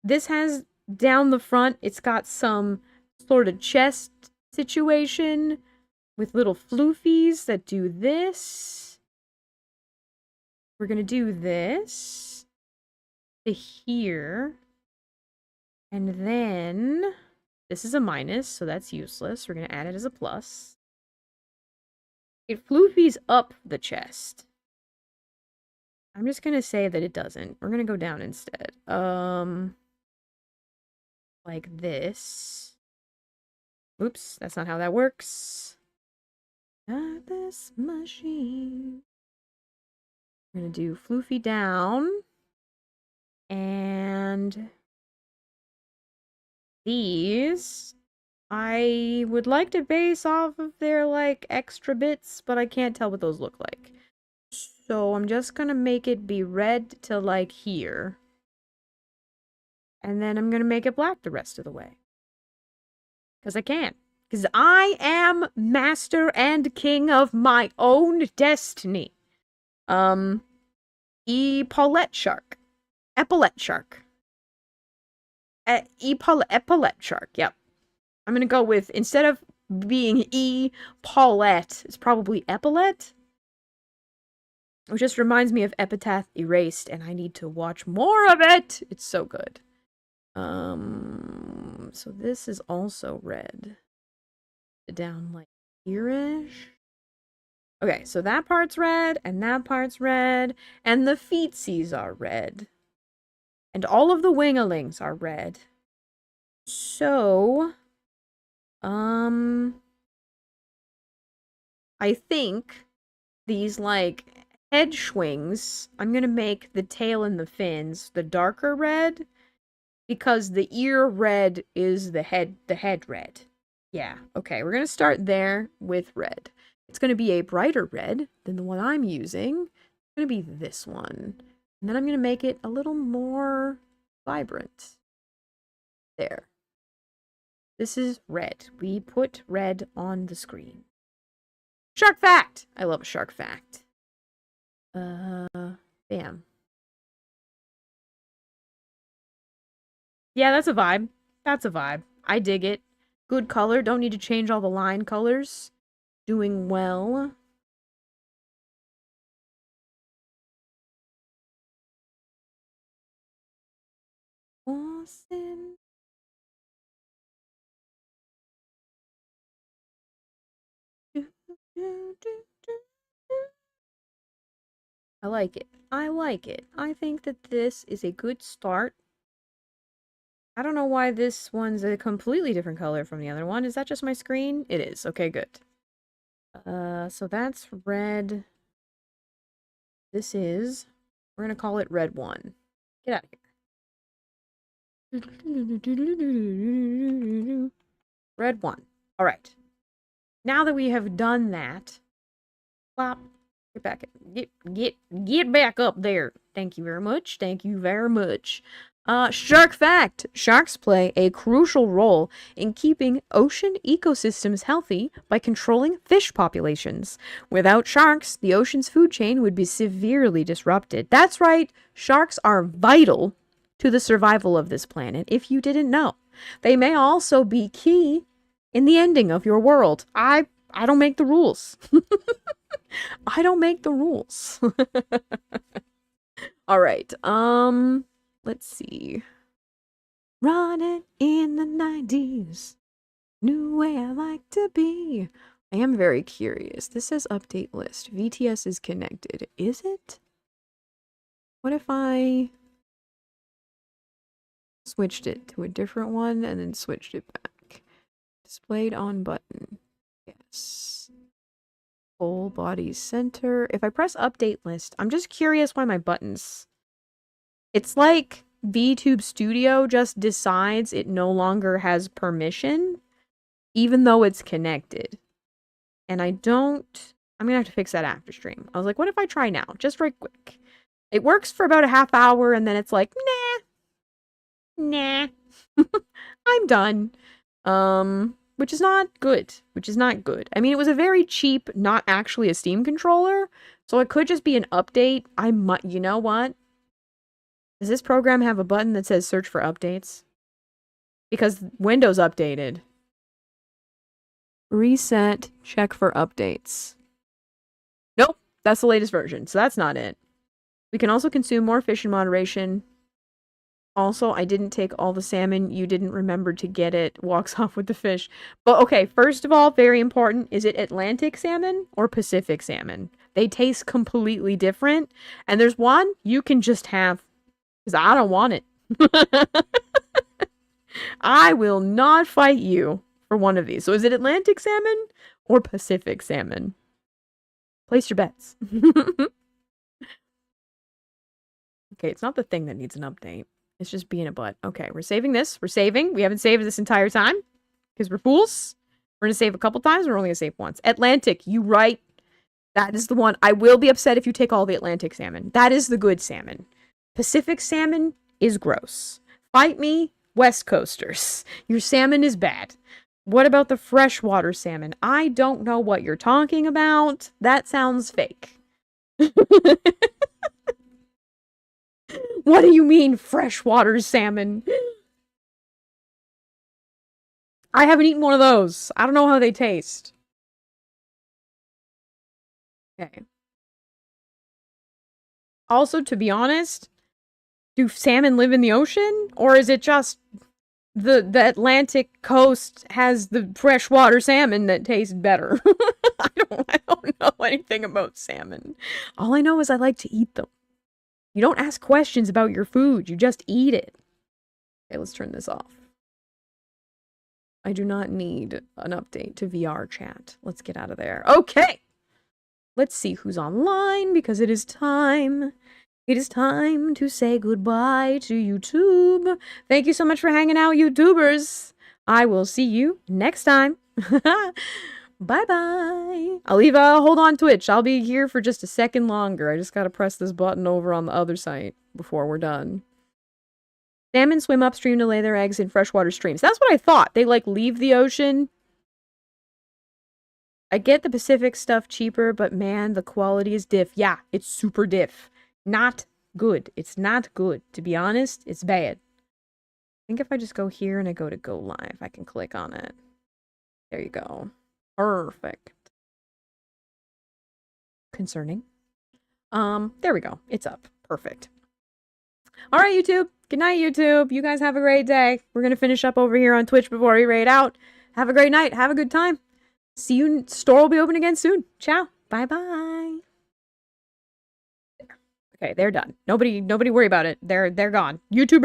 Speaker 1: This has down the front, it's got some sort of chest situation with little floofies that do this. We're gonna do this to here. And then this is a minus, so that's useless. We're gonna add it as a plus. It floofies up the chest. I'm just gonna say that it doesn't. We're gonna go down instead. Like this. Oops, that's not how that works. Not this machine. We're gonna do floofy down. And these, I would like to base off of their, like, extra bits, but I can't tell what those look like. So I'm just gonna make it be red to, like, here. And then I'm gonna make it black the rest of the way. Because I can. Because I am master and king of my own destiny. Epaulet-Shark. Epaulet-Shark. Epaulet-Shark, yep. I'm gonna go with, instead of being E-Paulette, it's probably Epaulette. Which just reminds me of Epitaph Erased, and I need to watch more of it! It's so good. So this is also red. Down like here-ish. Okay, so that part's red, and that part's red, and the feetsies are red. And all of the wingalings are red. So, I think these, like, head schwings, I'm gonna make the tail and the fins the darker red, because the ear red is the head red. Yeah, okay, we're gonna start there with red. It's gonna be a brighter red than the one I'm using. It's gonna be this one. And then I'm gonna make it a little more vibrant. There. This is red. We put red on the screen. Shark fact! I love a shark fact. Bam. Yeah, that's a vibe. That's a vibe. I dig it. Good color. Don't need to change all the line colors. Doing well. Awesome. I like it. I like it. I think that this is a good start. I don't know why this one's a completely different color from the other one. Is that just my screen? It is. Okay, good. So that's red. This is... We're gonna call it red 1. Get out of here. Red 1. Alright. Now that we have done that... Plop. Get back. Get back up there. Thank you very much. Thank you very much. Shark fact. Sharks play a crucial role in keeping ocean ecosystems healthy by controlling fish populations. Without sharks, the ocean's food chain would be severely disrupted. That's right. Sharks are vital to the survival of this planet, if you didn't know. They may also be key in the ending of your world. I don't make the rules. I don't make the rules. All right. Let's see. Running in the 90s. New way I like to be. I am very curious. This says update list. VTS is connected. Is it? What if I switched it to a different one and then switched it back? Displayed on button. Yes. Full body center. If I press update list, I'm just curious why my buttons... It's like VTube Studio just decides it no longer has permission, even though it's connected. And I don't... I'm gonna have to fix that after stream. I was like, what if I try now? Just right quick. It works for about a half hour, and then it's like, nah. I'm done. Which is not good. Which is not good. I mean, it was a very cheap, not actually a Steam controller, so it could just be an update. I might... You know what? Does this program have a button that says search for updates? Because Windows updated. Reset, check for updates. Nope, that's the latest version, so that's not it. We can also consume more fish in moderation. Also, I didn't take all the salmon. You didn't remember to get it. Walks off with the fish. But okay, first of all, very important. Is it Atlantic salmon or Pacific salmon? They taste completely different. And there's one you can just have. Because I don't want it. I will not fight you for one of these. So is it Atlantic salmon or Pacific salmon? Place your bets. Okay, it's not the thing that needs an update. It's just being a butt. Okay, we're saving this. We're saving. We haven't saved this entire time because we're fools. We're going to save a couple times. We're only going to save once. Atlantic, you right. That is the one. I will be upset if you take all the Atlantic salmon. That is the good salmon. Pacific salmon is gross. Fight me, West Coasters. Your salmon is bad. What about the freshwater salmon? I don't know what you're talking about. That sounds fake. What do you mean, freshwater salmon? I haven't eaten one of those. I don't know how they taste. Okay. Also, to be honest, do salmon live in the ocean? Or is it just the Atlantic coast has the freshwater salmon that tastes better? I don't know anything about salmon. All I know is I like to eat them. You don't ask questions about your food. You just eat it. Okay, let's turn this off. I do not need an update to VR chat. Let's get out of there. Okay. Let's see who's online because it is time. It is time to say goodbye to YouTube. Thank you so much for hanging out, YouTubers. I will see you next time. Bye-bye. I'll leave a hold on Twitch. I'll be here for just a second longer. I just gotta press this button over on the other side before we're done. Salmon swim upstream to lay their eggs in freshwater streams. That's what I thought. They, like, leave the ocean. I get the Pacific stuff cheaper, but man, the quality is diff. Yeah, it's super diff. Not good. It's not good. To be honest, it's bad. I think if I just go here and I go to go live, I can click on it. There you go. Perfect. Concerning. There we go. It's up. Perfect. All right, YouTube. Good night, YouTube. You guys have a great day. We're going to finish up over here on Twitch before we raid out. Have a great night. Have a good time. See you. Store will be open again soon. Ciao. Bye-bye. Okay, they're done. Nobody worry about it. They're gone. YouTubers